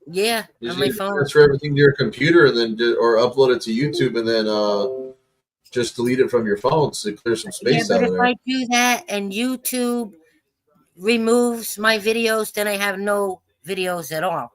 R: Yeah, on my phone.
A: Transfer everything to your computer and then or upload it to YouTube and then just delete it from your phone so clear some space out
R: but
A: of
R: if
A: there.
R: I do that and YouTube removes my videos, then I have no videos at all.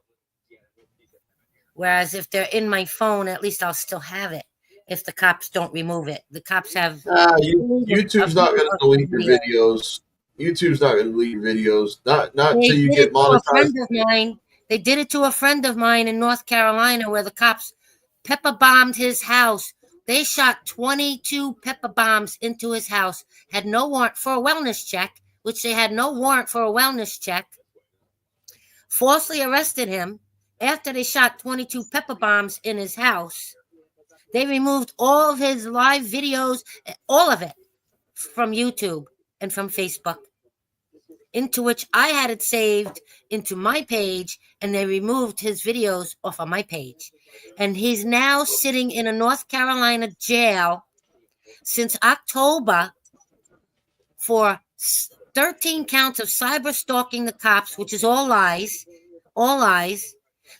R: Whereas if they're in my phone, at least I'll still have it. If the cops don't remove it, the cops have.
A: YouTube's not going to delete your videos. YouTube's not going to delete your videos. Not till you get monetized.
R: They did it to a friend of mine in North Carolina, where the cops pepper bombed his house. They shot 22 pepper bombs into his house. Had no warrant for a wellness check, which they had no warrant for a wellness check. Falsely arrested him after they shot 22 pepper bombs in his house. They removed all of his live videos, all of it, from YouTube and from Facebook, into which I had it saved into my page, and they removed his videos off of my page. And he's now sitting in a North Carolina jail since October for 13 counts of cyber stalking the cops, which is all lies, all lies.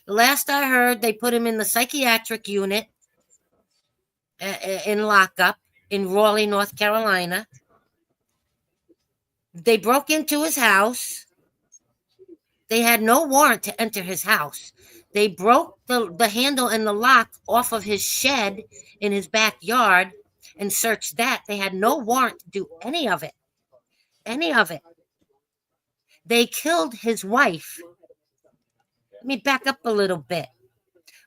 R: The last I heard, they put him in the psychiatric unit in lockup in Raleigh, North Carolina. They broke into his house. They had no warrant to enter his house. They broke the handle and the lock off of his shed in his backyard and searched that. They had no warrant to do any of it. Any of it. They killed his wife. Let me back up a little bit.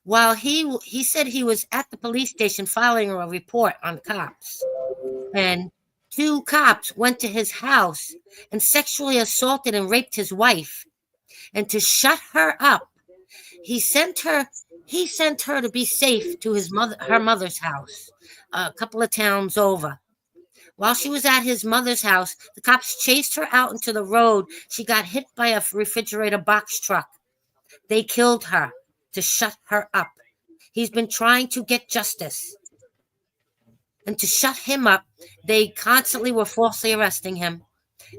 R: While he said he was at the police station filing a report on cops, and 2 cops went to his house and sexually assaulted and raped his wife. And to shut her up, he sent her to be safe to her mother's house, a couple of towns over. While she was at his mother's house, the cops chased her out into the road. She got hit by a refrigerator box truck. They killed her to shut her up. He's been trying to get justice. And to shut him up, they constantly were falsely arresting him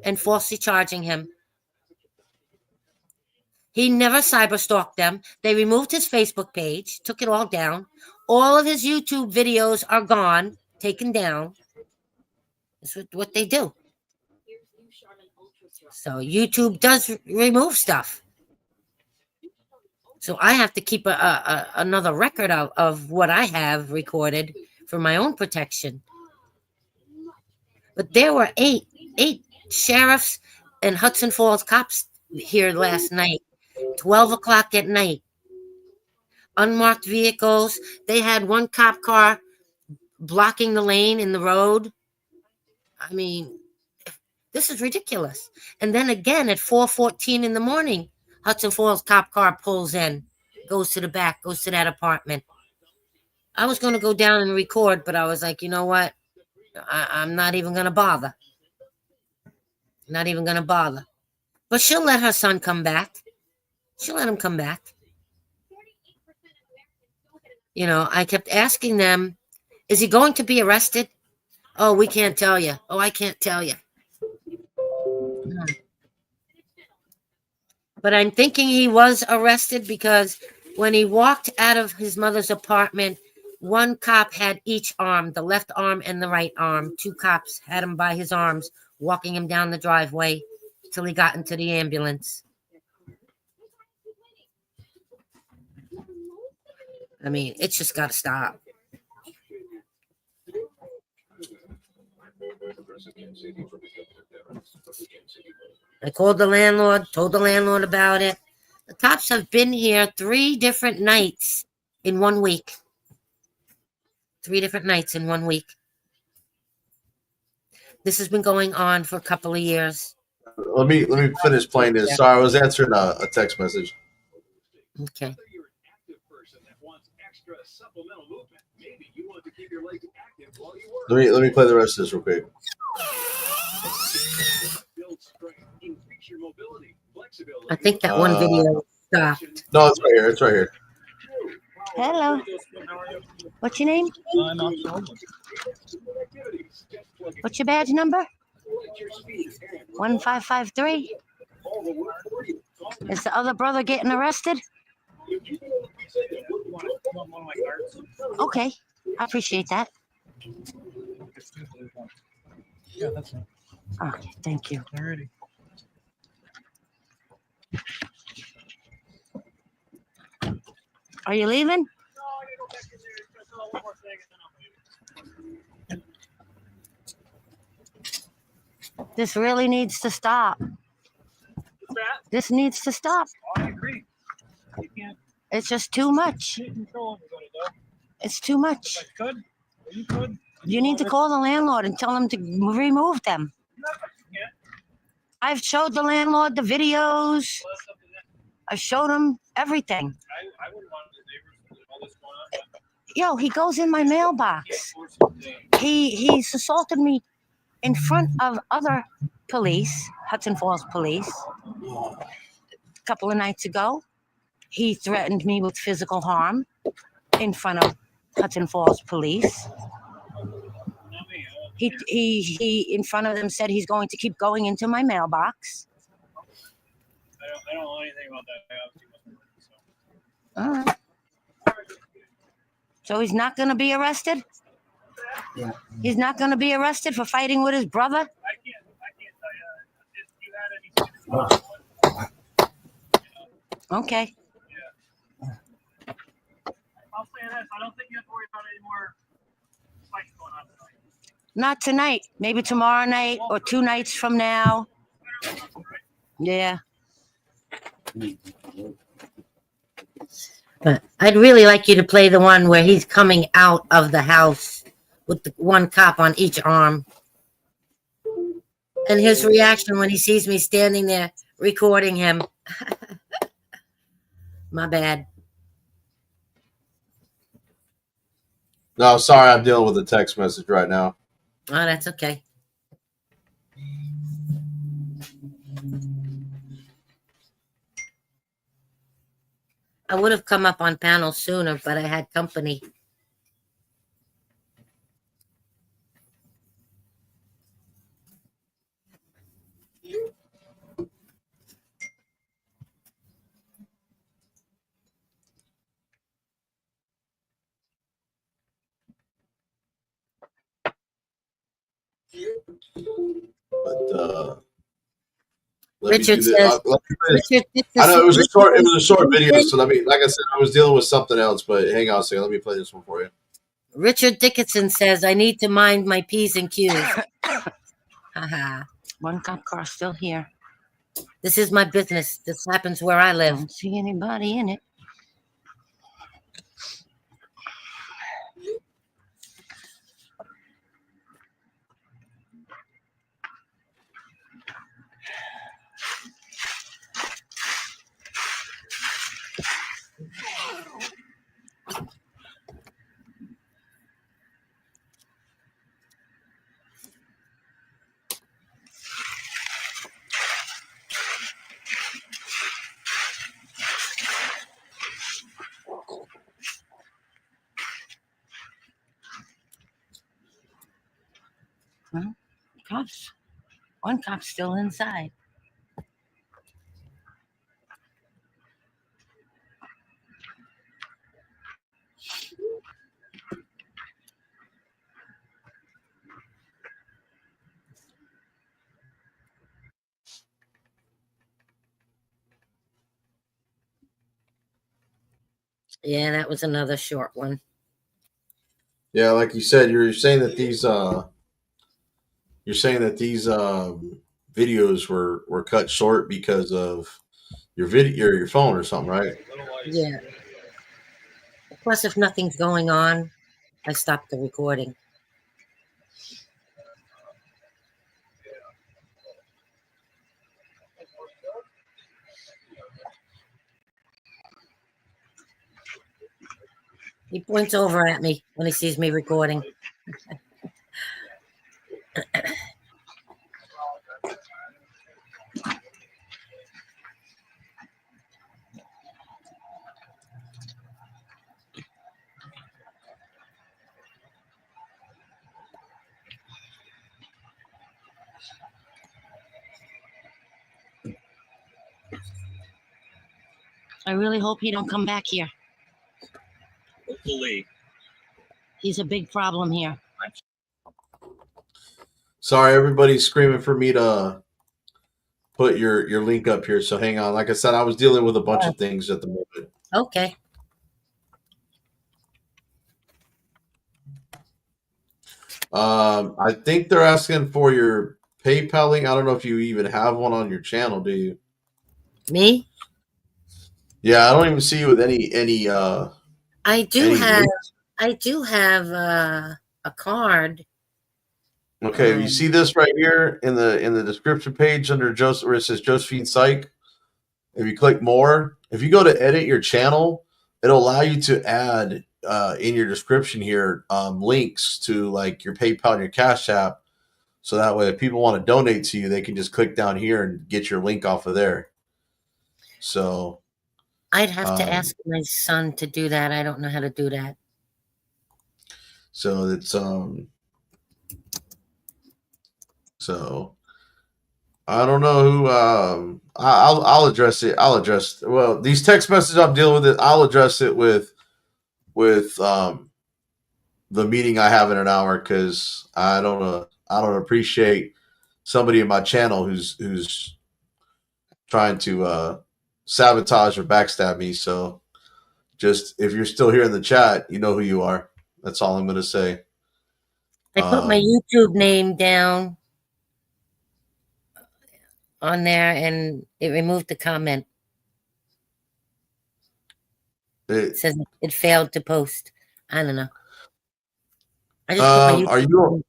R: and falsely charging him. He never cyberstalked them. They removed his Facebook page, took it all down. All of his YouTube videos are gone, taken down. That's what they do. So YouTube does remove stuff. So I have to keep another record of what I have recorded for my own protection. But there were eight sheriffs and Hudson Falls cops here last night, 12 o'clock at night. Unmarked vehicles. They had one cop car blocking the lane in the road. I mean, this is ridiculous. And then again at 4:14 in the morning, Hudson Falls cop car pulls in, goes to the back, goes to that apartment. I was going to go down and record, but I was like, you know what? I'm not even going to bother. Not even going to bother. But she'll let her son come back. She'll let him come back. You know, I kept asking them, is he going to be arrested? Oh, we can't tell you. Oh, I can't tell you. But I'm thinking he was arrested because when he walked out of his mother's apartment, one cop had each arm, the left arm and the right arm. 2 cops had him by his arms, walking him down the driveway till he got into the ambulance. I mean, it's just got to stop. I called the landlord, told the landlord about it. The cops have been here 3 different nights in 1 week. 3 different nights in 1 week. This has been going on for a couple of years.
A: Let me finish playing this. Sorry, I was answering a text message.
R: Okay.
A: Let me play the rest of this real quick.
R: I think that one video stopped.
A: No, it's right here. It's right here.
D: Hello. What's your name? What's your badge number? 1553. Is the other brother getting arrested? Okay, I appreciate that.
L: Yeah, that's it.
D: Okay, thank you.
L: Alrighty.
R: Are you leaving? This really needs to stop. This needs to stop.
F: I agree. You can't
R: It's just too much.
F: control everybody, though.
R: It's too much.
F: I could. You could.
R: You need to call the landlord and tell him to remove them. I've showed the landlord the videos. I showed him everything.
F: I wouldn't want the neighbors with all this going on.
R: Yo, he goes in my mailbox. He's assaulted me in front of other police, Hudson Falls police, a couple of nights ago. He threatened me with physical harm in front of Hudson Falls police. He in front of them said he's going to keep going into my mailbox.
F: I don't know anything about that.
R: All right. So he's not going to be arrested?
G: Yeah.
R: He's not going to be arrested for fighting with his brother?
F: I can't tell you if you had any.
R: Okay.
F: I'll say this. I don't think you have to worry about any more fights going on tonight.
R: Not tonight. Maybe tomorrow night or 2 nights from now. Yeah. But I'd really like you to play the one where he's coming out of the house with the one cop on each arm. And his reaction when he sees me standing there recording him. My bad.
A: No, sorry, I'm dealing with a text message right now.
R: Oh, that's okay. I would have come up on panel sooner, but I had company.
A: But
R: Richard says, Richard,
A: I know it was a short video, so let me, like I said, I was dealing with something else, but hang on a second, let me play this one for you.
R: Richard Dickinson says, I need to mind my P's and Q's. Haha. One cop car still here. This is my business. This happens where I live. Don't see anybody in it. Well, cops. One cop's still inside. Yeah, that was another short one.
A: Yeah, like you said, you're saying that these videos were cut short because of your video or your phone or something, right?
R: Yeah. Plus, if nothing's going on, I stop the recording. He points over at me when he sees me recording. I really hope he don't come back here.
O: Hopefully.
R: He's a big problem here.
A: Sorry, everybody's screaming for me to put your link up here. So hang on. Like I said, I was dealing with a bunch of things at the moment.
R: Okay.
A: I think they're asking for your PayPal link. I don't know if you even have one on your channel, do you?
R: Me?
A: Yeah, I don't even see you with any
R: I do
A: any
R: have.
A: links.
R: I do have a card.
A: Okay, you see this right here in the description page under Joseph, where it says Josephine Psych. If you click more, if you go to edit your channel, it'll allow you to add in your description here links to like your PayPal and your Cash App, so that way if people want to donate to you, they can just click down here and get your link off of there. So
R: I'd have to ask my son to do that. I don't know how to do that.
A: So it's so I don't know who I'll address it. Well, these text messages I'm dealing with it, I'll address it with the meeting I have in an hour, because I don't appreciate somebody in my channel who's trying to sabotage or backstab me. So just, if you're still here in the chat, you know who you are. That's all I'm going to say.
R: I put my YouTube name down on there, and it removed the comment. It says it failed to post. I don't know. I just put my
A: are you?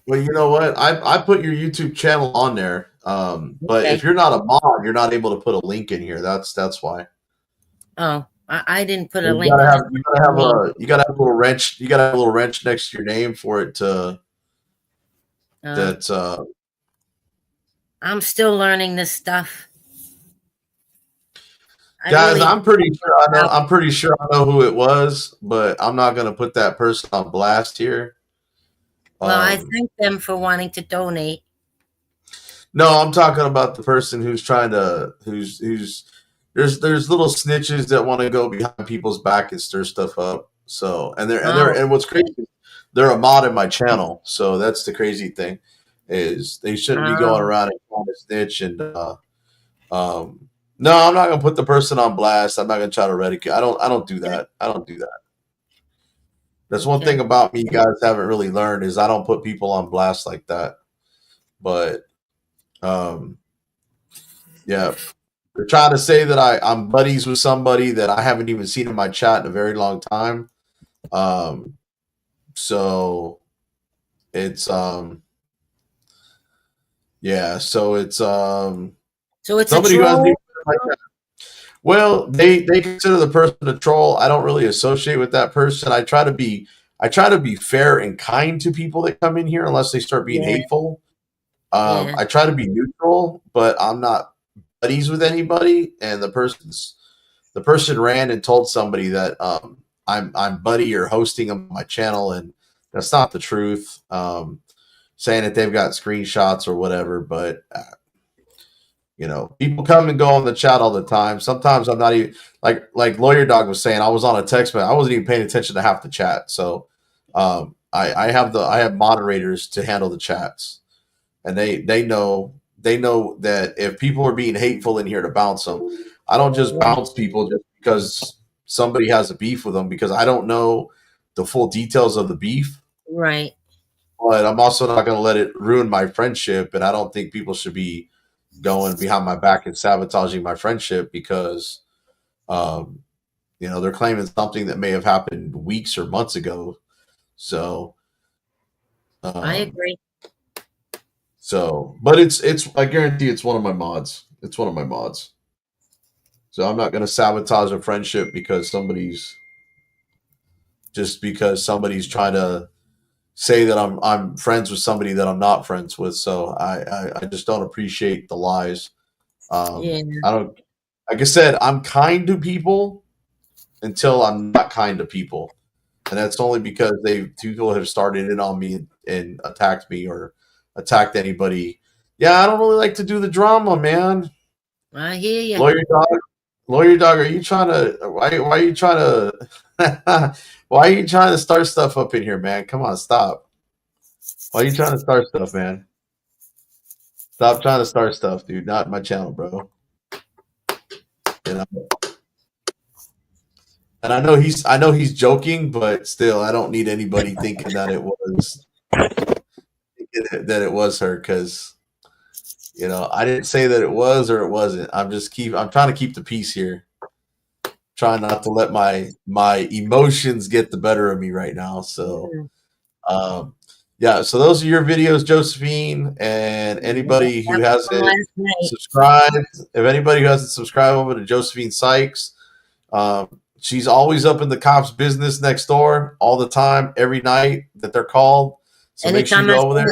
A: Well, you know what? I put your YouTube channel on there. But if you're not a mod, you're not able to put a link in here. That's why.
R: Oh, I didn't put a
A: You
R: link.
A: gotta have a little wrench. You gotta have a little wrench next to your name for it to.
R: I'm still learning this stuff.
A: Guys, I'm pretty sure I know who it was, but I'm not gonna put that person on blast here.
R: Well, I thank them for wanting to donate.
A: No, I'm talking about the person who's trying to there's little snitches that want to go behind people's back and stir stuff up. So and what's crazy, they're a mod in my channel. So that's the crazy thing, is they shouldn't be going around and trying to snitch. And no, I'm not gonna put the person on blast. I'm not gonna try to eradicate. I don't do that. I don't do that. That's one thing about me you guys haven't really learned, is I don't put people on blast like that. But yeah, they're trying to say that I'm buddies with somebody that I haven't even seen in my chat in a very long time. So it's yeah, so it's somebody who hasn't even been in my chat. Well, they consider the person a troll. I don't really associate with that person. I try to be fair and kind to people that come in here, unless they start being hateful. I try to be neutral, but I'm not buddies with anybody. And the person ran and told somebody that I'm buddy or hosting them on my channel, and that's not the truth. Saying that they've got screenshots or whatever, but you know, people come and go on the chat all the time. Sometimes I'm not even like Lawyer Dog was saying. I was on a text, but I wasn't even paying attention to half the chat. So I have moderators to handle the chats, and they know that if people are being hateful in here, to bounce them. I don't just bounce people just because somebody has a beef with them, because I don't know the full details of the beef.
R: Right.
A: But I'm also not going to let it ruin my friendship, and I don't think people should be going behind my back and sabotaging my friendship because, you know, they're claiming something that may have happened weeks or months ago. So,
R: I agree.
A: So, but it's I guarantee it's one of my mods. It's one of my mods. So I'm not going to sabotage a friendship because somebody's trying to say that I'm friends with somebody that I'm not friends with. So I just don't appreciate the lies. I don't, like I said, I'm kind to people until I'm not kind to people. And that's only because people have started in on me and attacked me or attacked anybody. Yeah, I don't really like to do the drama, man.
R: I hear you.
A: Lawyer Dog, are you trying to why are you trying to why are you trying to start stuff up in here, man? Come on, stop. Why are you trying to start stuff, man? Stop trying to start stuff, dude. Not my channel, bro. You know? And I know he's joking, but still, I don't need anybody thinking that it was that it was her, because I didn't say that it was or it wasn't. I'm trying to keep the peace here. Trying not to let my emotions get the better of me right now. So yeah, so those are your videos, Josephine, and anybody who hasn't subscribed. If anybody who hasn't subscribed over to Josephine Sykes, she's always up in the cops' business next door all the time, every night that they're called. So make sure you go over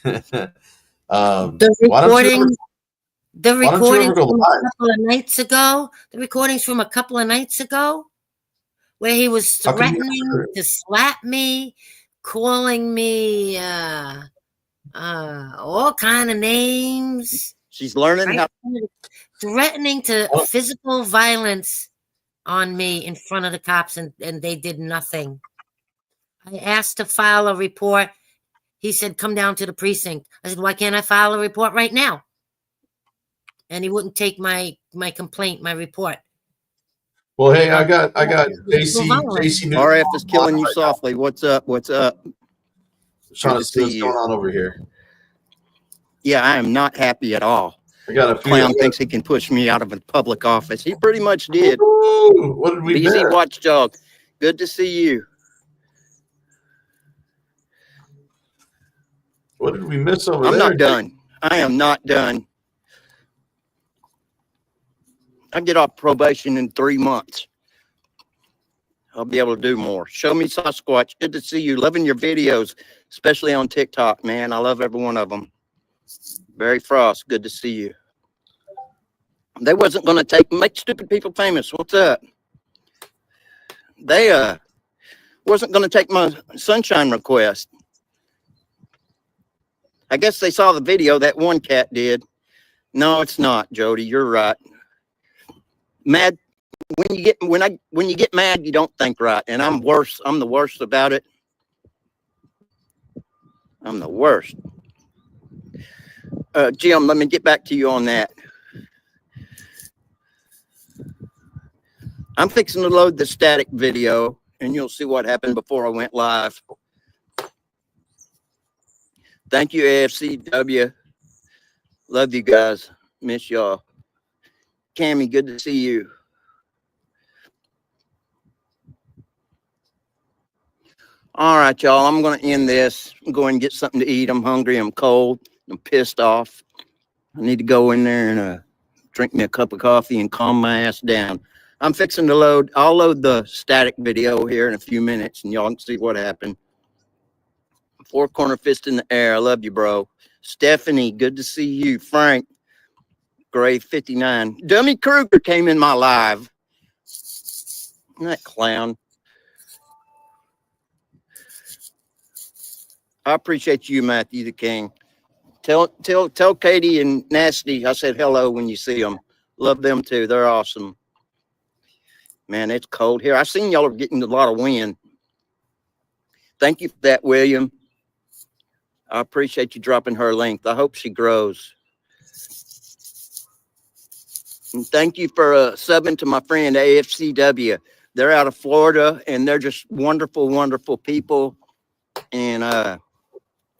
A: there.
R: The recordings from a couple of nights ago. The recordings from a couple of nights ago, where he was threatening to slap me, calling me all kind of names.
S: She's learning how.
R: Threatening to physical violence on me in front of the cops, and they did nothing. I asked to file a report. He said, come down to the precinct. I said, why can't I file a report right now? And he wouldn't take my complaint, my report.
A: Well, hey, I got JC.
S: RF is killing you softly. What's up? What's up?
A: Trying to see what's going on over here.
S: Yeah, I am not happy at all.
A: I got a
S: clown thinks he can push me out of a public office. He pretty much did.
A: Ooh, what did we
S: Busy
A: miss?
S: Watchdog. Good to see you.
A: What did we miss over there?
S: I'm not done. I am not done. I get off probation in 3 months. I'll be able to do more. Show me Sasquatch. Good to see you. Loving your videos, especially on TikTok, man. I love every one of them. Barry Frost, good to see you. They wasn't going to make stupid people famous. What's up? They wasn't going to take my sunshine request. I guess they saw the video that one cat did. No, it's not, Jody. You're right. Mad when you get mad, you don't think right. And I'm worse. I'm the worst about it. I'm the worst. Jim, let me get back to you on that. I'm fixing to load the static video, and you'll see what happened before I went live. Thank you, AFCW. Love you guys. Miss y'all. Cammy, good to see you. All right, y'all. I'm going to end this. I'm going to get something to eat. I'm hungry. I'm cold. I'm pissed off. I need to go in there and drink me a cup of coffee and calm my ass down. I'm fixing to load. I'll load the static video here in a few minutes, and y'all can see what happened. Four corner fist in the air. I love you, bro. Stephanie, good to see you. Frank, Grave 59. Dummy Kruger came in my live. That clown. I appreciate you, Matthew the King. Tell Katie and Nasty I said hello when you see them. Love them too. They're awesome. Man, it's cold here. I seen y'all are getting a lot of wind. Thank you for that, William. I appreciate you dropping her length. I hope she grows. And thank you for subbing to my friend AFCW. They're out of Florida, and they're just wonderful, wonderful people. And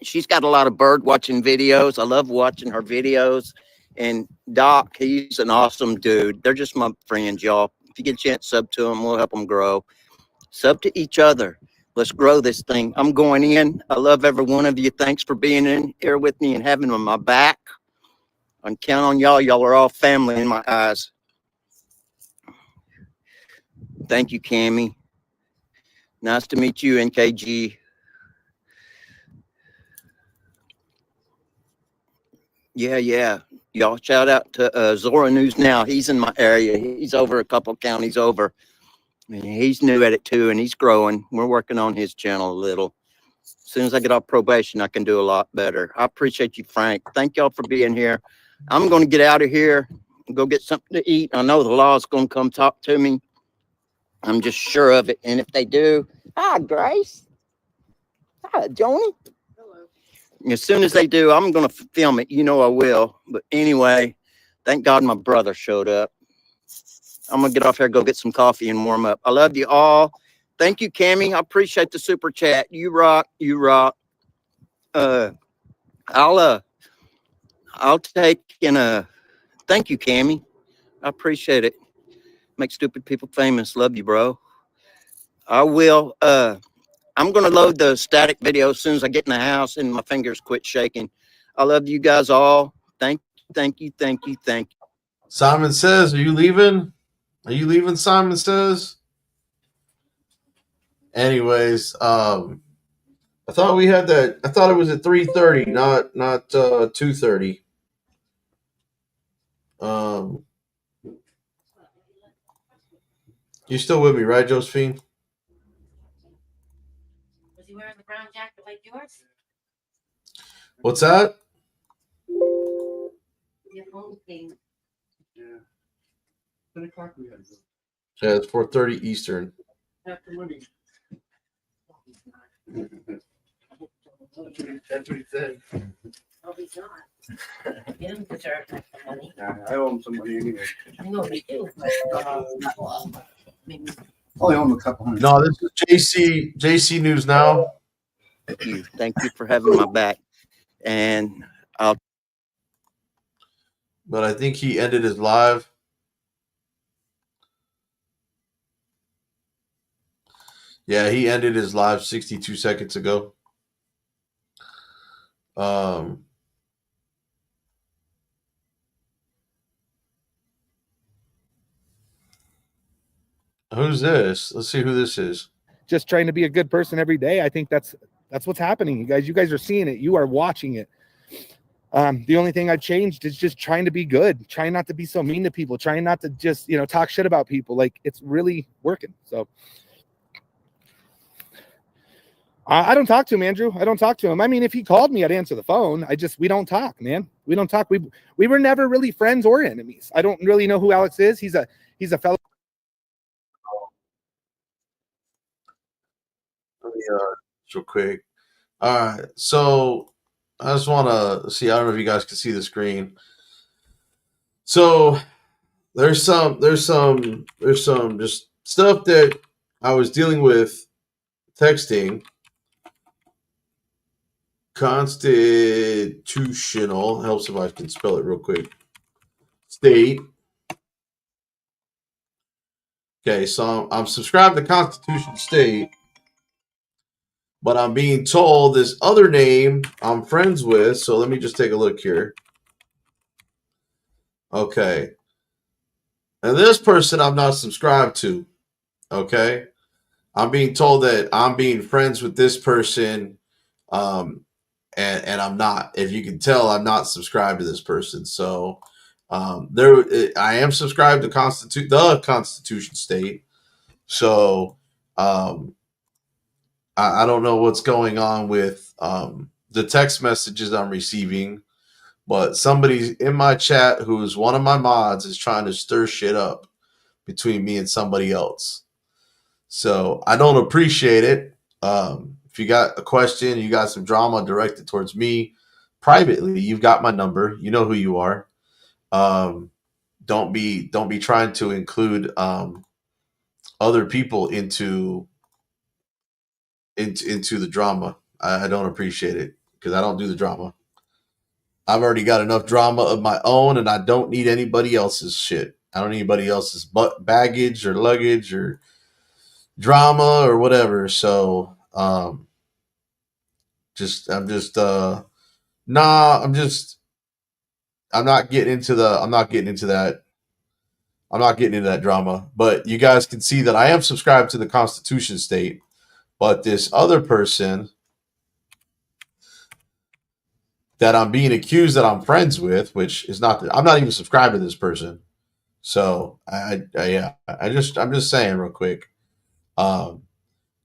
S: she's got a lot of bird watching videos. I love watching her videos. And Doc, he's an awesome dude. They're just my friends, y'all. If you get a chance, sub to them. We'll help them grow. Sub to each other. Let's grow this thing. I'm going in. I love every one of you. Thanks for being in here with me and having my back. I count on y'all. Y'all are all family in my eyes. Thank you, Cammy. Nice to meet you, NKG. Yeah. Y'all shout out to Zora News Now. He's in my area. He's over a couple counties over. And he's new at it too, and he's growing. We're working on his channel a little. As soon as I get off probation, I can do a lot better. I appreciate you, Frank. Thank y'all for being here. I'm going to get out of here and go get something to eat. I know the law's going to come talk to me. I'm just sure of it. And if they do, hi, Grace. Hi, Joni. As soon as they do, I'm going to film it. You know I will. But anyway, thank God my brother showed up. I'm going to get off here, go get some coffee and warm up. I love you all. Thank you, Cammy. I appreciate the super chat. You rock. You rock. I'll take and thank you, Cammy. I appreciate it. Make stupid people famous. Love you, bro. I will. I'm gonna load the static video as soon as I get in the house and my fingers quit shaking. I love you guys all. Thank you.
A: Simon Says, are you leaving? Are you leaving, Simon Says? Anyways, I thought we had that. I thought it was at 3:30, not 2:30. You still with me, right, Josephine?
R: Was he wearing the brown jacket like yours?
A: What's that?
R: Your phone thing.
F: Yeah. 10 o'clock we had to go.
A: Yeah, it's 4:30 Eastern.
F: After money. That's what he said.
R: Oh, he's not. He doesn't deserve that money.
F: Yeah, I owe him some money anyway.
R: I know he do.
F: Only owe him a couple hundred.
A: No, this is JC News Now.
S: Thank you for having my back. And
A: But I think he ended his live. Yeah, he ended his live 62 seconds ago. Who's this? Let's see who this is.
T: Just trying to be a good person every day. I think that's what's happening. You guys are seeing it. You are watching it. The only thing I've changed is just trying to be good, trying not to be so mean to people, trying not to just, talk shit about people. Like, it's really working. So I don't talk to him, Andrew. I don't talk to him. I mean, if he called me, I'd answer the phone. We don't talk, man. We don't talk. We were never really friends or enemies. I don't really know who Alex is. He's a fellow.
A: Let me real quick. All right, so I just want to see. I don't know if you guys can see the screen. So there's some just stuff that I was dealing with texting. Constitutional helps if I can spell it real quick. State. Okay, so I'm subscribed to Constitution State, but I'm being told this other name I'm friends with. So let me just take a look here. Okay. And this person I'm not subscribed to. Okay. I'm being told that I'm being friends with this person. And I'm not. If you can tell, I'm not subscribed to this person. So I am subscribed to the Constitution State. So I don't know what's going on with the text messages I'm receiving, but somebody in my chat who's one of my mods is trying to stir shit up between me and somebody else. So I don't appreciate it. If you got a question, you got some drama directed towards me privately, you've got my number. You know who you are. Don't be trying to include other people into the drama. I don't appreciate it because I don't do the drama. I've already got enough drama of my own, and I don't need anybody else's shit. I don't need anybody else's baggage or luggage or drama or whatever. So I'm not getting into that drama. But you guys can see that I am subscribed to the Constitution State, but this other person that I'm being accused that I'm friends with, which is not, I'm not even subscribed to this person. So I'm just saying real quick.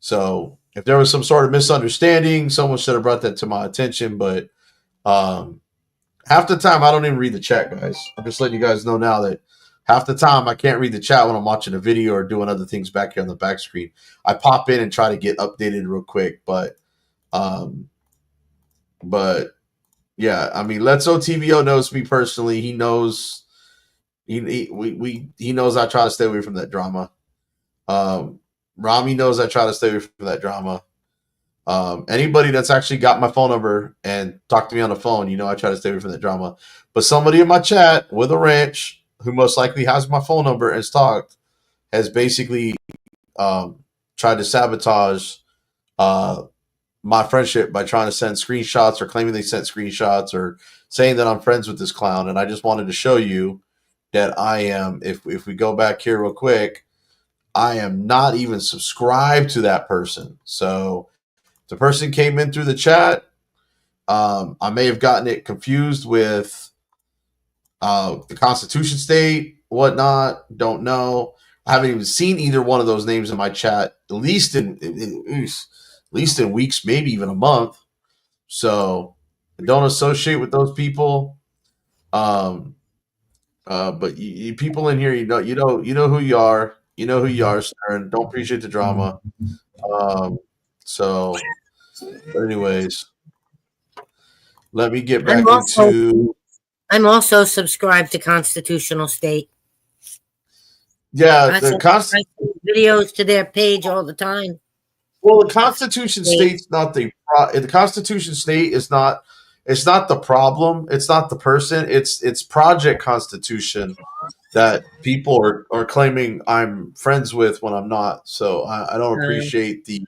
A: So if there was some sort of misunderstanding, someone should have brought that to my attention. But half the time I don't even read the chat, guys. I'm just letting you guys know now that half the time I can't read the chat when I'm watching a video or doing other things back here on the back screen. I pop in and try to get updated real quick, but yeah, I mean, Let's OTVO knows me personally. He knows he knows I try to stay away from that drama. Rami knows I try to stay away from that drama. Anybody that's actually got my phone number and talked to me on the phone, you know I try to stay away from that drama. But somebody in my chat with a ranch who most likely has my phone number and has talked has basically tried to sabotage my friendship by trying to send screenshots or claiming they sent screenshots or saying that I'm friends with this clown. And I just wanted to show you that I am, if we go back here real quick, I am not even subscribed to that person. So the person came in through the chat. I may have gotten it confused with the Constitution State, whatnot. Don't know. I haven't even seen either one of those names in my chat, at least in weeks, maybe even a month. So I don't associate with those people. But you people in here, you know who you are. You know who you are, Stern. Don't appreciate the drama. So, but anyways, let me get back into.
R: I'm also subscribed to Constitutional State.
A: Yeah,
R: I send videos to their page all the time.
A: Well, the Constitution State's not the Constitution State is not. It's not the problem. It's not the person. It's Project Constitution that people are claiming I'm friends with when I'm not. So I don't appreciate the.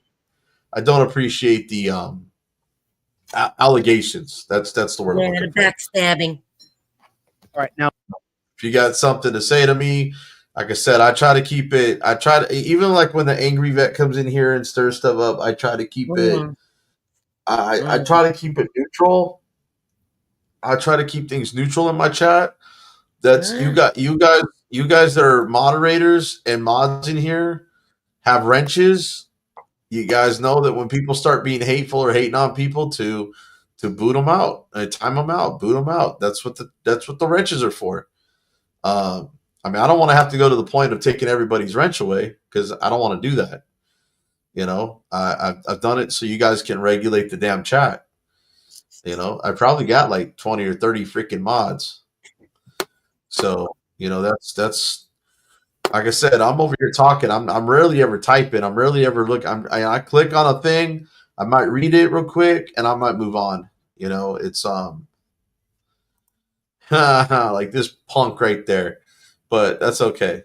A: I don't appreciate the allegations. That's the word.
R: Yeah, the backstabbing.
A: All right, now if you got something to say to me, like I said, I try to keep it. I try to, even like when the angry vet comes in here and stirs stuff up, I try to keep it. I try to keep it neutral. I try to keep things neutral in my chat. That's you guys that are moderators and mods in here have wrenches. You guys know that when people start being hateful or hating on people, to boot them out, time them out, boot them out. That's what the wrenches are for. I mean, I don't want to have to go to the point of taking everybody's wrench away because I don't want to do that. You know, I've done it so you guys can regulate the damn chat. You know, I probably got like 20 or 30 freaking mods. So, you know, that's like I said, I'm over here talking. I'm rarely ever typing. I'm rarely ever I click on a thing. I might read it real quick and I might move on. You know, it's like this punk right there. But that's okay.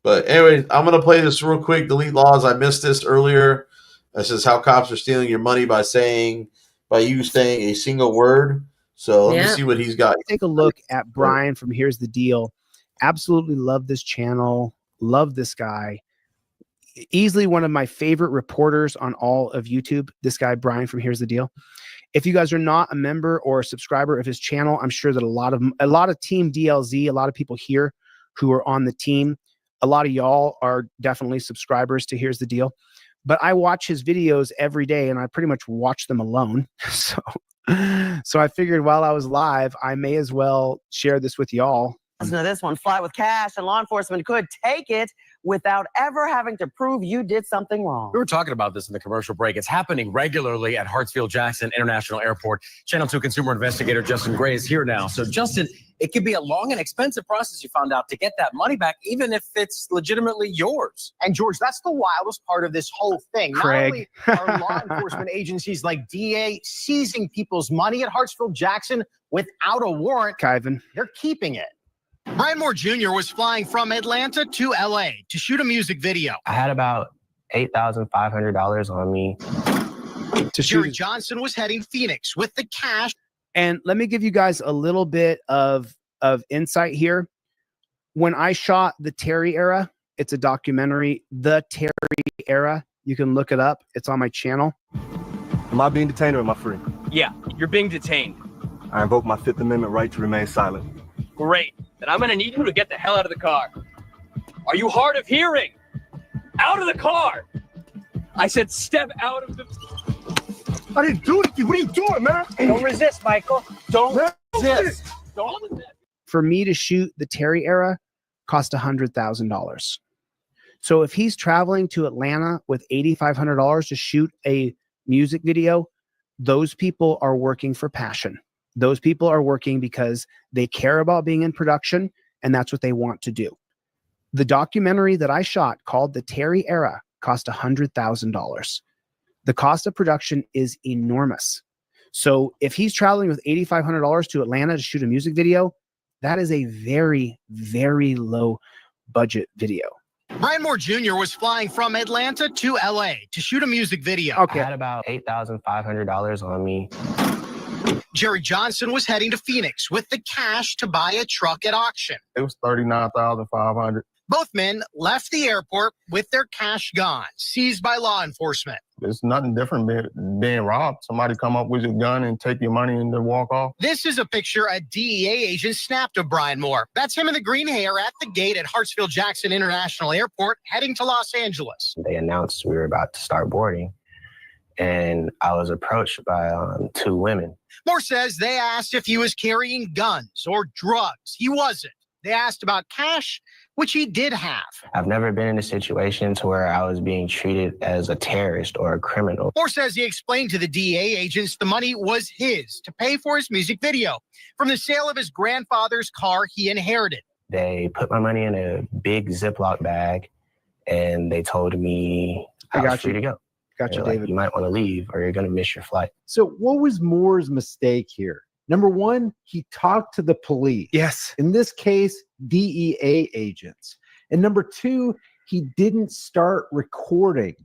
A: But anyway, I'm gonna play this real quick. Delete laws. I missed this earlier. This is how cops are stealing your money by you saying a single word. So let me see what he's got.
U: Take a look at Brian from Here's the Deal. Absolutely love this channel. Love this guy. Easily one of my favorite reporters on all of YouTube. This guy, Brian from Here's the Deal. If you guys are not a member or a subscriber of his channel, I'm sure that a lot of Team DLZ, a lot of people here who are on the team, a lot of y'all are definitely subscribers to Here's the Deal. But I watch his videos every day and I pretty much watch them alone. So I figured while I was live, I may as well share this with y'all.
V: Listen to this one. Fly with cash and law enforcement could take it without ever having to prove you did something wrong.
W: We were talking about this in the commercial break. It's happening regularly at Hartsfield-Jackson International Airport. Channel 2 consumer investigator Justin Gray is here now. So, Justin, it could be a long and expensive process, you found out, to get that money back, even if it's legitimately yours.
X: And, George, that's the wildest part of this whole thing.
U: Craig.
X: Not only are law enforcement agencies like DA seizing people's money at Hartsfield-Jackson without a warrant,
U: Kyvan,
X: they're keeping it. Brian Moore Jr. was flying from Atlanta to LA to shoot a music video.
B: I had about $8,500 on me.
X: Jerry Johnson was heading Phoenix with the cash.
U: And let me give you guys a little bit of insight here. When I shot The Terry Era, it's a documentary, The Terry Era. You can look it up. It's on my channel.
Y: Am I being detained or am I free?
Z: Yeah, you're being detained.
Y: I invoke my Fifth Amendment right to remain silent.
Z: Great. Then I'm going to need you to get the hell out of the car. Are you hard of hearing? Out of the car. I said step out of the...
Y: I didn't do anything. What are you doing, man?
V: Don't resist, Michael. Don't resist.
Z: Don't resist.
U: For me to shoot The Terry Era cost $100,000. So if he's traveling to Atlanta with $8,500 to shoot a music video, those people are working for passion. Those people are working because they care about being in production, and that's what they want to do. The documentary that I shot called The Terry Era cost $100,000. The cost of production is enormous. So if he's traveling with $8,500 to Atlanta to shoot a music video, that is a very, very low budget video.
X: Brian Moore Jr. was flying from Atlanta to LA to shoot a music video.
B: I had about $8,500 on me.
X: Jerry Johnson was heading to Phoenix with the cash to buy a truck at auction.
H: It was $39,500.
X: Both men left the airport with their cash gone, seized by law enforcement.
H: It's nothing different than being robbed. Somebody come up with a gun and take your money and then walk off.
X: This is a picture a DEA agent snapped of Brian Moore. That's him in the green hair at the gate at Hartsfield-Jackson International Airport, heading to Los Angeles.
B: They announced we were about to start boarding, and I was approached by 2 women.
X: Moore says they asked if he was carrying guns or drugs. He wasn't. They asked about cash, which he did have.
B: I've never been in a situation to where I was being treated as a terrorist or a criminal.
X: Moore says he explained to the DEA agents the money was his to pay for his music video from the sale of his grandfather's car he inherited.
B: They put my money in a big Ziploc bag, and they told me I was free to go.
U: Got you,
B: They're like,
U: David.
B: you might want to leave or you're going to miss your flight.
I: So what was Moore's mistake here? Number one, he talked to the police.
U: Yes.
I: In this case, DEA agents. And number two, he didn't start recording.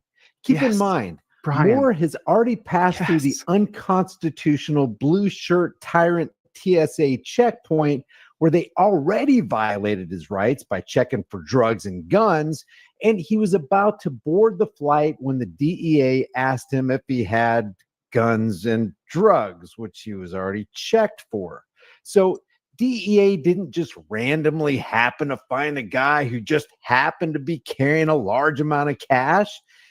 I: Keep in mind,
U: Brian.
I: Moore has already passed through the unconstitutional blue shirt tyrant TSA checkpoint where they already violated his rights by checking for drugs and guns. And he was about to board the flight when the DEA asked him if he had guns and drugs, which he was already checked for. So DEA didn't just randomly happen to find a guy who just happened to be carrying a large amount of cash.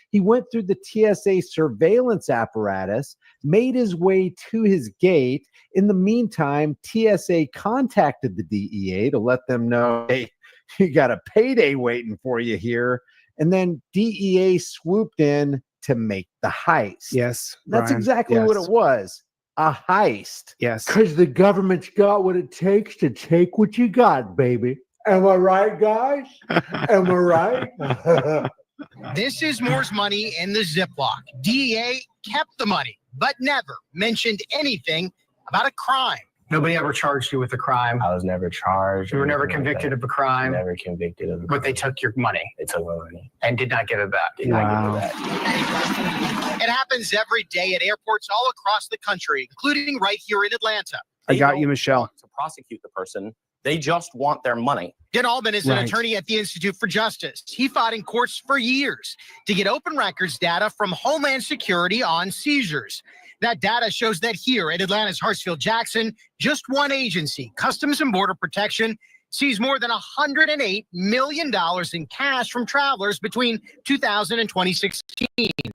I: He went through the TSA surveillance apparatus, made his way to his gate. In the meantime, TSA contacted the DEA to let them know, hey, you got a payday waiting for you here. And then DEA swooped in to make the heist.
U: Yes.
I: That's
U: Brian,
I: exactly what
U: yes.
I: it was. A heist.
U: Yes.
I: Because the government's got what it takes to take what you got, baby. Am I right, guys? Am I right?
X: This is Moore's money in the Ziploc. DEA kept the money, but never mentioned anything about a crime.
V: Nobody ever charged you with a crime.
B: I was never charged.
V: You were
B: or
V: never
B: anything like
V: convicted
B: that.
V: of a crime.
B: Never convicted of a crime.
V: But they took your money.
B: They took my money.
V: And did not give it back.
B: Did not give it back.
X: It happens every day at airports all across the country, including right here in Atlanta.
U: I got you, Michelle.
J: To prosecute the person, they just want their money.
X: Dan Albin is an
J: Right.
X: attorney at the Institute for Justice. He fought in courts for years to get open records data from Homeland Security on seizures. That data shows that here at Atlanta's Hartsfield-Jackson, just one agency, Customs and Border Protection, seized more than $108 million in cash from travelers between 2000 and 2016.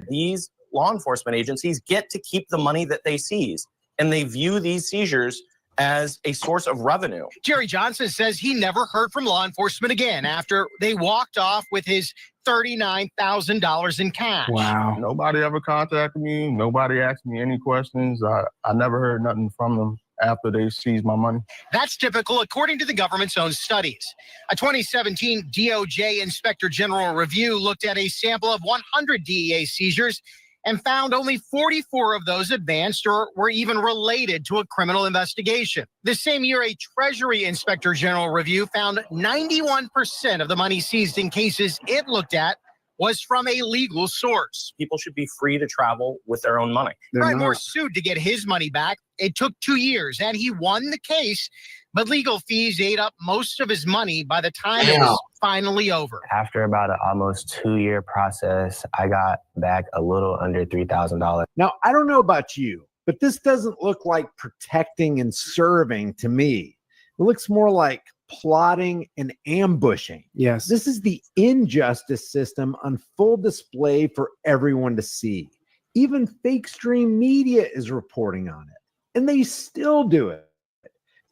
J: These law enforcement agencies get to keep the money that they seize, and they view these seizures as a source of revenue.
X: Jerry Johnson says he never heard from law enforcement again after they walked off with his $39,000 in cash.
H: Nobody ever contacted me. Nobody asked me any questions. I never heard nothing from them after they seized my money.
X: That's typical according to the government's own studies. A 2017 DOJ Inspector General review looked at a sample of 100 DEA seizures and found only 44 of those advanced or were even related to a criminal investigation. The same year, a Treasury Inspector General review found 91% of the money seized in cases it looked at was from a legal source.
J: People should be free to travel with their own money.
X: Brian Moore sued to get his money back. It took 2 years, and he won the case, but legal fees ate up most of his money by the time it was finally over.
B: After about an almost 2-year process, I got back a little under $3,000.
I: Now, I don't know about you, but this doesn't look like protecting and serving to me. It looks more like plotting and ambushing.
U: Yes.
I: This is the injustice system on full display for everyone to see. Even fake stream media is reporting on it, and they still do it.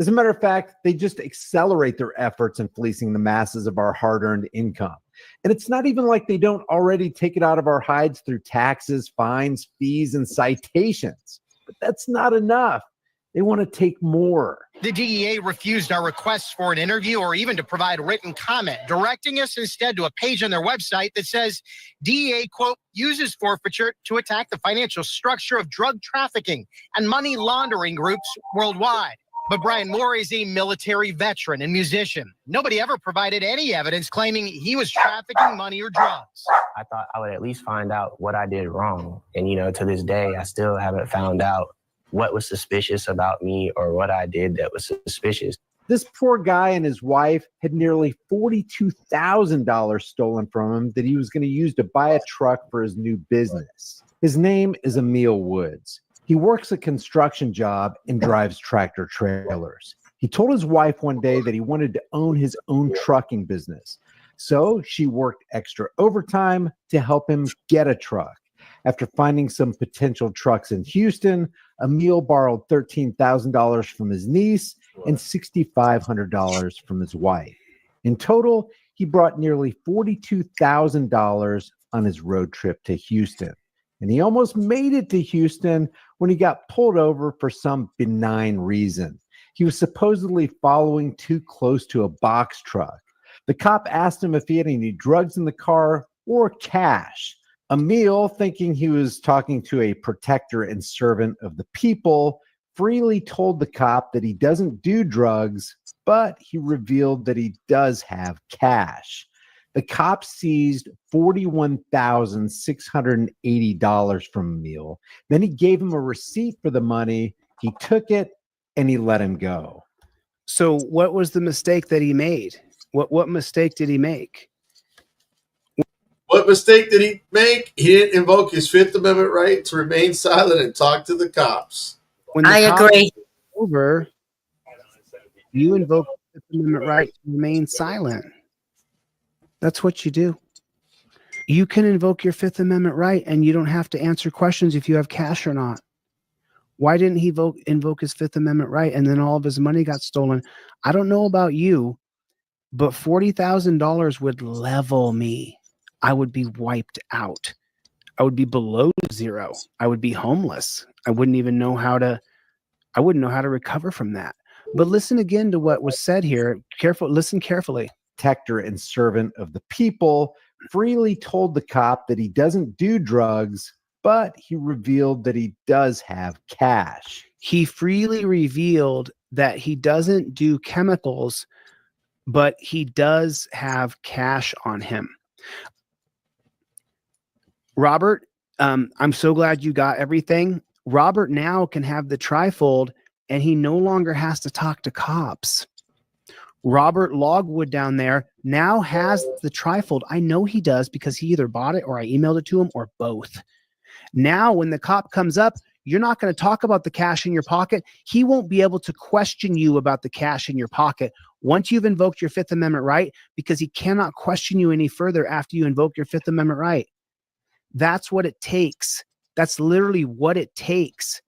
I: As a matter of fact, they just accelerate their efforts in fleecing the masses of our hard-earned income. And it's not even like they don't already take it out of our hides through taxes, fines, fees, and citations. But that's not enough. They want to take more.
X: The DEA refused our requests for an interview or even to provide written comment, directing us instead to a page on their website that says DEA, quote, uses forfeiture to attack the financial structure of drug trafficking and money laundering groups worldwide. But Brian Moore is a military veteran and musician. Nobody ever provided any evidence claiming he was trafficking money or drugs.
B: I thought I would at least find out what I did wrong. And, to this day, I still haven't found out what was suspicious about me or what I did that was suspicious.
I: This poor guy and his wife had nearly $42,000 stolen from him that he was going to use to buy a truck for his new business. His name is Emil Woods. He works a construction job and drives tractor trailers. He told his wife one day that he wanted to own his own trucking business. So she worked extra overtime to help him get a truck. After finding some potential trucks in Houston, Emil borrowed $13,000 from his niece and $6,500 from his wife. In total, he brought nearly $42,000 on his road trip to Houston. And he almost made it to Houston when he got pulled over for some benign reason. He was supposedly following too close to a box truck. The cop asked him if he had any drugs in the car or cash. Emil, thinking he was talking to a protector and servant of the people, freely told the cop that he doesn't do drugs, but he revealed that he does have cash. The cops seized $41,680 from Emil. Then he gave him a receipt for the money. He took it and he let him go.
U: So what was the mistake that he made? What mistake did he make?
A: What mistake did he make? He didn't invoke his Fifth Amendment right to remain silent and talk to the cops.
U: I agree. Over, you invoke the Fifth Amendment right to remain silent. That's what you do. You can invoke your Fifth Amendment right, and you don't have to answer questions if you have cash or not. Why didn't he invoke his Fifth Amendment right, and then all of his money got stolen? I don't know about you, but $40,000 would level me. I would be wiped out. I would be below zero. I would be homeless. I wouldn't know how to recover from that. But listen again to what was said here. Listen carefully.
I: Protector and servant of the people, freely told the cop that he doesn't do drugs, but he revealed that he does have cash.
U: He freely revealed that he doesn't do chemicals, but he does have cash on him. Robert, I'm so glad you got everything. Robert now can have the trifold, and he no longer has to talk to cops. Robert Logwood down there now has the trifold. I know he does because he either bought it or I emailed it to him or both. Now, when the cop comes up, you're not going to talk about the cash in your pocket. He won't be able to question you about the cash in your pocket once you've invoked your Fifth Amendment right, because he cannot question you any further after you invoke your Fifth Amendment right. That's what it takes. That's literally what it takes.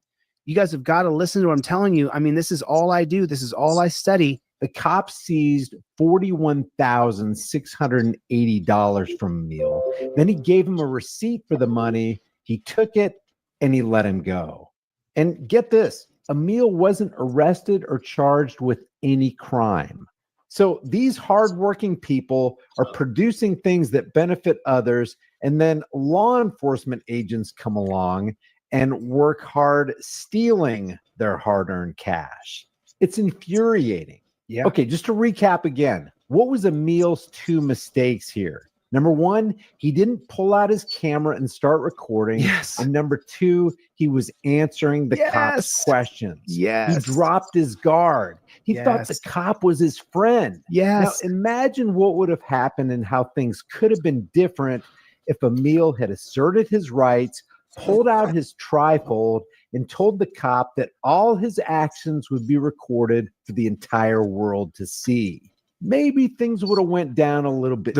U: You guys have got to listen to what I'm telling you. I mean, this is all I do. This is all I study.
I: The cops seized $41,680 from Emil. Then he gave him a receipt for the money. He took it and he let him go. And get this, Emil wasn't arrested or charged with any crime. So these hardworking people are producing things that benefit others, and then law enforcement agents come along and work hard stealing their hard-earned cash. It's infuriating.
U: Yeah.
I: Okay, just to recap again, what was Emil's two mistakes here? Number one, he didn't pull out his camera and start recording.
U: Yes.
I: And number two, he was answering the cop's questions.
U: Yes.
I: He dropped his guard. He thought the cop was his friend.
U: Yes.
I: Now, imagine what would have happened and how things could have been different if Emil had asserted his rights, pulled out his trifold, and told the cop that all his actions would be recorded for the entire world to see. Maybe things would have went down a little bit.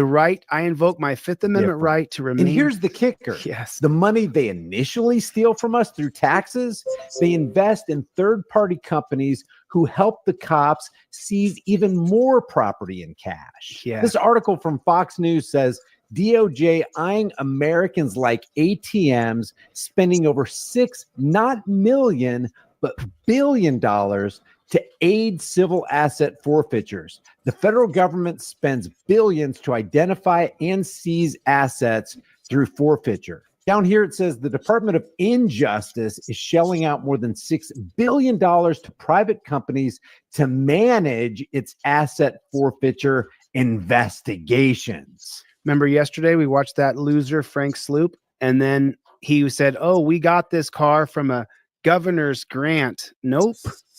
U: I invoke my Fifth Amendment right to remain.
I: And here's the kicker.
U: Yes.
I: The money they initially steal from us through taxes, they invest in third-party companies who help the cops seize even more property in cash.
U: Yeah.
I: This article from Fox News says DOJ eyeing Americans like ATMs, spending over $6 million but $1 billion to aid civil asset forfeitures. The federal government spends billions to identify and seize assets through forfeiture. Down here, it says the Department of Injustice is shelling out more than $6 billion to private companies to manage its asset forfeiture investigations.
U: Remember yesterday we watched that loser, Frank Sloop, and then he said, oh, we got this car from a governor's grant. Nope.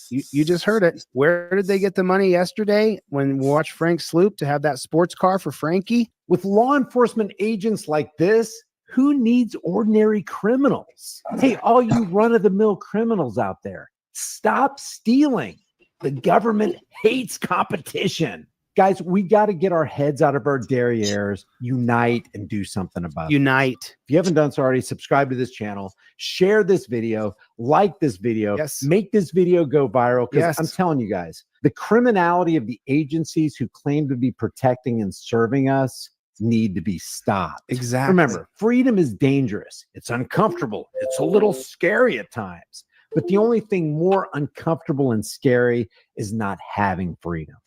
U: You just heard it. Where did they get the money yesterday when we watched Frank Sloop to have that sports car for Frankie?
I: With law enforcement agents like this, who needs ordinary criminals? Hey, all you run-of-the-mill criminals out there, stop stealing. The government hates competition. Guys, we got to get our heads out of our derrieres, unite, and do something about it.
U: Unite.
I: If you haven't done so already, subscribe to this channel, share this video, like this video, make this video go viral. Because I'm telling you guys, the criminality of the agencies who claim to be protecting and serving us need to be stopped.
U: Exactly.
I: Remember, freedom is dangerous. It's uncomfortable. It's a little scary at times. But the only thing more uncomfortable and scary is not having freedom.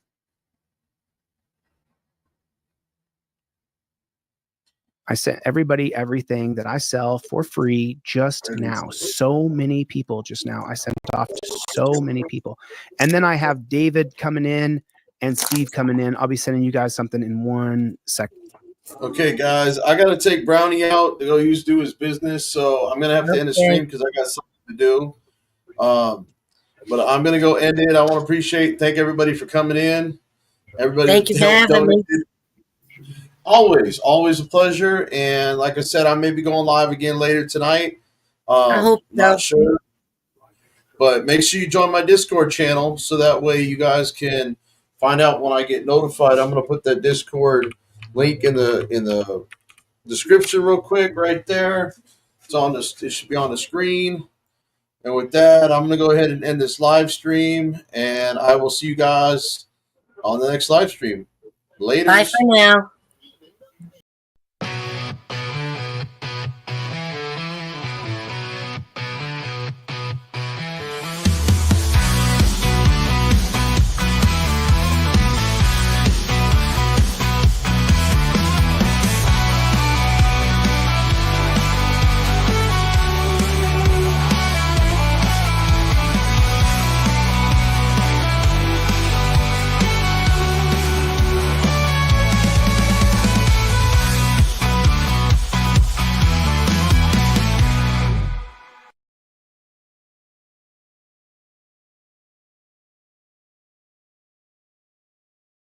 U: I sent everybody everything that I sell for free just now. So many people just now. I sent off to so many people. And then I have David coming in and Steve coming in. I'll be sending you guys something in 1 second.
A: Okay, guys, I got to take Brownie out to go do his business. So I'm going to have to end the stream because I got something to do. But I'm going to go end it. I want to thank everybody for coming in. Everybody,
R: thank you for having me.
A: Always a pleasure. And like I said, I may be going live again later tonight.
R: I hope
A: not sure. But make sure you join my Discord channel so that way you guys can find out when I get notified. I'm going to put that Discord link in the description real quick right there. It should be on the screen. And with that, I'm going to go ahead and end this live stream, and I will see you guys on the next live stream. Later.
R: Bye for now.